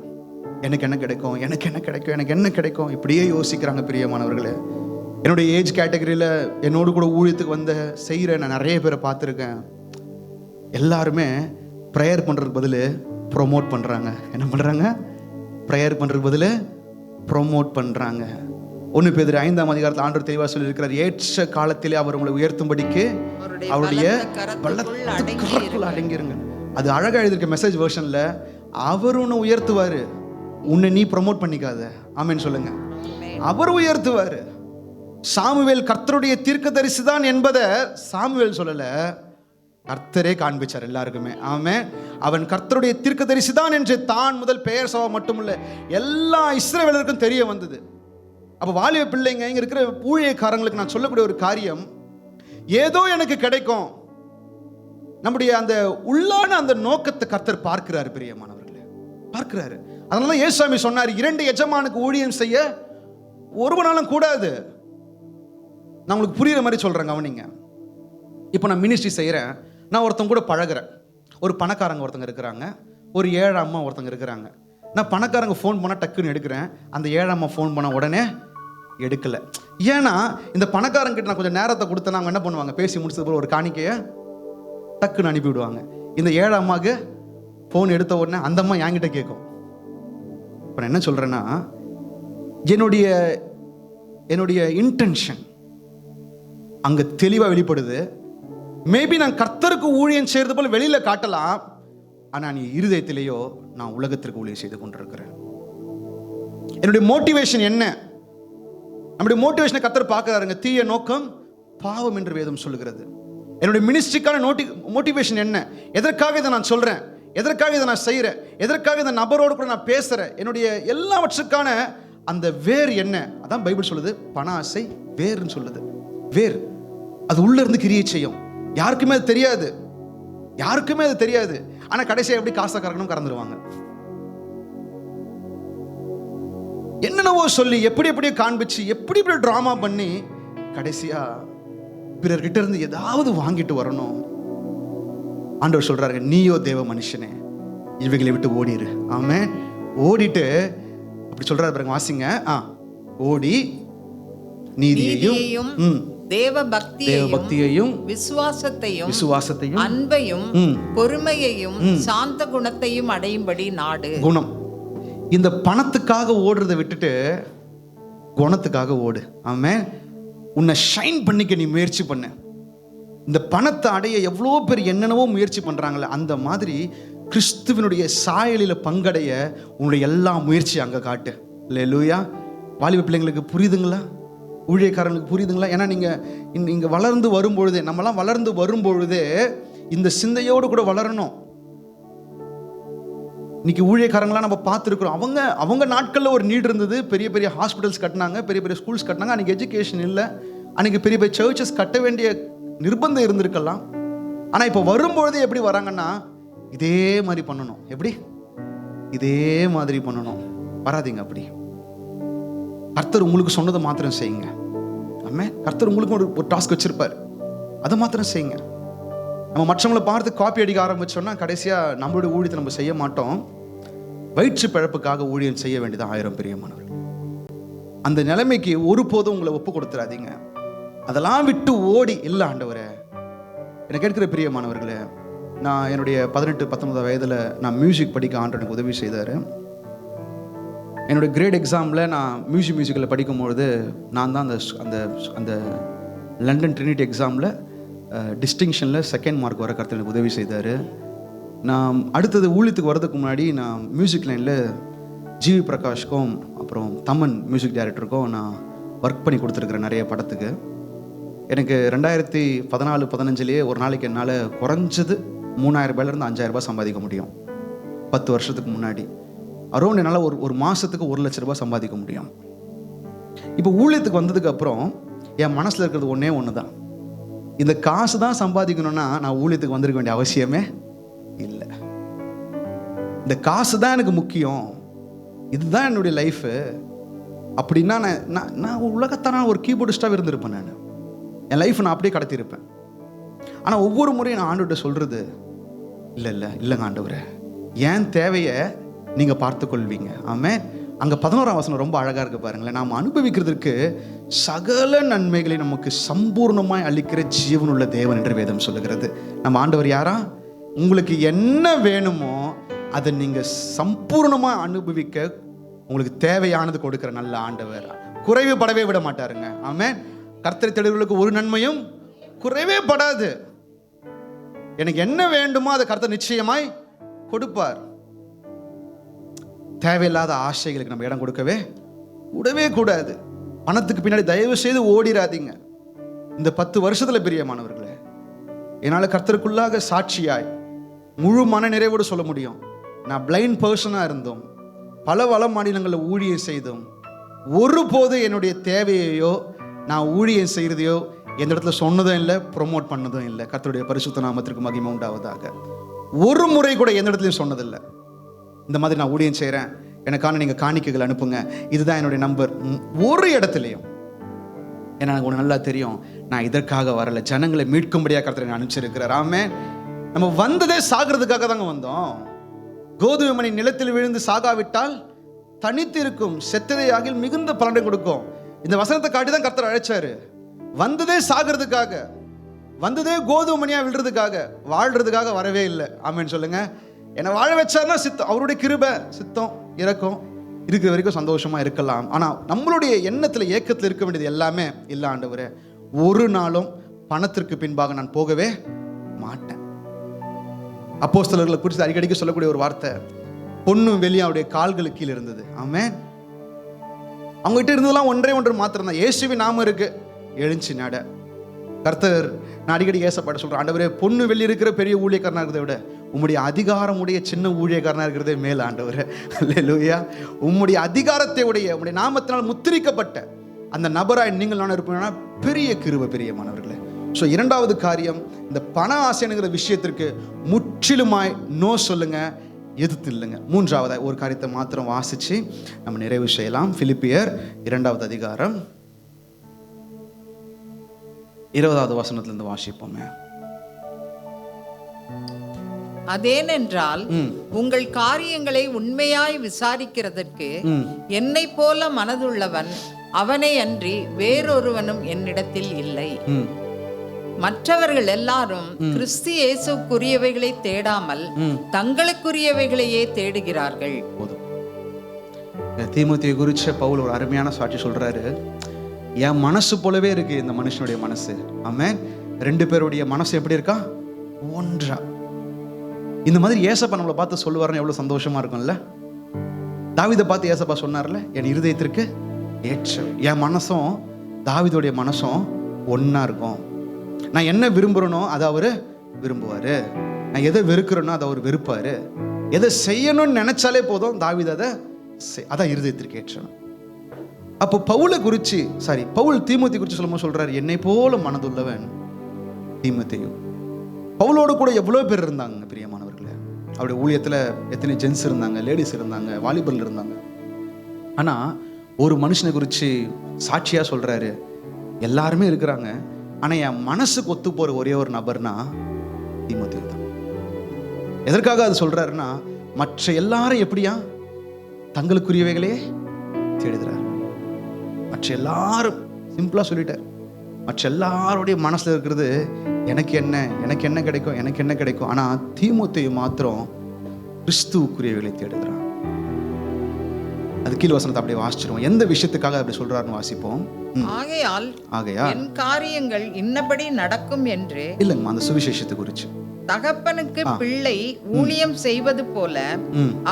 எனக்கு என்ன கிடைக்கும், எனக்கு என்ன கிடைக்கும், எனக்கு என்ன கிடைக்கும், இப்படியே யோசிக்கிறாங்க பிரியமானவர்களே. என்னுடைய ஏஜ் கேட்டகரியில் என்னோடு கூட ஊழியத்துக்கு வந்த செய்கிற நான் நிறைய பேரை பார்த்துருக்கேன். எல்லாருமே ப்ரேயர் பண்ணுறதுக்கு பதில் ப்ரொமோட் பண்ணுறாங்க. என்ன பண்ணுறாங்க? ப்ரேயர் பண்ணுறதுக்கு பதில் ப்ரொமோட் பண்ணுறாங்க. 1 பேதுரு 5ஆம் அதிகாரத்தில் ஆண்டவர் தெளிவாக சொல்லியிருக்கிறார், ஏற்ற காலத்திலே அவர் உங்களை உயர்த்தும்படிக்கு அவருடைய கரத்துக்குள் அடங்கிருங்க. அது அழகாக எழுதியிருக்க மெசேஜ் வெர்ஷனில், அவர் உன்னை உயர்த்துவார், உன்னை நீ ப்ரொமோட் பண்ணிக்காத. ஆமென் சொல்லுங்க. அவர் உயர்த்துவார். சாமுவேல் கர்த்தருடைய தீர்க்கதரிசி தான் என்பதை சாமுவேல் சொல்லலை, கர்த்தரே காண்பிச்சார் எல்லாருக்குமே. ஆமென். அவன் கர்த்தருடைய தீர்க்கதரிசி தான் என்று தான் முதல் பெயர் சபா மட்டுமில்லை எல்லா இஸ்ரவேலருக்கும் தெரிய வந்தது. அப்போ வாலிப பிள்ளைங்க, இங்கே இருக்கிற ஊழியக்காரங்களுக்கு நான் சொல்லக்கூடிய ஒரு காரியம், ஏதோ எனக்கு கிடைக்கும், நம்முடைய அந்த உள்ளான அந்த நோக்கத்தை கர்த்தர் பார்க்கிறார் பிரியமானவர்களே, பார்க்கிறாரு. அதனால தான் இயேசுசாமி சொன்னார், 2 எஜமானுக்கு ஊழியம் செய்ய ஒருவனாலும் கூடாது. நான் உங்களுக்கு புரியுற மாதிரி சொல்கிறேங்க. அவனிங்க இப்போ நான் மினிஸ்ட்ரி செய்கிறேன், நான் ஒருத்தங்க கூட பழகிறேன். ஒரு பணக்காரங்க ஒருத்தங்க இருக்கிறாங்க, ஒரு ஏழை அம்மா ஒருத்தங்க இருக்கிறாங்க. நான் பணக்காரங்க ஃபோன் பண்ணால் டக்குன்னு எடுக்கிறேன், அந்த ஏழை அம்மா ஃபோன் பண்ண உடனே எடுக்கலை. ஏன்னா இந்த பணக்காரங்கிட்ட நான் கொஞ்சம் நேரத்தை கொடுத்தேன்னா அவங்க என்ன பண்ணுவாங்க, பேசி முடிச்சது போல ஒரு காணிக்கையை டக்குன்னு அனுப்பிவிடுவாங்க. இந்த ஏழை அம்மாவுக்கு ஃபோன் எடுத்த உடனே அந்த அம்மா என்கிட்ட கேட்கும். இப்போ நான் என்ன சொல்கிறேன்னா, என்னுடைய இன்டென்ஷன் அங்கே தெளிவாக வெளிப்படுது. மேபி நான் கர்த்தருக்கு ஊழியம் செய்கிறது போல வெளியில் காட்டலாம், ஆனால் நீ இருதயத்திலேயோ நான் உலகத்திற்கு ஊழியம் செய்து கொண்டிருக்கிறேன். என்னுடைய மோட்டிவேஷன் என்ன? நம்முடைய மோட்டிவேஷனை கர்த்தர் பார்க்கிறாருங்க. தீய நோக்கம் பாவம் என்று வேதம் சொல்லுகிறது. என்னுடைய மினிஸ்ட்ரிக்கான மோட்டிவேஷன் என்ன? எதற்காக இதை நான் சொல்கிறேன், எதற்காக இதை நான் செய்கிறேன், எதற்காக இந்த நபரோடு கூட நான் பேசுகிறேன், என்னுடைய எல்லாவற்றுக்கான அந்த வேர் என்ன? அதான் பைபிள் சொல்லுது, பண ஆசை வேர்ன்னு சொல்லுது. வேர் அது உள்ள இருந்து கிரியை செய்யும். யாருக்குமே அது தெரியாது, யாருக்குமே அது தெரியாது. ஆனா கடைசியா எப்படி காசை கறக்கணும் கறந்துருவாங்க. என்னென்னவோ சொல்லி எப்படியோ காண்பிச்சு எப்படி டிராமா பண்ணி கடைசியா பிறர்கிட்ட இருந்து ஏதாவது வாங்கிட்டு வரணும். ஆண்டவர் சொல்றாரு, நீயோ தேவ மனுஷனே இவைகளை விட்டு ஓடிரு. ஆமென். ஓடிட்டு அப்படி சொல்றாரு பாருங்க, வாசிங்க. ஓடி நீதியையும் தேவ பக்தியையும் விசுவாசத்தையும் அன்பையும் பொறுமையையும் சாந்த குணத்தையும் அடையும்படி நாடு. குணம். இந்த பணத்துக்காக ஓடுறதை விட்டுட்டு குணத்துக்காக ஓடு. ஆமென். உன்னை ஷைன் பண்ணிக்க நீ முயற்சி பண்ண. இந்த பணத்தை அடைய எவ்வளோ பேர் என்னென்னவோ முயற்சி பண்றாங்களே, அந்த மாதிரி கிறிஸ்துவனுடைய சாயலில பங்கடைய உன்னுடைய எல்லா முயற்சியும் அங்கே காட்டு. அல்லேலூயா. வாலிப பிள்ளைங்களுக்கு புரியுதுங்களா? ஊழியக்காரங்களுக்கு புரியுதுங்களா? ஏன்னா நீங்கள் வளர்ந்து வரும்பொழுதே, நம்மலாம் வளர்ந்து வரும்பொழுதே இந்த சிந்தையோடு கூட வளரணும். இன்னைக்கு ஊழியக்காரங்களாம் நம்ம பார்த்துருக்குறோம், அவங்க நாட்களில் ஒரு நீட் இருந்தது. பெரிய பெரிய ஹாஸ்பிட்டல்ஸ் கட்டினாங்க, பெரிய பெரிய ஸ்கூல்ஸ் கட்டினாங்க. அன்றைக்கி எஜுகேஷன் இல்லை, அன்றைக்கி பெரிய பெரிய சர்ச்சஸ் கட்ட வேண்டிய நிர்பந்தம் இருந்திருக்கலாம். ஆனால் இப்போ வரும்பொழுதே எப்படி வராங்கன்னா, இதே மாதிரி பண்ணணும். எப்படி? இதே மாதிரி பண்ணணும். வராதிங்க அப்படி. கர்த்தர் உங்களுக்கு சொன்னதை மாத்திரம் செய்யுங்க. ஆமென். கர்த்தர் உங்களுக்கு ஒரு டாஸ்க் வச்சிருப்பார், அதை மாத்திரம் செய்யுங்க. நம்ம மற்றவங்களை பார்த்து காப்பி அடிக்க ஆரம்பிச்சோம்னா கடைசியாக நம்மளுடைய ஊழியத்தை நம்ம செய்ய மாட்டோம். வயிற்று பிழப்புக்காக ஊழியம் செய்ய வேண்டியது 1000 பிரியமானவர்கள். அந்த நிலைமைக்கு ஒருபோதும் உங்களை ஒப்பு கொடுத்துடாதீங்க. அதெல்லாம் விட்டு ஓடி இல்லை ஆண்டவரே. எனக்கு கேட்கிற பிரியமானவர்களே, நான் என்னுடைய 18-19 வயதில் நான் மியூசிக் படிக்க ஆண்டவர் எனக்கு உதவி செய்தார். என்னுடைய கிரேட் எக்ஸாமில் நான் மியூசிக்கில் படிக்கும்பொழுது நான் தான் அந்த லண்டன் ட்ரினிட்டி எக்ஸாமில் டிஸ்டிங்ஷனில் 2nd மார்க் வர கர்த்தர் எனக்கு உதவி செய்தார். நான் அடுத்தது ஊழியத்துக்கு வரதுக்கு முன்னாடி நான் மியூசிக் லைனில் ஜிவி பிரகாஷ்க்கும் அப்புறம் தமன் மியூசிக் டைரக்டருக்கும் நான் ஒர்க் பண்ணி கொடுத்துருக்குறேன் நிறைய படத்துக்கு. எனக்கு 2014-15 ஒரு நாளைக்கு என்னால் குறைஞ்சது 3000 ரூபாயிலேருந்து 5000 ரூபாய் சம்பாதிக்க முடியும். 10 வருஷத்துக்கு முன்னாடி அரௌண்ட் என்னால் ஒரு மாதத்துக்கு 1 லட்ச ரூபாய் சம்பாதிக்க முடியும். இப்போ ஊழியத்துக்கு வந்ததுக்கு அப்புறம் என் மனசில் இருக்கிறது ஒன்றே ஒன்று தான். இந்த காசு தான் சம்பாதிக்கணும்னா நான் ஊழியத்துக்கு வந்திருக்க வேண்டிய அவசியமே இல்லை. இந்த காசு தான் எனக்கு முக்கியம், இதுதான் என்னுடைய லைஃபு அப்படின்னா நான் உலகத்தான ஒரு கீபோர்டிஸ்டாக இருந்திருப்பேன். நான் என் லைஃப் நான் அப்படியே கடத்தியிருப்பேன். ஆனால் ஒவ்வொரு முறையும் நான் ஆண்டவர்கிட்ட சொல்கிறது, இல்லைங்க ஆண்டவரே, ஏன் தேவையை நீங்கள் பார்த்துக்கொள்வீங்க. ஆமென். அங்கே 11ஆம் வசனம் ரொம்ப அழகாக இருக்குது பாருங்களேன். நாம் அனுபவிக்கிறதுக்கு சகல நன்மைகளை நமக்கு சம்பூர்ணமாய் அளிக்கிற ஜீவனுள்ள தேவன் என்று வேதம் சொல்லுகிறது. நம்ம ஆண்டவர் யாரா? உங்களுக்கு என்ன வேணுமோ அதை நீங்கள் சம்பூர்ணமாக அனுபவிக்க உங்களுக்கு தேவையானது கொடுக்கிற நல்ல ஆண்டவர். குறைவுபடவே விட மாட்டாருங்க. ஆமென். கர்த்தரை தேடுகிறவர்களுக்கு ஒரு நன்மையும் குறைவே படாது. எனக்கு என்ன வேண்டுமோ அதை கர்த்தர் நிச்சயமாய் கொடுப்பார். தேவையில்லாத ஆசைகளுக்கு நம்ம இடம் கொடுக்கவே விடவே கூடாது. பணத்துக்கு பின்னாடி தயவு செய்து ஓடிராதீங்க. இந்த 10 வருஷத்துல பிரியமானவர்களே, என்னால் கர்த்தருக்குள்ளாக சாட்சியாய் முழு மன நிறைவோடு சொல்ல முடியும். நான் பிளைண்ட் பர்சனாக இருந்தோம், பல வள மாநிலங்களில் ஊழியம் செய்தோம். ஒருபோது என்னுடைய தேவையையோ நான் ஊழியம் செய்கிறதையோ எந்த இடத்துல சொன்னதும் இல்லை, ப்ரொமோட் பண்ணதும் இல்லை. கர்த்தருடைய பரிசுத்த நாமத்திற்கு மகிமை உண்டாவதாக. ஒரு முறை கூட எந்த இடத்துலையும் சொன்னதில்லை, இந்த மாதிரி நான் ஊழியம் செய்கிறேன், எனக்கான நீங்கள் காணிக்கைகள் அனுப்புங்க, இதுதான் என்னுடைய நம்பர். ஒரு இடத்துலையும். ஏன்னா எனக்கு ஒன்று நல்லா தெரியும், நான் இதற்காக வரல, ஜனங்களை மீட்கும்படியாக கர்த்தரை அனுப்பிச்சிருக்கிறார். ஆமென். நம்ம வந்ததே சாகிறதுக்காக தாங்க வந்தோம். கோதுமை மணி நிலத்தில் விழுந்து சாகாவிட்டால் தனித்து இருக்கும், செத்ததை ஆகில் மிகுந்த பலனை கொடுக்கும். இந்த வசனத்தை காட்டி தான் கர்த்தர் அழைச்சாரு. வந்ததே சாகிறதுக்காக, வந்ததே கோதுமை மணியா விழுறதுக்காக, வாழ்றதுக்காக வரவே இல்லை. ஆமென் சொல்லுங்க. என்னை வாழ வச்சார்னா சித்தம், அவருடைய கிருபை, சித்தம், இரக்கம் இருக்கிற வரைக்கும் சந்தோஷமா இருக்கலாம். ஆனால் நம்மளுடைய எண்ணத்தில் ஏக்கத்தில் இருக்க வேண்டியது எல்லாமே இல்லை ஆண்டவரே, ஒரு நாளும் பணத்திற்கு பின்பாக நான் போகவே மாட்டேன். அப்போஸ்தலர்களை குறித்து அடிக்கடிக்கு சொல்லக்கூடிய ஒரு வார்த்தை, பொண்ணும் வெளியும் அவருடைய கால்களுக்கு கீழே இருந்தது. ஆமென். அவங்ககிட்ட இருந்ததெல்லாம் ஒன்று மாத்திரம் தான். இயேசுவின் நாமம் இருக்கு, எழுச்சி நட. கர்த்தர் நான் அடிக்கடி ஏசப்பாட்ட சொல்றேன், ஆண்டவரே, பொண்ணு வெளி இருக்கிற பெரிய ஊழியக்காரனா இருக்கிறத விட உம்முடைய அதிகாரம் உடைய சின்ன ஊழியக்காரனா இருக்கிறதே மேல ஆண்டவரே. அல்லேலூயா. உம்முடைய அதிகாரத்தை உடைய, உம்முடைய நாமத்தினால் முத்திரிக்கப்பட்ட அந்த நபராய் நீங்கள் நான் இருப்பீங்கன்னா பெரிய கிருபை, பெரிய மாணவர்களே. ஸோ இரண்டாவது காரியம், இந்த பண ஆசைங்கிற விஷயத்திற்கு முற்றிலுமாய் நோ சொல்லுங்க, எதிர்த்து இல்லைங்க. மூன்றாவதாக ஒரு காரியத்தை மாத்திரம் வாசிச்சு நம்ம நிறைவு செய்யலாம். பிலிப்பியர் 2ஆம் அதிகாரம் 20வது வசனத்திலிருந்து வாசிப்போமே. அதேனென்றால் உங்கள் காரியங்களை உண்மையாய் விசாரிக்கிறதற்கு என்னை போல மனதுள்ளவன் அவனை அன்றி வேறொருவனும் என்னிடத்தில் இல்லை. மற்றவர்கள் எல்லாரும் கிறிஸ்து இயேசுக்குரியவைகளை தேடாமல் தங்களுக்குரியவைகளையே தேடுகிறார்கள். தீமோத்தேயு குறிச்ச பவுல் ஒரு அருமையான சாட்சி சொல்றாரு. என் மனசு போலவே இருக்கு இந்த மனுஷனுடைய மனசு. ஆமென். 2 பேருடைய மனசு எப்படி இருக்கா? ஒன்றா. இந்த மாதிரி ஏசப்பா நம்மளை பார்த்து சொல்லுவாருன்னு எவ்வளவு சந்தோஷமா இருக்கும்ல. தாவீதை பார்த்து ஏசப்பா சொன்னார்ல, என் இருதயத்திற்கு ஏற்ற. என் மனசும் தாவீதுடைய மனசும் ஒன்னா இருக்கும். நான் என்ன விரும்புகிறேனோ அதை அவர் விரும்புவார், நான் எதை வெறுக்கிறேனோ அதை அவர் வெறுப்பார். எதை செய்யணும்னு நினைச்சாலே போதும் தாவீது அதை அதான் இருதயத்திற்கு ஏற்றணும். அப்போ பவுல் தீமோத்தேயு குறித்து சொல்லும்போது சொல்றாரு, என்னை போல மனதுள்ளவன் தீமோத்தேயு. பவுலோடு கூட எவ்வளோ பேர் இருந்தாங்க பிரியமானவர்களே. அவருடைய ஊழியத்தில் எத்தனை ஜென்ஸ் இருந்தாங்க, லேடிஸ் இருந்தாங்க, வாலிபர்கள் இருந்தாங்க. ஆனால் ஒரு மனுஷனை குறித்து சாட்சியாக சொல்கிறாரு, எல்லாருமே இருக்கிறாங்க, ஆனால் என் மனசுக்கு ஒத்து போகிற ஒரே ஒரு நபர்னா தீமோத்தேயு தான். எதற்காக அது சொல்கிறாருன்னா, மற்ற எல்லாரும் எப்படியா தங்களுக்குரியவைகளே தேடுகிறார். மற்ற எல்லாரும் சிம்பிளாக சொல்லிட்டார், மற்ற எல்லாருடைய மனசில் இருக்கிறது எனக்கு என்ன கிடைக்கும். ஆனால் தீமோத்தேயு மாத்திரம் கிறிஸ்துவுக்குரியவைகளை தேடுகிறான். அது கீழ் வசனத்தை அப்படியே வாசிச்சிருவோம். எந்த விஷயத்துக்காக அப்படி சொல்றாருன்னு வாசிப்போம். ஆகையால் என் காரியங்கள் இன்னபடி நடக்கும் என்று இல்லைங்கம்மா, அந்த சுவிசேஷத்தை குறித்து தகப்பனுக்கு பிள்ளை ஊழியம் செய்வது போல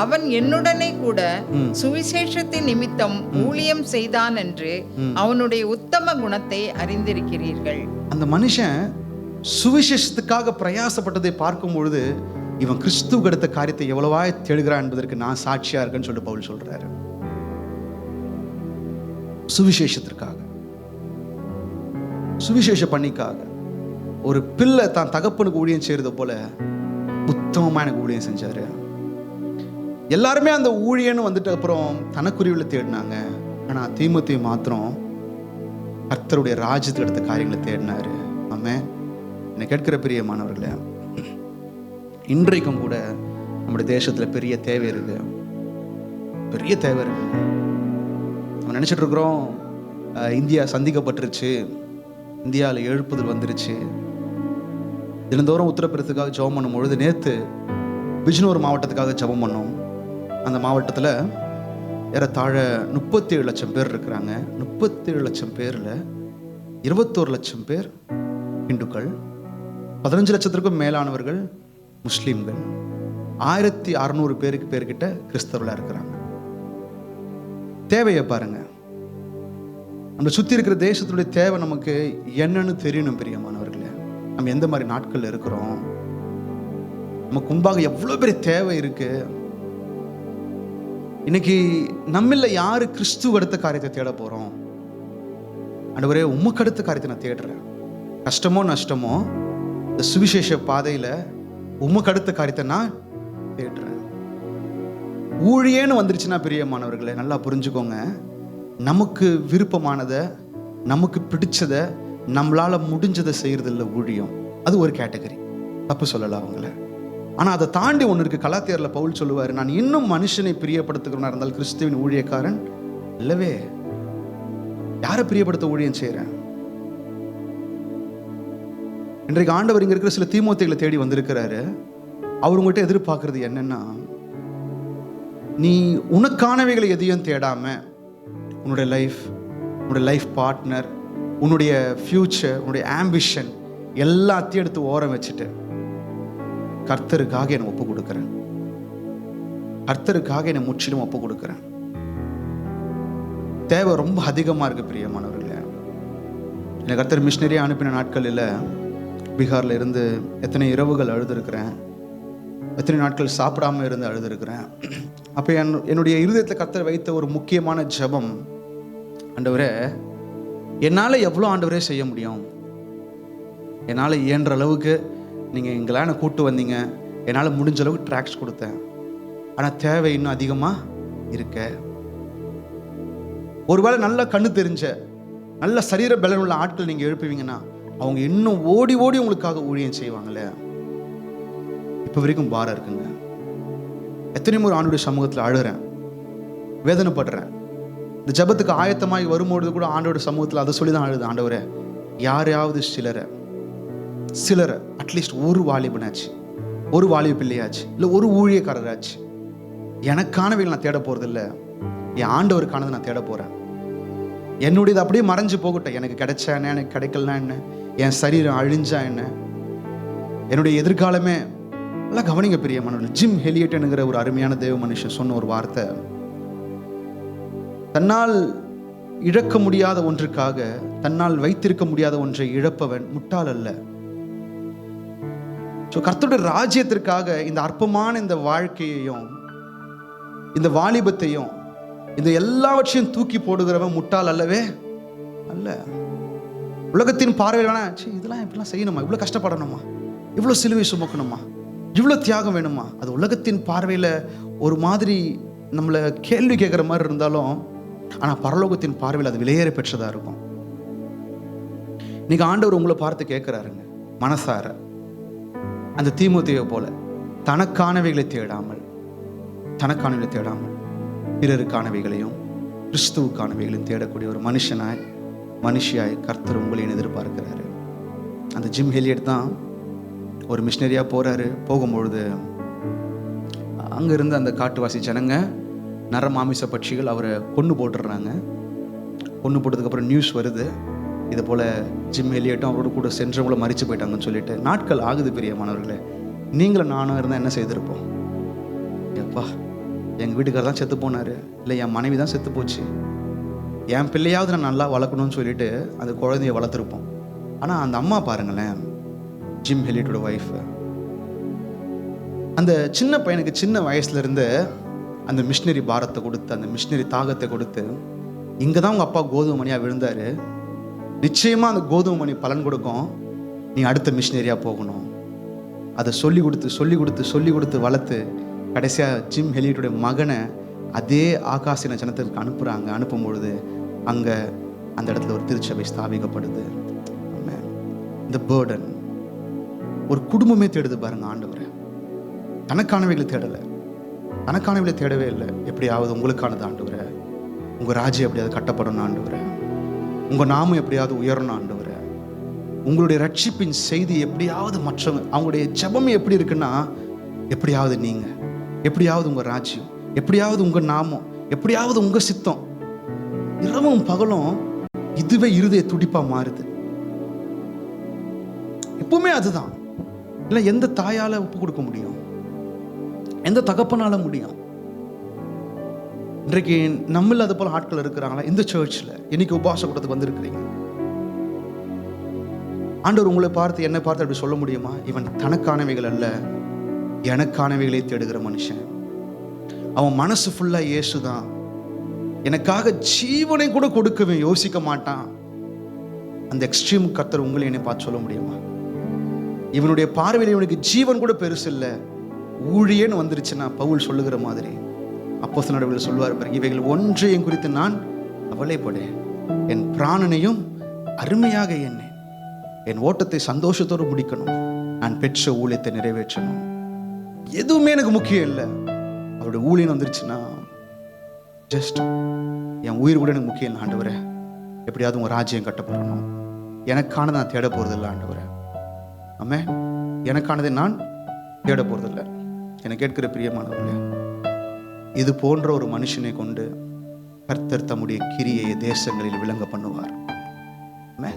அவன் என்னுடனே கூட சுவிசேஷத்தின் நிமித்தம் ஊழியம் செய்தான் என்று அவனுடைய உத்தம குணத்தை அறிந்திருக்கிறீர்கள். அந்த மனுஷன் சுவிசேஷத்துக்காக பிரயாசப்பட்டதை பார்க்கும் பொழுது இவன் கிறிஸ்துவுக்கு அடுத்த காரியத்தை எவ்வளவாய் தேடுகிறான் என்பதற்கு நான் சாட்சியா இருக்கேன்னு சொல்லிட்டு பவுல் சொல்றாரு. சுவிசேஷத்திற்காக, சுவிசேஷ பணிக்காக. ஒரு பிள்ளை தான் தகப்பனுக்கு ஊழியம் செய்யறது போல உத்தமமா எனக்கு ஊழியம் செஞ்சாரு. எல்லாருமே அந்த ஊழியன்னு வந்துட்டு அப்புறம் தனக்குருவில தேடினாங்க. ஆனா தீமோத்தேயு மாத்திரம் கர்த்தருடைய ராஜ்யத்துக்கு எடுத்த காரியங்களை தேடினாரு. ஆமென். என்னை கேட்கிற பிரியமானவர்களே, இன்றைக்கும் கூட நம்முடைய தேசத்துல பெரிய தேவை இருக்கு, பெரிய தேவை இருக்கு. நம்ம நினைச்சிட்டு இருக்கிறோம் இந்தியா சந்திக்கப்பட்டுருச்சு, இந்தியாவில் எழுப்புதல் வந்துருச்சு. தினந்தோறும் உத்தரப்பிரதேசத்துக்காக ஜெபம் பண்ணும் பொழுது, நேற்று பிஜ்னோர் மாவட்டத்துக்காக ஜெபம் பண்ணோம். அந்த மாவட்டத்தில் ஏறத்தாழ 37 லட்சம் பேர் இருக்கிறாங்க. 37 லட்சம் பேரில் 21 லட்சம் பேர் இந்துக்கள், 15 லட்சத்திற்கும் மேலானவர்கள் முஸ்லீம்கள், 1600 பேர்கிட்ட கிறிஸ்தவர்களாக இருக்கிறாங்க. தேவையை பாருங்க. நம்ம சுற்றி இருக்கிற தேசத்துடைய தேவை நமக்கு என்னன்னு தெரியணும் பிரியமானவர்களே. நம்ம எந்த மாதிரி நாட்கள் இருக்கிறோம், நமக்கு முன்பாக எவ்வளோ பெரிய தேவை இருக்கு. இன்னைக்கு நம்மள யாரு கிறிஸ்துவ அடுத்த காரியத்தை தேட போறோம்? ஆண்டவரே, உமக்கு அடுத்த காரியத்தை நான் தேடுறேன். கஷ்டமோ நஷ்டமோ இந்த சுவிசேஷ பாதையில உமக்கு அடுத்த காரியத்தை நான் தேடுறேன். ஊழியேன்னு வந்துருச்சுன்னா பிரியமானவர்களே, நல்லா புரிஞ்சுக்கோங்க, நமக்கு விருப்பமானதை, நமக்கு பிடிச்சதை, நம்மளால முடிஞ்சதை செய்யறது இல்லை ஊழியம். அது ஒரு கேட்டகரி, தப்பு சொல்லலாம் அவங்கள. ஆனா அதை தாண்டி ஒன்று இருக்கு. கலாத்தியர்ல பவுல் சொல்லுவாரு, நான் இன்னும் மனுஷனை பிரியப்படுத்துகிறவனா இருந்தால் கிறிஸ்துவின் ஊழியக்காரன் இல்லவே. யாரை பிரியப்படுத்த ஊழியம் செய்யறேன்? இன்றைக்கு ஆண்டவர் இங்க இருக்கிற சில தீமோத்தேயுகளை தேடி வந்திருக்கிறாரு. அவர் உங்கள்கிட்ட எதிர்பார்க்கறது என்னன்னா, நீ உனக்கானவைகளை எதையும் தேடாம, உன்னுடைய லைஃப் பார்ட்னர், உன்னுடைய ஃபியூச்சர், உன்னுடைய ஆம்பிஷன் எல்லாத்தையும் எடுத்து ஓரம் வச்சுட்டு கர்த்தருக்காக என்னை ஒப்பு கொடுக்குறேன், கர்த்தருக்காக என்னை முற்றிலும் ஒப்பு கொடுக்குறேன். தேவை ரொம்ப அதிகமாக இருக்கு பிரியமானவர்களே. என்னை கர்த்தர் மிஷினரியாக அனுப்பின நாட்களில் பீகாரில் இருந்து எத்தனை இரவுகள் அழுதுருக்கிறேன், எத்தனை நாட்கள் சாப்பிடாம இருந்து அழுதுருக்கிறேன். அப்போ என்னுடைய இருதயத்தில் கர்த்தர் வைத்த ஒரு முக்கியமான ஜெபம், ஆண்டவரே, என்னால் எவ்வளோ ஆண்டவரே செய்ய முடியும், என்னால் இயன்ற அளவுக்கு நீங்கள் எங்களால் என்னை கூட்டு வந்தீங்க, என்னால் முடிஞ்ச அளவுக்கு ட்ராக்ஸ் கொடுத்தேன். ஆனால் தேவை இன்னும் அதிகமாக இருக்க. ஒருவேளை நல்ல கண்ணு தெரிஞ்ச, நல்ல சரீர பலன் உள்ள ஆட்கள் நீங்கள் எழுப்புவீங்கன்னா அவங்க இன்னும் ஓடி ஓடி உங்களுக்காக ஊழியம் செய்வாங்களே. இப்போ வரைக்கும் பாரம் இருக்குங்க. எத்தனை முறை ஆண்டவருடைய சமூகத்தில் அழுறேன், வேதனைப்படுறேன். இந்த ஜபத்துக்கு ஆயத்தமாகி வரும்பொழுது கூட ஆண்டவருடைய சமூகத்தில் அதை சொல்லி தான் அழுது, ஆண்டவரே, யாரையாவது சிலரை அட்லீஸ்ட் ஒரு வாலிபனாச்சு, ஒரு வாலிப பிள்ளையாச்சு, இல்லை ஒரு ஊழியக்காரராச்சு, எனக்கானவைகள் நான் தேட போறது இல்லை, என் ஆண்டவருக்கானதை நான் தேட போறேன். என்னுடையது அப்படியே மறைஞ்சு போகட்டும். எனக்கு கிடைச்சா என்ன, எனக்கு கிடைக்கலனா என்ன, என் சரீரம் அழிஞ்சா என்ன, என்னுடைய எதிர்காலமே. எல்லாம் கவனிங்க பிரியமானவர்களே. ஜிம் ஹெலியட்ங்கிற ஒரு அருமையான தேவ மனுஷன் சொன்ன ஒரு வார்த்தை, தன்னால் இழக்க முடியாத ஒன்றுக்காக தன்னால் வைத்திருக்க முடியாத ஒன்றை இழப்பவன் முட்டாள் அல்ல. கர்த்தருடைய ராஜ்யத்திற்காக இந்த அற்பமான இந்த வாழ்க்கையையும் இந்த வாலிபத்தையும் இந்த எல்லாவற்றையும் தூக்கி போடுகிறவன் முட்டாள் அல்லவே அல்ல. உலகத்தின் பார்வையில் வேணா, இதெல்லாம் இப்படிலாம் செய்யணுமா, இவ்வளோ கஷ்டப்படணுமா, இவ்வளோ சிலுவை சுமக்கணுமா, இவ்வளோ தியாகம் வேணுமா, அது உலகத்தின் பார்வையில் ஒரு மாதிரி நம்மளை கேள்வி கேட்குற மாதிரி இருந்தாலும், ஆனால் பரலோகத்தின் பார்வையில் அது விலையேற பெற்றதாக இருக்கும். இன்னைக்கு ஆண்டவர் உங்களை பார்த்து கேட்குறாருங்க, மனசார அந்த தீமோத்தேயுவை போல தனக்கானவைகளை தேடாமல் பிறருக்கானவைகளையும் கிறிஸ்துவுக்கானவைகளையும் தேடக்கூடிய ஒரு மனுஷியாய் கர்த்தர் உங்களையும் எதிர்பார்க்கிறாரு. அந்த ஜிம் ஹெலியட் தான் ஒரு மிஷினரியாக போகிறாரு. போகும்பொழுது அங்கே இருந்து அந்த காட்டுவாசி ஜனங்க, நரமாமிச பட்சிகள் அவரை கொன்று போட்டுடுறாங்க. கொன்று போட்டதுக்கப்புறம் நியூஸ் வருது, இது போல் ஜிம் ஹெலியட்டும் அவரோட கூட சென்றவங்களும் மறித்து போயிட்டாங்கன்னு சொல்லிட்டு. நாட்கள் ஆகுது பிரியமானவர்களே. நீங்களும் நானும் இருந்தால் என்ன செய்திருப்போம்? எப்பா, எங்கள் வீட்டுக்காரர் தான் செத்து போனார், இல்லை என் மனைவி தான் செத்து போச்சு, என் பிள்ளையாவது நான் நல்லா வளர்க்கணும்னு சொல்லிட்டு அந்த குழந்தைய வளர்த்துருப்போம். ஆனால் அந்த அம்மா பாருங்களேன், ஜிம் ஹெலியட்டோட ஒய்ஃப், அந்த சின்ன பையனுக்கு சின்ன வயசுலேருந்து அந்த மிஷினரி பாரத்தை கொடுத்து, அந்த மிஷினரி தாகத்தை கொடுத்து இங்கே தான் உங்கள் அப்பா கோதுமை மணியாக விழுந்தார், நிச்சயமாக அந்த கோதுமை மணி பலன் கொடுக்கும், நீ அடுத்த மிஷினரியாக போகணும். அதை சொல்லி கொடுத்து வளர்த்து கடைசியாக ஜிம் ஹெலியட்டுடைய மகனை அதே ஆகாசின ஜனத்திற்கு அனுப்புகிறாங்க. அனுப்பும் பொழுது அங்கே அந்த இடத்துல ஒரு திருச்சபை ஸ்தாபிக்கப்படுது. இந்த பேர்டன் ஒரு குடும்பமே தேடுது பாருங்க ஆண்டவரை. தனக்கானவைகளை தேடலை, தனக்கானவைகளை தேடவே இல்லை. எப்படியாவது உங்களுக்கானது ஆண்டவரை, உங்கள் ராஜ்யம் எப்படியாவது கட்டப்படணும் ஆண்டவரை, உங்கள் நாமம் எப்படியாவது உயரணும் ஆண்டவரை, உங்களுடைய ரட்சிப்பின் செய்தி எப்படியாவது மற்றவங்க, அவங்களுடைய ஜெபம் எப்படி இருக்குன்னா, எப்படியாவது நீங்கள், எப்படியாவது உங்கள் ராஜ்யம், எப்படியாவது உங்கள் நாமம், எப்படியாவது உங்கள் சித்தம். இரவும் பகலும் இதுவே இருதய துடிப்பா மாறுது. எப்பவுமே அதுதான். இல்லை எந்த தாயால ஒப்பு கொடுக்க முடியும்? எந்த தகப்பனால முடியும்? இன்றைக்கு நம்மள அது போல ஆட்கள் இருக்கிறாங்களா இந்த சர்ச்சில்? இன்னைக்கு உபவாச கூட்டத்துக்கு வந்திருக்கிறீங்க. ஆண்டவர் உங்களை பார்த்து என்னை பார்த்து அப்படி சொல்ல முடியுமா? இவன் தனக்கானவைகள் அல்ல, எனக்கானவைகளை தேடுகிற மனுஷன். அவன் மனசு ஃபுல்லா இயேசுதான். எனக்காக ஜீவனை கூட கொடுக்கவே யோசிக்க மாட்டான். அந்த எக்ஸ்ட்ரீம் கர்த்தர் உங்களை என்னை பார்த்து சொல்ல முடியுமா? இவனுடைய பார்வையில் இவனுக்கு ஜீவன் கூட பெருசு இல்லை, ஊழியன்னு வந்துருச்சுன்னா பவுல் சொல்லுகிற மாதிரி அப்போஸ்தலர் நடவடிக்கையில் சொல்லுவார் பாருங்க, இவைகள் ஒன்றையும் குறித்து நான் கவலைப்படேன், என் பிராணனையும் அருமையாக எண்ணேன், என் ஓட்டத்தை சந்தோஷத்தோடு முடிக்கணும், நான் பெற்ற ஊழியத்தை நிறைவேற்றணும். எதுவுமே எனக்கு முக்கியம் இல்லை. அவருடைய ஊழியம் வந்துருச்சுன்னா ஜஸ்ட் என் உயிர் கூட எனக்கு முக்கியம் இல்லை ஆண்டவரே, எப்படியாவது உங்கள் ராஜ்யம் கட்டப்படணும், எனக்கானதை நான் தேட போகிறதில்லை ஆண்டவரே. ஆமே, எனக்கானதை நான் தேட போகிறதில்லை. எனக்கு கேட்கிற பிரியமானவர்களே, இது போன்ற ஒரு மனுஷனை கொண்டு கர்த்தர் தம்முடைய கிரியை தேசங்களில் விளங்க பண்ணுவார். ஆமே,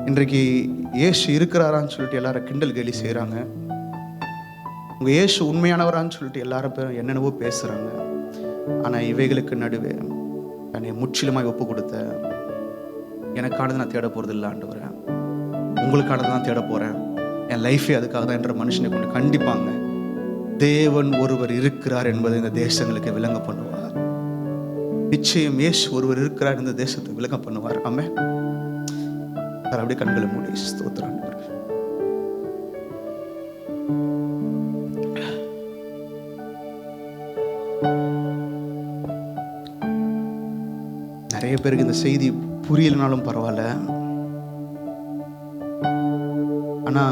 இன்றைக்கு இயேசு இருக்கிறாரான்னு சொல்லிட்டு எல்லாரும் கிண்டல் கேலி செய்கிறாங்க. உங்கள் இயேசு உண்மையானவரான்னு சொல்லிட்டு எல்லாரும் பேரும் என்னென்னவோ பேசுகிறாங்க. ஆனால் இவைகளுக்கு நடுவே என்னை முற்றிலுமாய் ஒப்பு கொடுத்த, எனக்கானது நான் தேட போகிறது இல்லை ஆண்டவரே, உங்களுக்கானது தான் தேட போகிறேன், என் லைஃபே அதுக்காக தான் என்ற மனுஷனை கொண்டு கண்டிப்பாங்க தேவன் ஒருவர் இருக்கிறார் என்பதை இந்த தேசங்களுக்கு விளங்க பண்ணுவார். நிச்சயம் இயேசு ஒருவர் இருக்கிறார் இந்த தேசத்தை விளங்க பண்ணுவார். ஆமே, அப்படியே கண்களை மூடி ஸ்தோத்திரம். நிறைய பேருக்கு இந்த செய்தி புரியலனாலும் பரவாயில்ல, ஆனா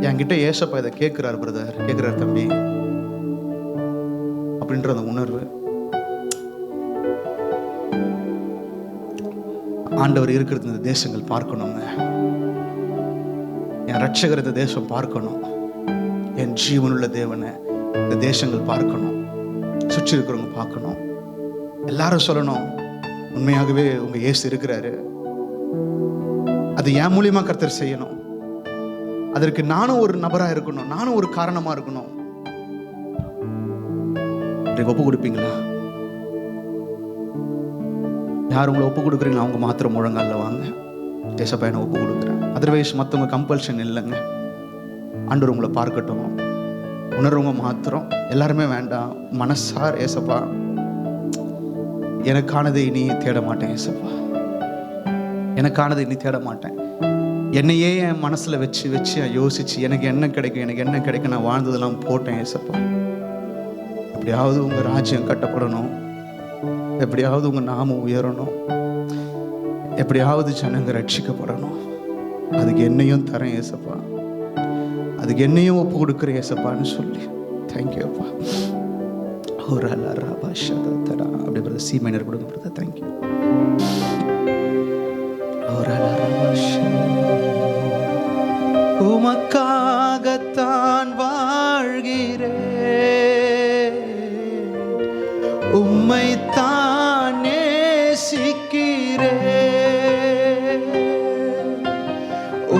என்கிட்ட ஏசப்பா இதை கேட்கிறார் பிரதர், கேட்கிறார் தம்பி அப்படின்ற அந்த உணர்வு, ஆண்டவர் இருக்கிறது இந்த தேசங்கள் பார்க்கணுங்க, என் ரட்சகர் இந்த தேசம் பார்க்கணும், என் ஜீவனுள்ள தேவனை இந்த தேசங்கள் பார்க்கணும், சுற்றி இருக்கிறவங்க பார்க்கணும், எல்லாரும் சொல்லணும் உண்மையாகவே உங்க இயேசு இருக்கிறாரு. அது என் மூலியமா கர்த்தர் செய்யணும். அதற்கு நானும் ஒரு நபரா இருக்கணும், நானும் ஒரு காரணமா இருக்கணும். ஒப்பு கொடுப்பீங்களா? யார் உங்களை ஒப்பு கொடுக்குறீங்களா அவங்க மாத்திரம் முழங்கால வாங்க, ஏசப்பா என்ன ஒப்பு கொடுக்குறேன். அதர்வைஸ் மற்றவங்க கம்பல்ஷன் இல்லைங்க. ஆண்டவர் உங்களை பார்க்கட்டும், உணர்வங்க மாத்திரம், எல்லாருமே வேண்டாம். மனசார் ஏசப்பா எனக்கானதை இனி தேட மாட்டேன் ஏசப்பா, எனக்கானதை இனி தேட மாட்டேன். என்னையே என் மனசுல வச்சு வச்சு யோசிச்சு எனக்கு என்ன கிடைக்கும், எனக்கு என்ன கிடைக்கும், நான் வாழ்ந்ததெல்லாம் போட்டேன் ஏசப்பா. எப்படியாவது உங்க ராஜ்யம் கட்டப்படணும், எப்படியாவது உங்க நாமம் உயரணும், எப்படியாவது ஜனங்க ரட்சிக்கப்படணும். அதுக்கு என்னையும் தரேன் ஏசப்பா, அதுக்கு என்னையும் ஒப்பு கொடுக்குறேன் ஏசப்பான்னு சொல்லி தேங்க்யூ அப்பா. ஒரு தரா அப்படி பிரதர் சி மைனர் கொடுங்க பிரதர். தேங்க்யூ. உமக்காகத்தான் வாழ்கிறேன், உம்மைத்தான் நேசிக்கிறேன்,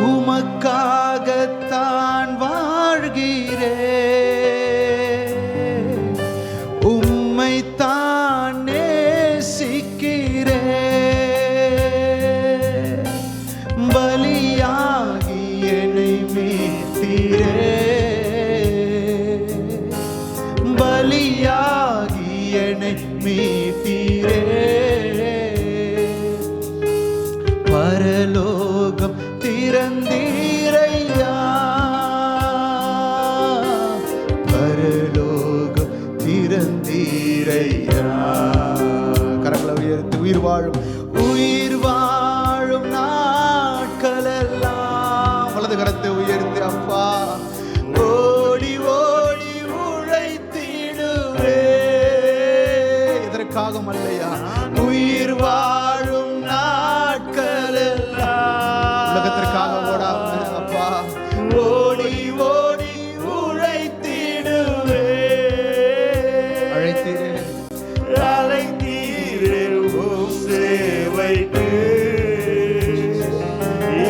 உமக்காகத்தான் வாழ்கிறேன், உம்மைத்தான் நேசிக்கிறேன், பலியாகி என்னை மீட்டீரே, பலியாகி என்னை மீட்டீரே, உயிர் வாழும் நாட்களெல்லாம் வலது கரத்தை உயர்த்தி அப்பா ஓடி ஓடி உழைத்திடுவே. எதற்காக அல்லையா? உயிர் வாழும் நாட்களெல்லாம் உலகத்திற்காக ஓடாம அப்பா ஓடி ஓடி உழைத்திடுவே. அழைத்தீரே உம் சேவைக்கு,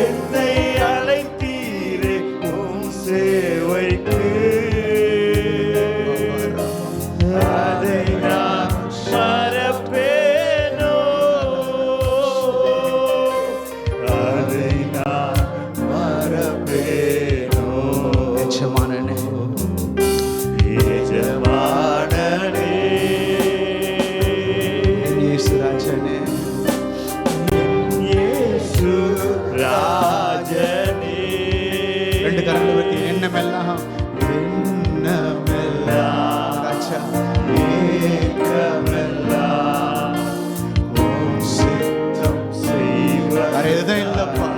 என்னை அழைத்தீரே உம் சேவைக்கு. அதை நான் மறப்பேனோ, அதை நான் மறப்பேனோ. எஜமானனே, எஜமானனே, இயேசு ராஜனே, இயேசு ராஜனே. ரெண்டு கரங்களை வைத்து எண்ணமெல்லாம் ராஜா ஏக்கமெல்லாம் உம் சித்தம் செய்வார். வேற எதுவும் இல்லப்பா,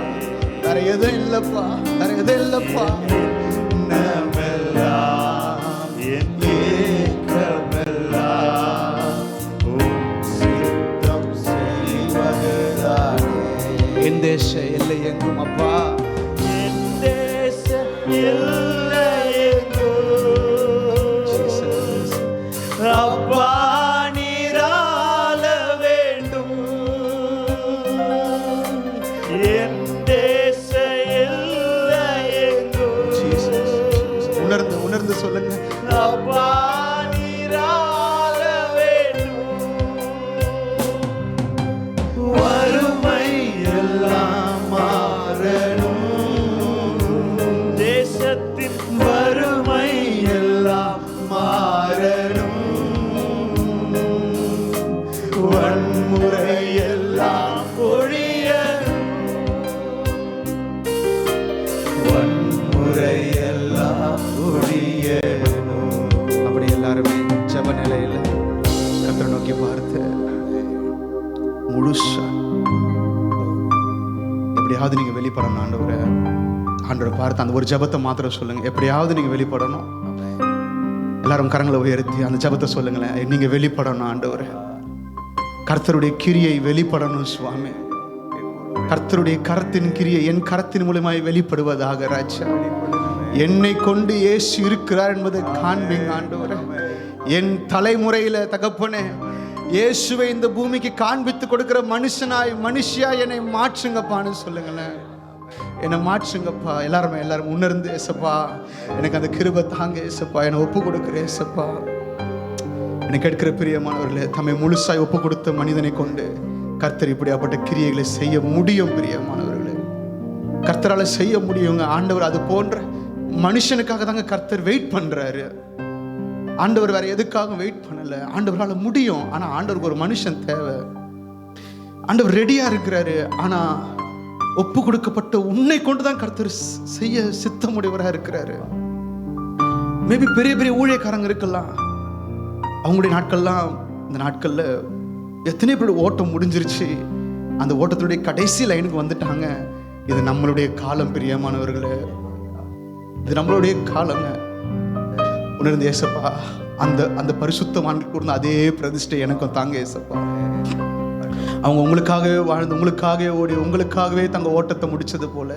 வேற எதுவும் இல்லப்பா, வேற எதுவும் இல்லப்பா. எண்ணமெல்லாம் என் ஏக்கமெல்லாம் உம் சித்தம் செய்வதுதானே. என் தேச எல்லை எங்கும் அப்பா, என் தேச எல்லை எங்கும் அப்பா நீராள வேண்டும். என் தேச எல்லை எங்கும் உணர்ந்து சொல்லுங்க. அப்பா நீராள வேண்டும். வறுமை எல்லாம் மாறணும், தேசத்தின் வறுமை எல்லாம் மாறணும், வன்முறை எல்லாம் ஒழியணும், வன்முறை எல்லாம் ஒழியணும். அப்படி எல்லாருமே ஜெப நிலையில கர்த்தரை நோக்கி பார்த்து முழுசா எப்படியாவது நீங்க வெளிப்படணும். ஆண்டவரை பார்த்து அந்த ஒரு ஜெபத்தை மாத்திரம் சொல்லுங்க. எப்படியாவது நீங்க வெளிப்படணும். எல்லாரும் கரங்களை உயர்த்தி அந்த ஜெபத்தை சொல்லுங்களேன். நீங்க வெளிப்படணும் ஆண்டவரே. கர்த்தருடைய கிரியை வெளிப்படணும் சுவாமி. கர்த்தருடைய கரத்தின் கிரியை என் கரத்தின் மூலமாய் வெளிப்படுவதாக ராஜா. என்னை கொண்டு இயேசு இருக்கிறார் என்பதை காண்பீங்க ஆண்டவரே. என் தலைமுறையில தகப்பனே இயேசுவை இந்த பூமிக்கு காண்பித்து கொடுக்கிற மனுஷியா என்னை மாற்றுங்கப்பான்னு சொல்லுங்களேன். என்னை மாற்றுங்கப்பா. எல்லாரும் உணர்ந்து ஏசப்பா எனக்கு அந்த கிருபை தாங்க ஏசப்பா. என்னை ஒப்பு கொடுக்குற ஏசப்பா. எனக்கு எடுக்கிற பிரியமானவர்களே, தம்மை முழுசாய் ஒப்பு கொடுத்த மனிதனை கொண்டு கர்த்தர் இப்படியாப்பட்ட கிரியைகளை செய்ய முடியும். பிரியமானவர்களே, கர்த்தரால செய்ய முடியுங்க. ஆண்டவர் அது போன்ற மனுஷனுக்காக தாங்க கர்த்தர் வெயிட் பண்றாரு. ஆண்டவர் வேற எதுக்காக வெயிட் பண்ணல. ஆண்டவரால முடியும். ஆனா ஆண்டவருக்கு ஒரு மனுஷன் தேவை. ஆண்டவர் ரெடியா இருக்கிறாரு. ஆனா ஒப்பு கொடுக்கப்பட்ட உன்னை கொண்டுதான் கர்த்தர் செய்ய சித்தமுடையவராக இருக்கிறாரு. மேபி பெரிய பெரிய ஊழியக்காரங்க இருக்கலாம். அவங்களுடைய நாட்கள்லாம் இந்த நாட்கள்ல எத்தனை பேர் ஓட்டம் முடிஞ்சிருச்சு. அந்த ஓட்டத்துடைய கடைசி லைனுக்கு வந்துட்டாங்க. இது நம்மளுடைய காலம் பிரியமானவர்களே. இது நம்மளுடைய காலங்க. உணர்ந்து ஏசப்பா அந்த பரிசுத்தவான்களுக்கு இருந்த அதே பிரதிஷ்டை எனக்கும் தாங்க ஏசப்பா. அவங்க உங்களுக்காகவே வாழ்ந்து உங்களுக்காகவே ஓடி உங்களுக்காகவே தங்க ஓட்டத்தை முடிச்சது போல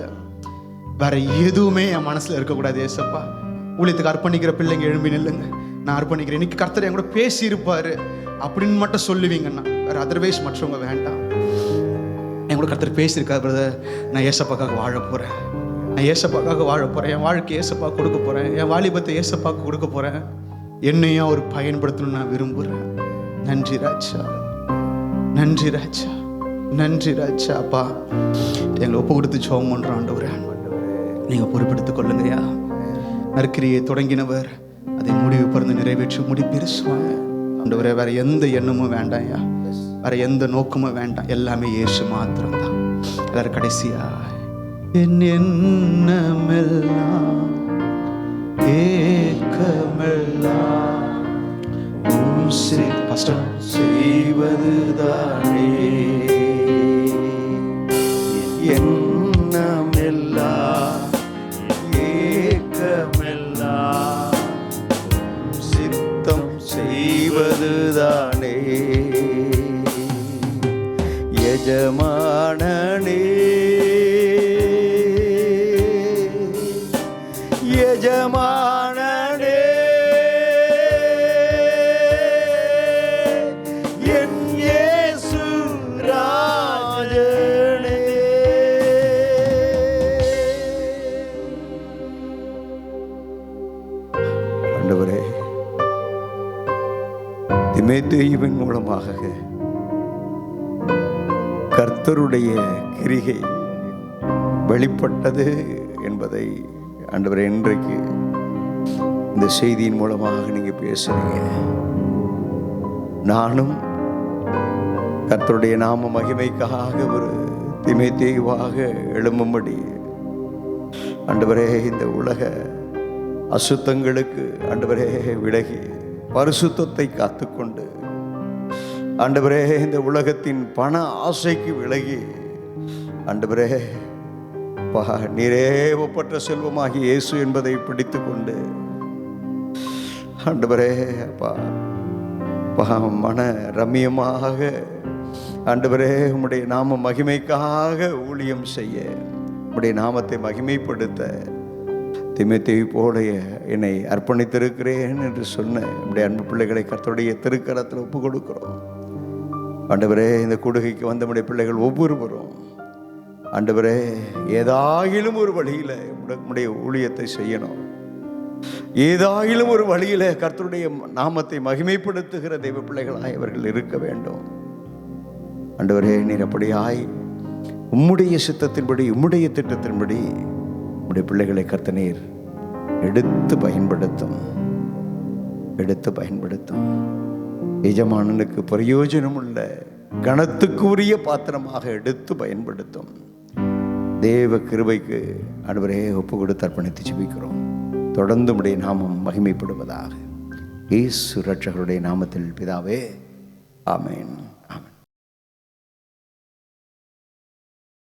வேற எதுவுமே என் மனசுல இருக்கக்கூடாது ஏசப்பா. ஊழியத்துக்கு அர்ப்பணிக்கிற பிள்ளைங்க எழும்பி நில்லுங்க. நான் அர்ப்பணிக்கிறேன். இன்னைக்கு கர்த்தர் என் கூட பேசி இருப்பாரு அப்படின்னு மட்டும் சொல்லுவீங்கன்னா வேற அதர்வைஸ் மற்றவங்க வேண்டாம். என் கூட கர்த்தர் பேசியிருக்காரு பிரதர். நான் ஏசப்பாக்காக வாழ போறேன். நான் ஏசப்பாக்காக வாழ போறேன். என் வாழ்க்கை ஏசப்பா கொடுக்க போறேன். என் வாலிபத்தை ஏசப்பாக்கு கொடுக்க போறேன். என்னையும் அவர் பயன்படுத்தணும்னு நான் விரும்புறேன். நன்றி ராஜா, நன்றி ராஜா, நன்றி ராஜா. அப்பா எங்களை ஒப்பு கொடுத்து ஜெபம் பண்றோம் ஆண்டவரே. நீங்க பொறுப்பெடுத்துக் கொள்ளுங்கய்யா. நற்கிரியை தொடங்கினவர் அதை முடிவு பிறந்து நிறைவேற்றி முடிப்பீர் சுவாமி. ஆண்டவரே, வேற எந்த எண்ணமும் வேண்டாம்யா, வேற எந்த நோக்கமும் வேண்டாம். எல்லாமே இயேசு மாத்திரம் தான். எல்லாரும் கடைசியா என் எண்ணமெல்லாம் ஏக்கமெல்லாம் செய்வதுதானே. எஜமானனே எஜமானனே என் இயேசு ராஜனே. ஆண்டவரே, தீமோத்தேயுவின் மூலமாக கர்த்தருடைய கிரிகை வெளிப்பட்டது என்பதை ஆண்டவரே இன்றைக்கு இந்த செய்தியின் மூலமாக நீங்க பேசுறீங்க. நானும் கர்த்தருடைய நாம மகிமைக்காக ஒரு தீமோத்தேயுவாக எழும்பும்படி ஆண்டவரே இந்த உலக அசுத்தங்களுக்கு ஆண்டவரே விலகி பரிசுத்தத்தை காத்துக்கொண்டு ஆண்டவரே இந்த உலகத்தின் பண ஆசைக்கு விலகி ஆண்டவரே நீரே ஒப்பற்ற செல்வமாகி இயேசு என்பதை பிடித்து கொண்டு ஆண்டவரே மன ரம்மியமாக ஆண்டவரே உம்முடைய நாம மகிமைக்காக ஊழியம் செய்ய உம்முடைய நாமத்தை மகிமைப்படுத்த தீமோத்தேயு போல என்னை அர்ப்பணித்திருக்கிறேன் என்று சொன்ன நம்முடைய அன்பு பிள்ளைகளை கர்த்தருடைய திருக்கரத்தில் ஒப்பு கொடுக்கிறோம். ஆண்டவரே, இந்த கூடுகைக்கு வந்த நம்முடைய பிள்ளைகள் ஒவ்வொருவரும் ஆண்டவரே ஏதாகிலும் ஒரு வழியில் நம்முடைய ஊழியத்தை செய்யணும். ஏதாகிலும் ஒரு வழியில் கர்த்தருடைய நாமத்தை மகிமைப்படுத்துகிற தெய்வ பிள்ளைகளாய் அவர்கள் இருக்க வேண்டும். ஆண்டவரே, நீர் அப்படியாய் உம்முடைய சித்தத்தின்படி உம்முடைய திட்டத்தின்படி உம்முடைய பிள்ளைகளை கர்த்தர் எடுத்து பயன்படுத்தும் எஜமானனுக்கு பிரயோஜனம் உள்ள கனத்துக்குரிய பாத்திரமாக எடுத்து பயன்படுத்தும் தேவ கிருபைக்கு ஆண்டவரே ஒப்பு கொடுத்து அர்ப்பணித்து ஜெபிக்கிறோம். தொடர்ந்து உம்முடைய நாமம் மகிமைப்படுவதாக. இயேசு ரட்சகருடைய நாமத்தில் பிதாவே, ஆமென்.